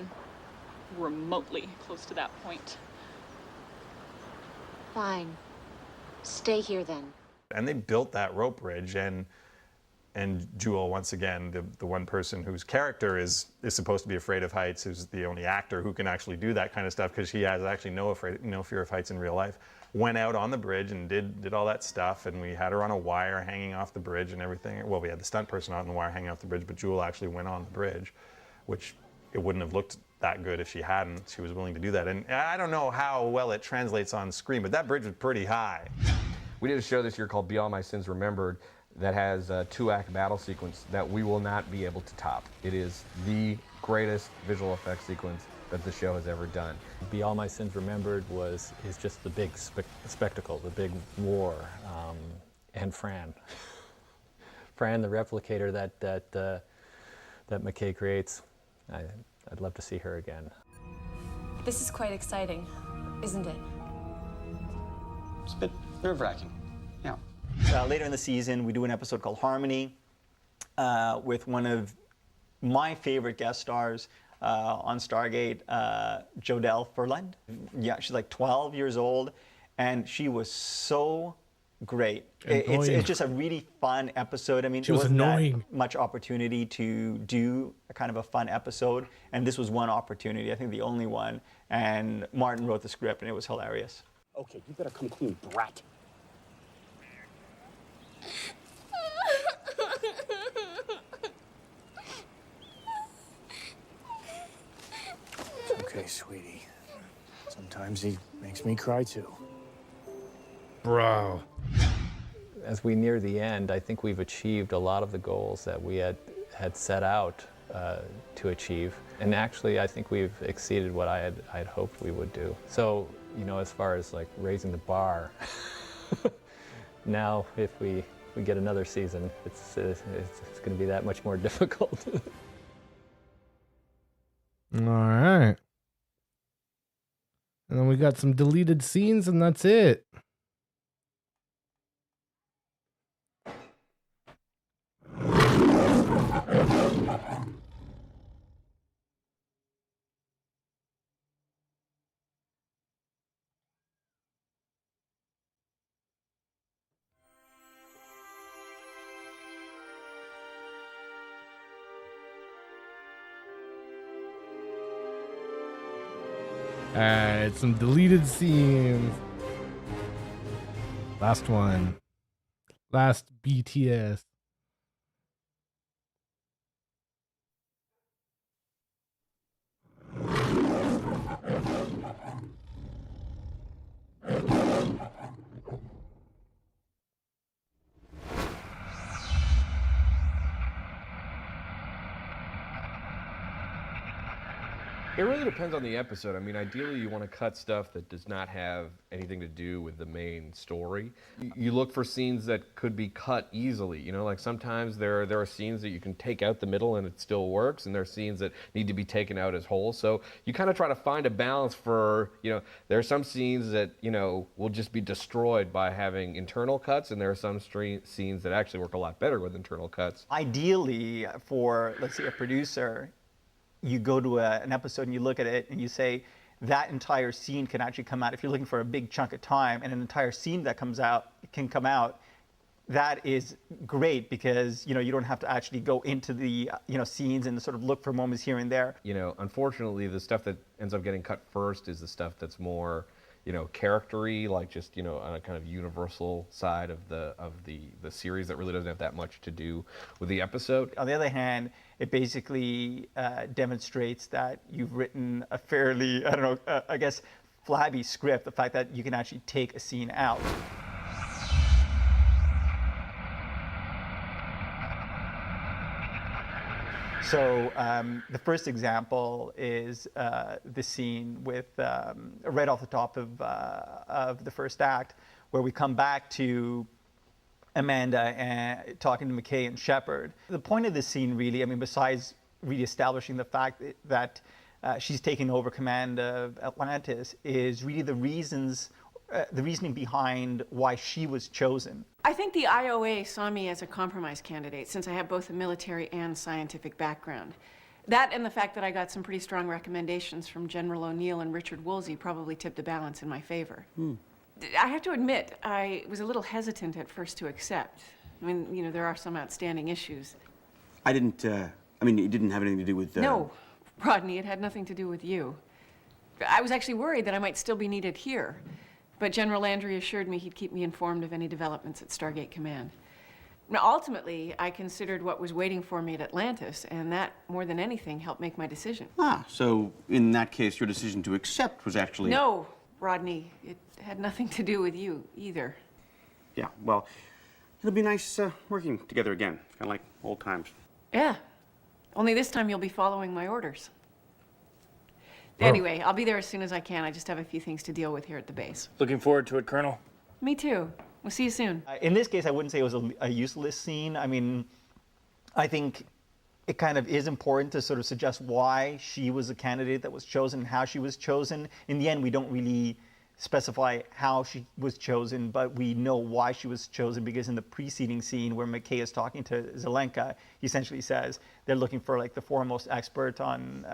remotely close to that point. Fine. Stay here then. And they built that rope bridge, and Jewel, once again, the one person whose character is supposed to be afraid of heights, who's the only actor who can actually do that kind of stuff because she has actually no fear of heights in real life, went out on the bridge and did all that stuff, and we had her on a wire hanging off the bridge and everything. Well, we had the stunt person on the wire hanging off the bridge, but Jewel actually went on the bridge, which it wouldn't have looked that good if she hadn't. She was willing to do that. And I don't know how well it translates on screen, but that bridge was pretty high. We did a show this year called Be All My Sins Remembered that has a 2-act battle sequence that we will not be able to top. It is the greatest visual effects sequence that the show has ever done. Be All My Sins Remembered is just the big spectacle, the big war, and Fran. Fran, the replicator that McKay creates. I'd love to see her again. This is quite exciting, isn't it? It's a bit nerve-wracking. Yeah. Later in the season, we do an episode called Harmony with one of my favorite guest stars on Stargate, Jodelle Furland. Yeah, she's like 12 years old, and she was so great. It's just a really fun episode. I mean, there wasn't that much opportunity to do a kind of a fun episode, and this was one opportunity, I think the only one, and Martin wrote the script, and it was hilarious. Okay, you better come clean, brat. It's okay, sweetie. Sometimes he makes me cry too. Bro. As we near the end, I think we've achieved a lot of the goals that we had set out to achieve. And actually, I think we've exceeded what I had hoped we would do. So, as far as like raising the bar, now if we get another season, it's going to be that much more difficult. All right. And then we got some deleted scenes, and that's it. Alright, some deleted scenes. Last one. Last BTS. It really depends on the episode. I mean, ideally, you want to cut stuff that does not have anything to do with the main story. You look for scenes that could be cut easily. You know, like sometimes there are scenes that you can take out the middle and it still works, and there are scenes that need to be taken out as whole. So you kind of try to find a balance for, you know, there are some scenes that, you know, will just be destroyed by having internal cuts, and there are some scenes that actually work a lot better with internal cuts. Ideally, for, let's say, a producer, you go to an episode and you look at it and you say, that entire scene can actually come out. If you're looking for a big chunk of time and an entire scene that comes out can come out, that is great because, you know, you don't have to actually go into the, you know, scenes and sort of look for moments here and there. You know, unfortunately, the stuff that ends up getting cut first is the stuff that's more, you know, character-y, like just, you know, on a kind of universal side of the series that really doesn't have that much to do with the episode. On the other hand, it basically demonstrates that you've written a fairly, I don't know, I guess, flabby script, the fact that you can actually take a scene out. So the first example is the scene with, right off the top of the first act, where we come back to Amanda and talking to McKay and Shepard. The point of this scene really, I mean, besides really establishing the fact that she's taking over command of Atlantis, is really the reasoning behind why she was chosen. I think the IOA saw me as a compromise candidate since I have both a military and scientific background. That and the fact that I got some pretty strong recommendations from General O'Neill and Richard Woolsey probably tipped the balance in my favor. I have to admit, I was a little hesitant at first to accept. I mean, you know, there are some outstanding issues. I didn't, I mean, it didn't have anything to do with... No, Rodney, it had nothing to do with you. I was actually worried that I might still be needed here, but General Landry assured me he'd keep me informed of any developments at Stargate Command. Now, ultimately, I considered what was waiting for me at Atlantis, and that, more than anything, helped make my decision. Ah, so in that case, your decision to accept was actually... No, Rodney, it had nothing to do with you, either. Yeah, well, it'll be nice working together again, kind of like old times. Yeah, only this time you'll be following my orders. Anyway, I'll be there as soon as I can. I just have a few things to deal with here at the base. Looking forward to it, Colonel. Me too. We'll see you soon. In this case, I wouldn't say it was a useless scene. I mean, I think it kind of is important to sort of suggest why she was a candidate that was chosen and how she was chosen. In the end, we don't really specify how she was chosen, but we know why she was chosen because in the preceding scene where McKay is talking to Zelenka, he essentially says they're looking for like the foremost expert on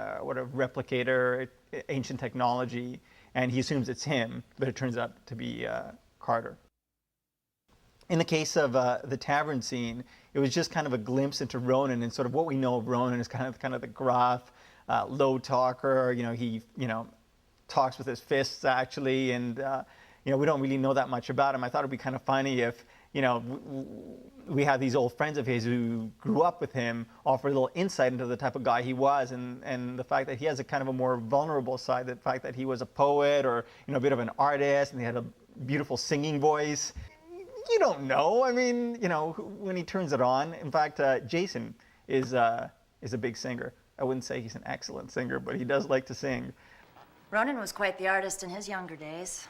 replicator, ancient technology, and he assumes it's him, but it turns out to be Carter. In the case of the tavern scene, it was just kind of a glimpse into Ronan, and sort of what we know of Ronan is kind of the gruff, low talker. You know, he talks with his fists actually, and you know, we don't really know that much about him. I thought it'd be kind of funny if, you know, we have these old friends of his who grew up with him offer a little insight into the type of guy he was, and the fact that he has a kind of a more vulnerable side, the fact that he was a poet or, you know, a bit of an artist, and he had a beautiful singing voice. You don't know. I mean, you know, when he turns it on. In fact, Jason is a big singer. I wouldn't say he's an excellent singer, but he does like to sing. Ronan was quite the artist in his younger days.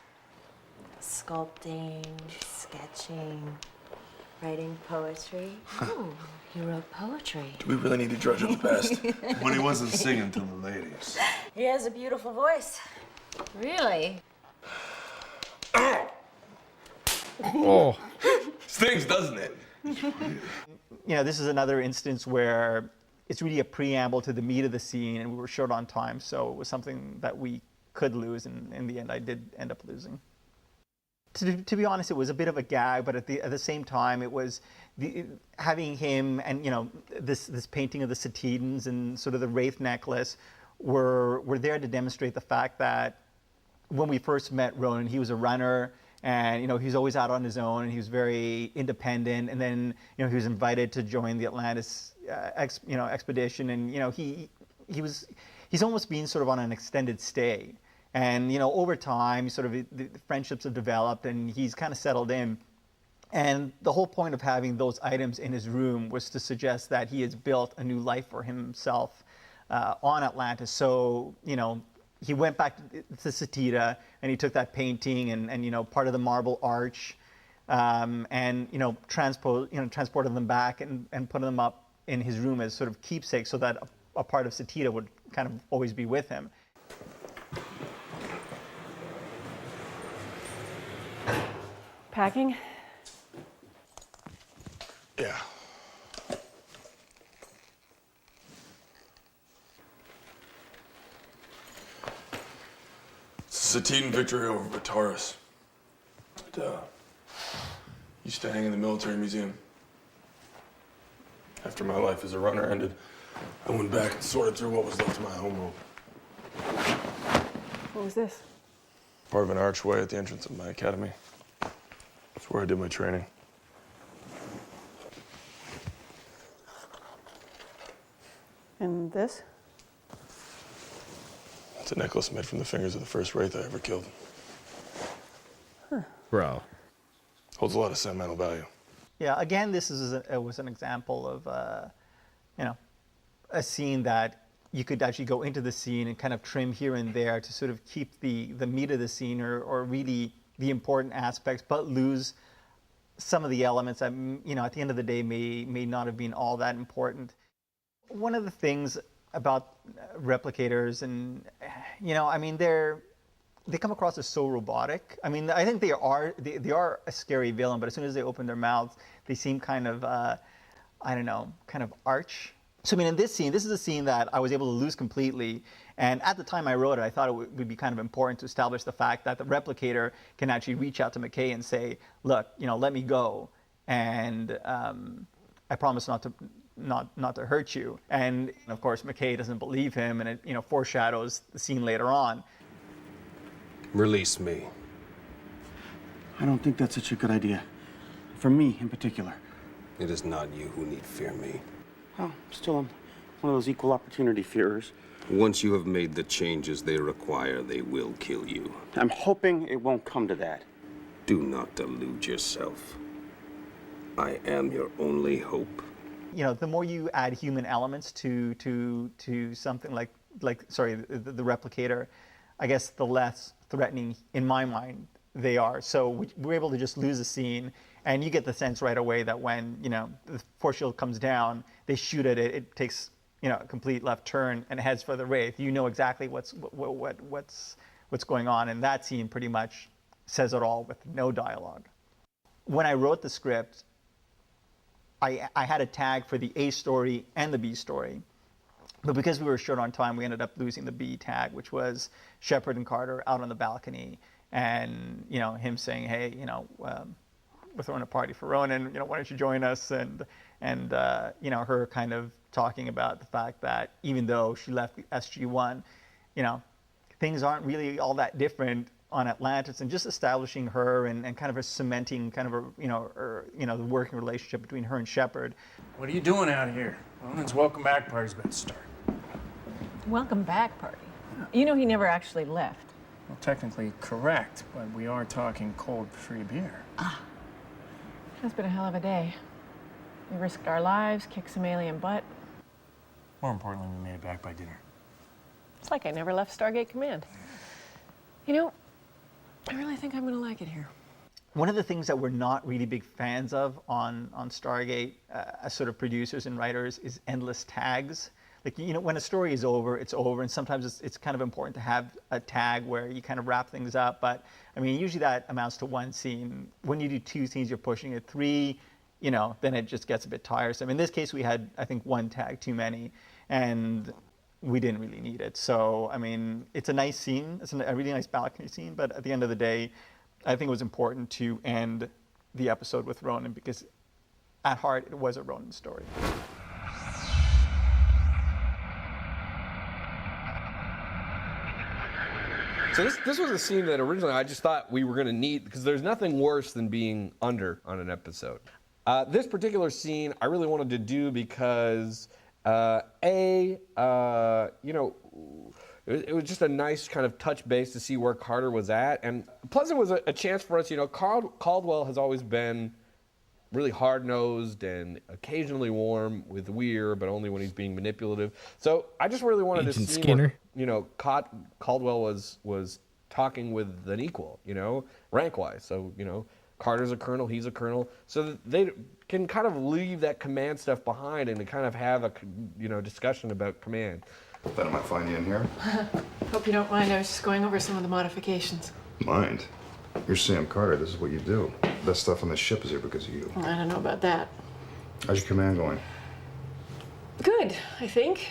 Sculpting, sketching, writing poetry. Oh, he wrote poetry. Do we really need to drudge up the past? When he wasn't singing to the ladies. He has a beautiful voice. Really? Oh. Stings, doesn't it? You know, this is another instance where it's really a preamble to the meat of the scene, and we were short on time, so it was something that we could lose, and in the end, I did end up losing. To be honest, it was a bit of a gag, but at the same time, it was having him and, you know, this painting of the Cetidans and sort of the Wraith necklace were there to demonstrate the fact that when we first met Ronan, he was a runner, and, you know, he was always out on his own, and he was very independent, and then, you know, he was invited to join the Atlantis expedition, and, you know, he's almost been sort of on an extended stay. And, you know, over time, sort of the friendships have developed, and he's kind of settled in. And the whole point of having those items in his room was to suggest that he has built a new life for himself on Atlantis. So, you know, he went back to Satita and he took that painting and you know, part of the marble arch, and you know, transported them back and put them up in his room as sort of keepsakes, so that a part of Satita would kind of always be with him. Packing? Yeah. Satine victory over Bataris. It used to hang in the military museum. After my life as a runner ended, I went back and sorted through what was left of my homeworld. What was this? Part of an archway at the entrance of my academy. It's where I did my training. And this? It's a necklace made from the fingers of the first wraith I ever killed. Huh. Bro. Holds a lot of sentimental value. Yeah, again, this was an example of, you know, a scene that you could actually go into the scene and kind of trim here and there to sort of keep the meat of the scene or really the important aspects, but lose some of the elements that, you know, at the end of the day may not have been all that important. One of the things about replicators, and you know, I mean, they come across as so robotic. I mean, I think they are a scary villain, but as soon as they open their mouths, they seem kind of, I don't know, kind of arch. So I mean, in this scene, this is a scene that I was able to lose completely. And at the time I wrote it, I thought it would be kind of important to establish the fact that the replicator can actually reach out to McKay and say, look, you know, let me go, and I promise not to hurt you. And of course, McKay doesn't believe him, and it, you know, foreshadows the scene later on. Release me. I don't think that's such a good idea. For me, in particular. It is not you who need fear me. Oh, still, I'm one of those equal opportunity fearers. Once you have made the changes they require, they will kill you. I'm hoping it won't come to that. Do not delude yourself. I am your only hope. You know, the more you add human elements to something like the replicator, I guess the less threatening, in my mind, they are. So we're able to just lose a scene, and you get the sense right away that when, you know, the force shield comes down, they shoot at it, it takes, you know, a complete left turn and heads for the Wraith. You know exactly what's going on, and that scene pretty much says it all with no dialogue. When I wrote the script, I had a tag for the A story and the B story. But because we were short on time, we ended up losing the B tag, which was Shepard and Carter out on the balcony, and, you know, him saying, hey, you know, we're throwing a party for Ronan, you know, why don't you join us? And you know, her kind of talking about the fact that even though she left SG-1, you know, things aren't really all that different on Atlantis, and just establishing her and kind of a cementing kind of a, you know, the working relationship between her and Shepard. What are you doing out here? Ronan's welcome back party's about to start. Welcome back party. You know he never actually left. Well, technically correct, but we are talking cold free beer. Ah. It's been a hell of a day. We risked our lives, kicked some alien butt. More importantly, we made it back by dinner. It's like I never left Stargate Command. You know, I really think I'm gonna like it here. One of the things that we're not really big fans of on Stargate, as sort of producers and writers, is endless tags. Like, you know, when a story is over, it's over, and sometimes it's kind of important to have a tag where you kind of wrap things up. But I mean, usually that amounts to one scene. When you do two scenes, you're pushing it. Three, you know, then it just gets a bit tiresome. In this case, we had, I think, one tag too many, and we didn't really need it. So, I mean, it's a nice scene. It's a really nice balcony scene, but at the end of the day, I think it was important to end the episode with Ronan, because at heart, it was a Ronan story. So this was a scene that originally I just thought we were going to need, because there's nothing worse than being under on an episode. This particular scene I really wanted to do because, you know, it was just a nice kind of touch base to see where Carter was at. And plus it was a chance for us, you know, Caldwell has always been really hard-nosed and occasionally warm with Weir, but only when he's being manipulative. So I just really wanted Agent to see Skinner. more, Caldwell was talking with an equal, rank-wise. So, Carter's a colonel, he's a colonel. So that they can kind of leave that command stuff behind and to kind of have a, discussion about command. Thought I might find you in here. Hope you don't mind. I was just going over some of the modifications. Mind? You're Sam Carter. This is what you do. Best stuff on the ship is here because of you. Well, I don't know about that. How's your command going? Good, I think.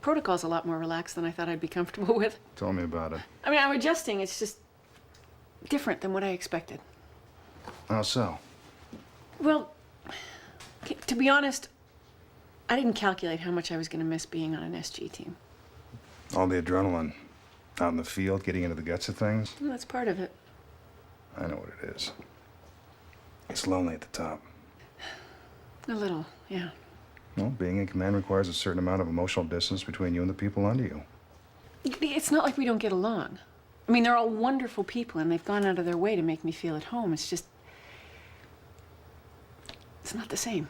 Protocol's a lot more relaxed than I thought I'd be comfortable with. Tell me about it. I mean, I'm adjusting. It's just different than what I expected. How so? Well, to be honest, I didn't calculate how much I was going to miss being on an SG team. All the adrenaline. Out in the field, getting into the guts of things. Well, that's part of it. I know what it is. It's lonely at the top. A little, yeah. Well, being in command requires a certain amount of emotional distance between you and the people under you. It's not like we don't get along. I mean, they're all wonderful people, and they've gone out of their way to make me feel at home. It's just... it's not the same.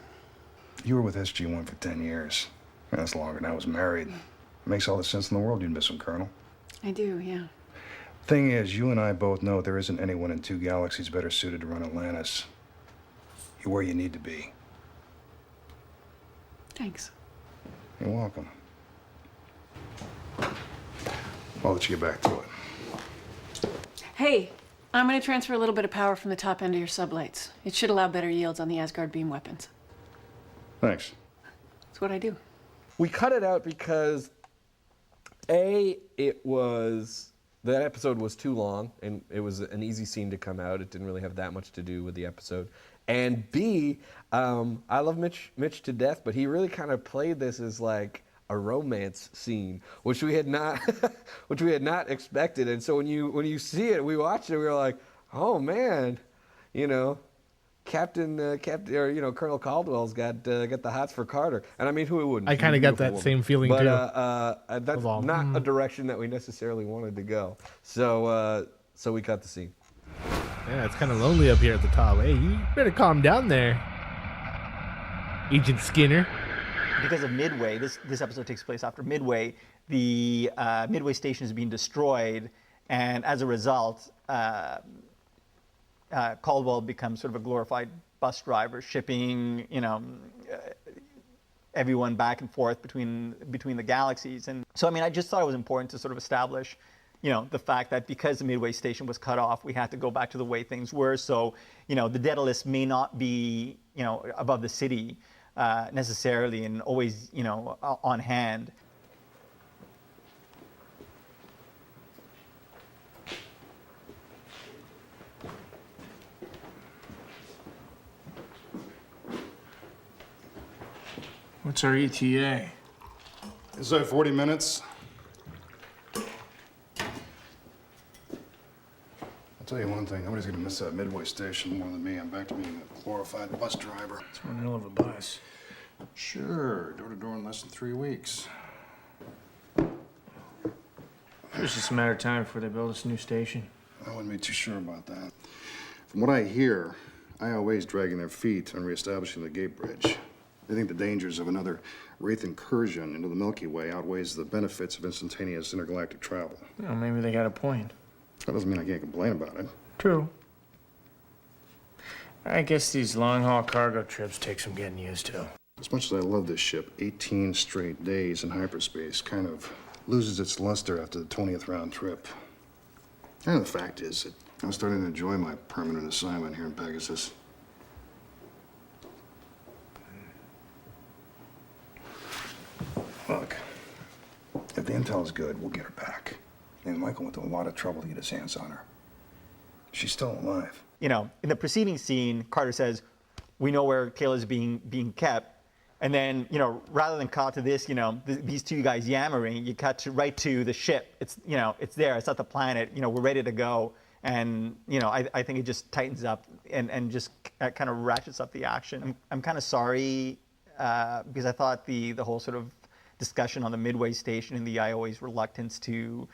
You were with SG-1 for 10 years. That's longer than I was married. It makes all the sense in the world you'd miss him, Colonel. I do, yeah. Thing is, you and I both know there isn't anyone in 2 galaxies better suited to run Atlantis. You're where you need to be. Thanks. You're welcome. I'll let you get back to it. Hey, I'm going to transfer a little bit of power from the top end of your sublights. It should allow better yields on the Asgard beam weapons. Thanks. That's what I do. We cut it out because that episode was too long, and it was an easy scene to come out. It didn't really have that much to do with the episode. And B, I love Mitch to death, but he really kind of played this as like a romance scene, which we had not expected. And so when you see it, we watched it, we were like, oh man, Colonel Caldwell's got the hots for Carter, and I mean, who wouldn't? I kind of got that same feeling but, too. That's not a direction that we necessarily wanted to go. So we cut the scene. Yeah, it's kind of lonely up here at the top. Hey, you better calm down there, Agent Skinner. Because of Midway, this episode takes place after Midway. The Midway station is being destroyed, and as a result, Caldwell becomes sort of a glorified bus driver, shipping, everyone back and forth between the galaxies. And so, I mean, I just thought it was important to sort of establish, the fact that because the Midway station was cut off, we had to go back to the way things were. So, the Daedalus may not be, above the city necessarily and always, on hand. What's our ETA? It's like 40 minutes. I'll tell you one thing, nobody's gonna miss that Midway station more than me. I'm back to being a glorified bus driver. It's one hell of a bus. Sure, door to door in less than 3 weeks. It's just a matter of time before they build us a new station. I wouldn't be too sure about that. From what I hear, IOA's dragging their feet on reestablishing the gate bridge. They think the dangers of another Wraith incursion into the Milky Way outweighs the benefits of instantaneous intergalactic travel. Well, maybe they got a point. That doesn't mean I can't complain about it. True. I guess these long-haul cargo trips take some getting used to. As much as I love this ship, 18 straight days in hyperspace kind of loses its luster after the 20th round trip. And the fact is that I'm starting to enjoy my permanent assignment here in Pegasus. Look, if the intel is good, we'll get her back. And Michael went to a lot of trouble to get his hands on her. She's still alive. In the preceding scene, Carter says, we know where Kayla's being kept. And then, rather than cut to this, these two guys yammering, you cut right to the ship. It's, it's there, it's at the planet, we're ready to go. And, I think it just tightens up and just kind of ratchets up the action. I'm kind of sorry because I thought the whole sort of discussion on the Midway station and the IOA's reluctance to,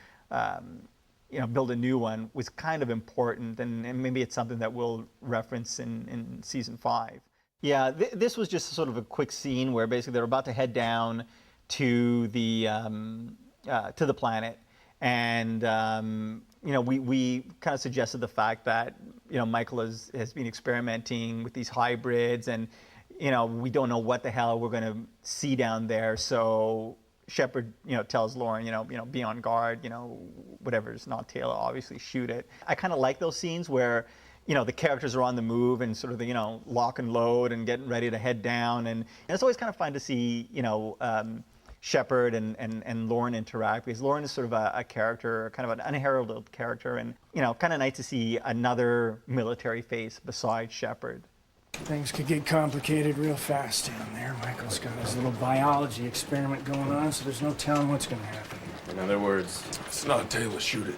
build a new one was kind of important, and maybe it's something that we'll reference in season 5. Yeah, this was just sort of a quick scene where basically they're about to head down to the planet, and we kind of suggested the fact that Michael has been experimenting with these hybrids, and we don't know what the hell we're going to see down there. So Shepard, tells Lauren, be on guard. Whatever's not Taylor, obviously shoot it. I kind of like those scenes where the characters are on the move and sort of the lock and load and getting ready to head down, and it's always kind of fun to see Shepard and Lauren interact, because Lauren is sort of a character, kind of an unheralded character, and kind of nice to see another military face besides Shepard. Things could get complicated real fast down there. Michael's got his little biology experiment going on, so there's no telling what's going to happen. In other words, it's not Taylor, shoot it.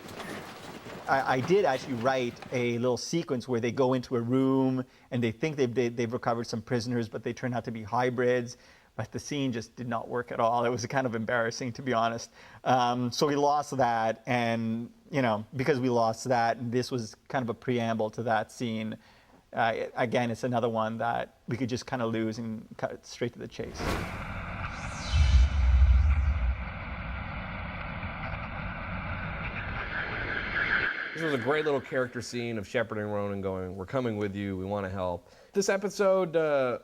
I did actually write a little sequence where they go into a room and they think they've recovered some prisoners, but they turn out to be hybrids. But the scene just did not work at all. It was kind of embarrassing, to be honest. So we lost that, and because we lost that, and this was kind of a preamble to that scene. Again, it's another one that we could just kind of lose and cut it straight to the chase. This was a great little character scene of Shepard and Ronan going, "We're coming with you, we want to help." This episode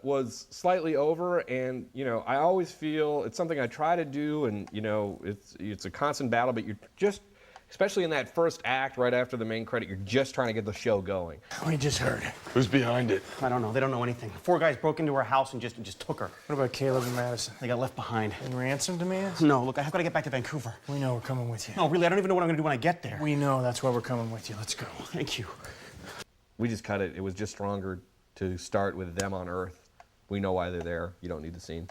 was slightly over, and I always feel it's something I try to do, and it's a constant battle, but you're just, especially in that first act right after the main credit, you're just trying to get the show going. We just heard. Who's behind it? I don't know. They don't know anything. 4 guys broke into her house and just took her. What about Caleb and Madison? They got left behind. And ransom demands? No, look, I've got to get back to Vancouver. We know we're coming with you. No, really, I don't even know what I'm going to do when I get there. We know, that's why we're coming with you. Let's go. Thank you. We just cut it. It was just stronger to start with them on Earth. We know why they're there. You don't need the scene.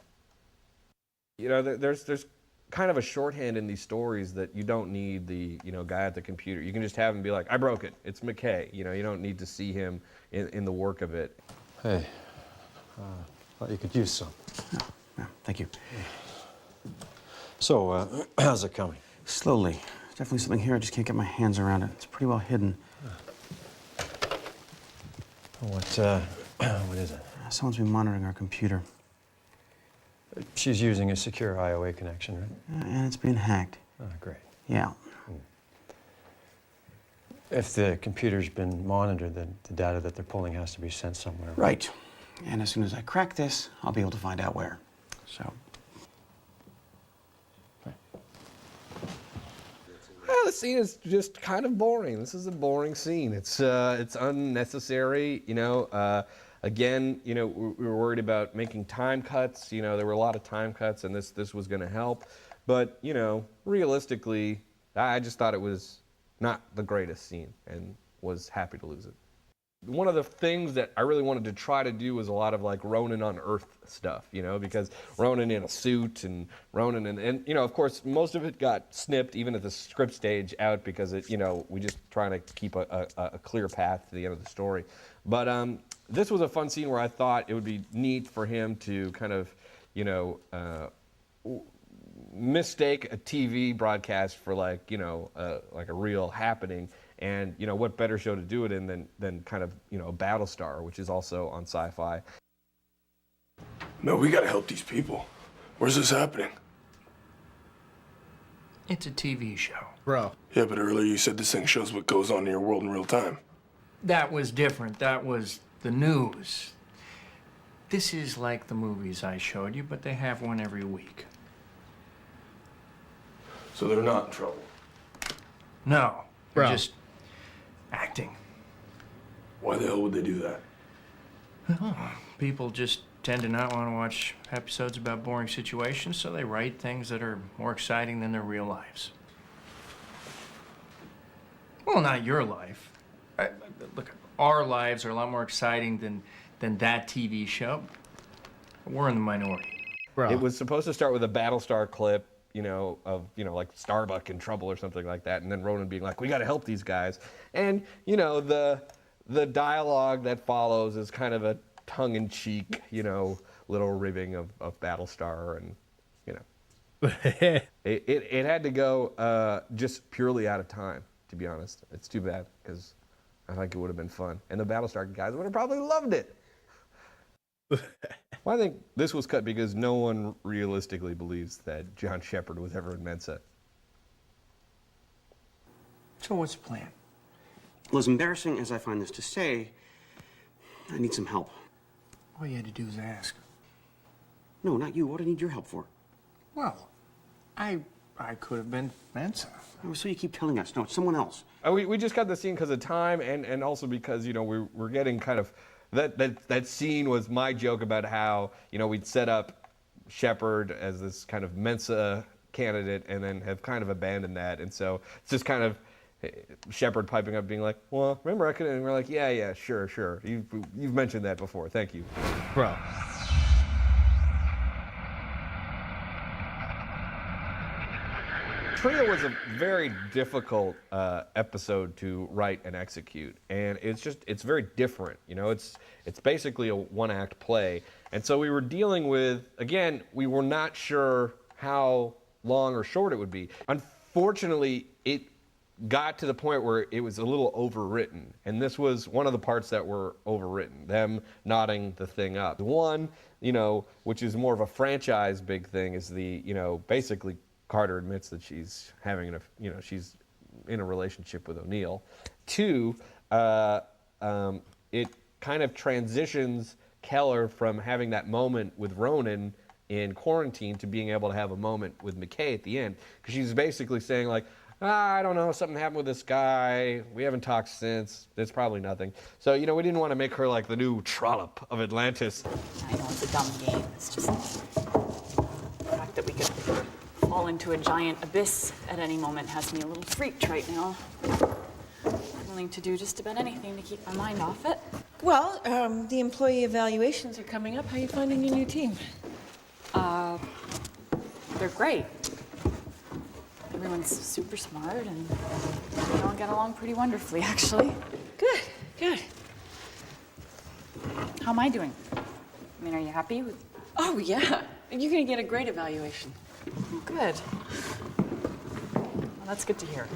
There's kind of a shorthand in these stories that you don't need the guy at the computer. You can just have him be like, "I broke it. It's McKay." You don't need to see him in the work of it. Hey, thought you could use some. Yeah, thank you. So, how's it coming? Slowly. There's definitely something here. I just can't get my hands around it. It's pretty well hidden. What is it? Someone's been monitoring our computer. She's using a secure IOA connection, right? And it's been hacked. Oh, great. Yeah. If the computer's been monitored, then the data that they're pulling has to be sent somewhere. Right. And as soon as I crack this, I'll be able to find out where. So. Well, the scene is just kind of boring. This is a boring scene. It's unnecessary. Again, we were worried about making time cuts. There were a lot of time cuts, and this was going to help. But realistically, I just thought it was not the greatest scene, and was happy to lose it. One of the things that I really wanted to try to do was a lot of like Ronan on Earth stuff, because Ronan in a suit and Ronan and of course most of it got snipped even at the script stage out because we just trying to keep a clear path to the end of the story. But this was a fun scene where I thought it would be neat for him to kind of mistake a TV broadcast for like a real happening. And what better show to do it in than kind of Battlestar, which is also on Sci-Fi. No, we gotta help these people. Where's this happening? It's a TV show. Bro. Yeah, but earlier you said this thing shows what goes on in your world in real time. That was different. That was the news. This is like the movies I showed you, but they have one every week. So they're not in trouble. No. Bro. Just acting. Why the hell would they do that? People just tend to not want to watch episodes about boring situations, so they write things that are more exciting than their real lives. Well, not your life. Look, our lives are a lot more exciting than that TV show. We're in the minority. Bro. It was supposed to start with a Battlestar clip, of, like Starbuck in trouble or something like that, and then Ronan being like, "We got to help these guys," and the dialogue that follows is kind of a tongue-in-cheek, little ribbing of Battlestar, and it had to go just purely out of time to be honest. It's too bad, because I think it would have been fun. And the Battlestar guys would have probably loved it. Well, I think this was cut because no one realistically believes that John Shepard was ever in Mensa. So what's the plan? Well, as embarrassing as I find this to say, I need some help. All you had to do was ask. No, not you. What do I need your help for? Well, I could have been Mensa. Oh, so you keep telling us. No, it's someone else. We just got the scene because of time, and also because, you know, we're getting kind of that scene was my joke about how, you know, we'd set up Shepard as this kind of Mensa candidate and then have kind of abandoned that, and so it's just kind of Shepard piping up being like, well, remember I could, and we're like, yeah, sure, you've mentioned that before, thank you, bro. Trio was a very difficult episode to write and execute, and it's very different. You know, it's basically a one-act play, and so we were dealing with, again, we were not sure how long or short it would be. Unfortunately, it got to the point where it was a little overwritten, and this was one of the parts that were overwritten, them knotting the thing up. The one, you know, which is more of a franchise big thing, is the, you know, basically Carter admits that she's having she's in a relationship with O'Neill. Two, it kind of transitions Keller from having that moment with Ronan in quarantine to being able to have a moment with McKay at the end, because she's basically saying like, I don't know, something happened with this guy, we haven't talked since, it's probably nothing. So, you know, we didn't want to make her like the new Trollop of Atlantis. I know it's a dumb game. It's just the fact that we could fall into a giant abyss at any moment has me a little freaked right now. Willing to do just about anything to keep my mind off it. Well, the employee evaluations are coming up. How are you finding your new team? They're great. Everyone's super smart and we all get along pretty wonderfully, actually. Good. How am I doing? I mean, are you happy with... Oh, yeah. You're going to get a great evaluation. Good. Well, that's good to hear.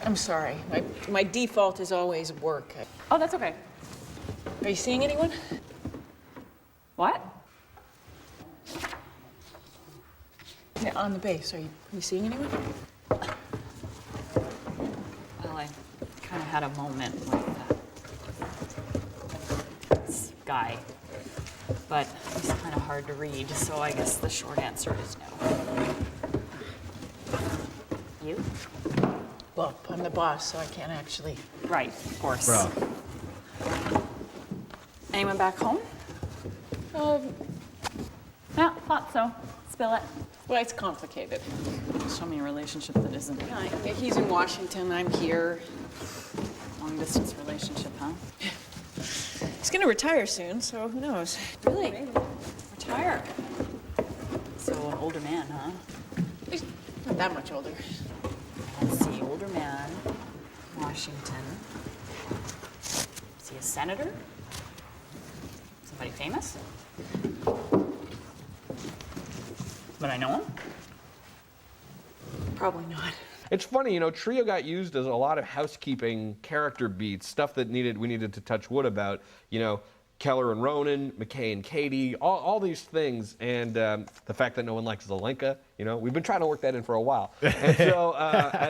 I'm sorry. My default is always work. Oh, that's okay. Are you seeing anyone? What? Yeah, on the base. Are you seeing anyone? Well, I kind of had a moment with this guy, but he's kind of hard to read, so I guess the short answer is no. You? Well, I'm the boss, so I can't actually. Right, of course. Bro. Anyone back home? Yeah, thought so. Spill it. Well, it's complicated. Show me a relationship that isn't. Yeah, he's in Washington, I'm here. Long distance relationship, huh? He's gonna retire soon, so who knows? Really? Retire? So an older man, huh? He's not that much older. Let's see, older man, Washington. Is he a senator? Somebody famous? But I know him? Probably not. It's funny, you know, Trio got used as a lot of housekeeping character beats, stuff that we needed to touch wood about, you know, Keller and Ronan, McKay and Katie, all these things, and the fact that no one likes Zelenka, you know, we've been trying to work that in for a while. And so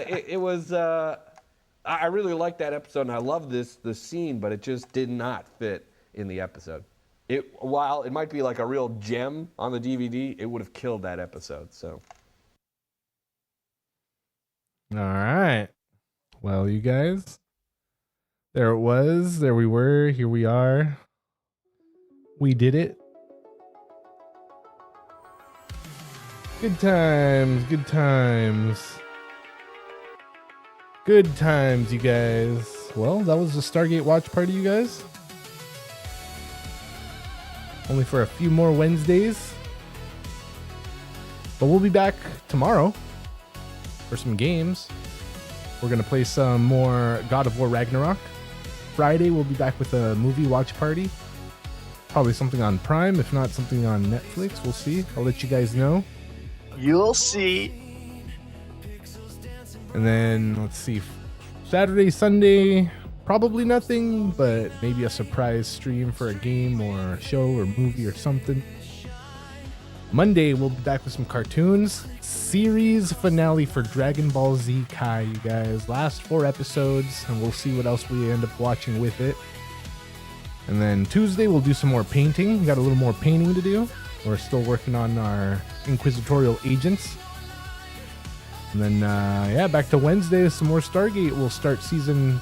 it was, I really liked that episode, and I love this scene, but it just did not fit in the episode. While it might be like a real gem on the DVD, it would have killed that episode, so. All right. Well, you guys, there it was. There we were. Here we are. We did it. Good times. Good times. Good times, you guys. Well, that was the Stargate watch party, you guys. Only for a few more Wednesdays. But we'll be back tomorrow for some games. We're going to play some more God of War Ragnarok. Friday, we'll be back with a movie watch party. Probably something on Prime, if not something on Netflix. We'll see. I'll let you guys know. You'll see. And then let's see, Saturday, Sunday, probably nothing, but maybe a surprise stream for a game or a show or movie or something. Monday, we'll be back with some cartoons. Series finale for Dragon Ball Z Kai, you guys. Last 4 episodes, and we'll see what else we end up watching with it. And then Tuesday, we'll do some more painting. We got a little more painting to do. We're still working on our Inquisitorial agents. And then, yeah, back to Wednesday, some more Stargate. We'll start season...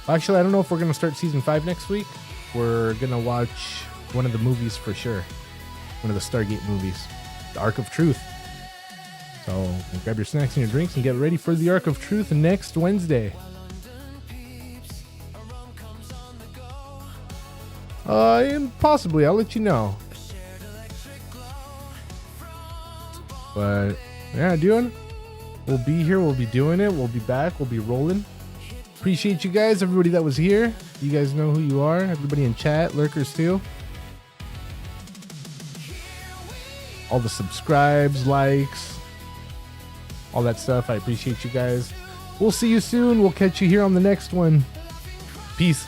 Actually, I don't know if we're going to start season 5 next week. We're going to watch one of the movies for sure. One of the Stargate movies. The Ark of Truth. So grab your snacks and your drinks and get ready for the Ark of Truth next Wednesday. And possibly, I'll let you know. But yeah, dude, we'll be here. We'll be doing it. We'll be back. We'll be rolling. Appreciate you guys, everybody that was here. You guys know who you are. Everybody in chat, lurkers too. All the subscribes, likes, all that stuff. I appreciate you guys. We'll see you soon. We'll catch you here on the next one. Peace.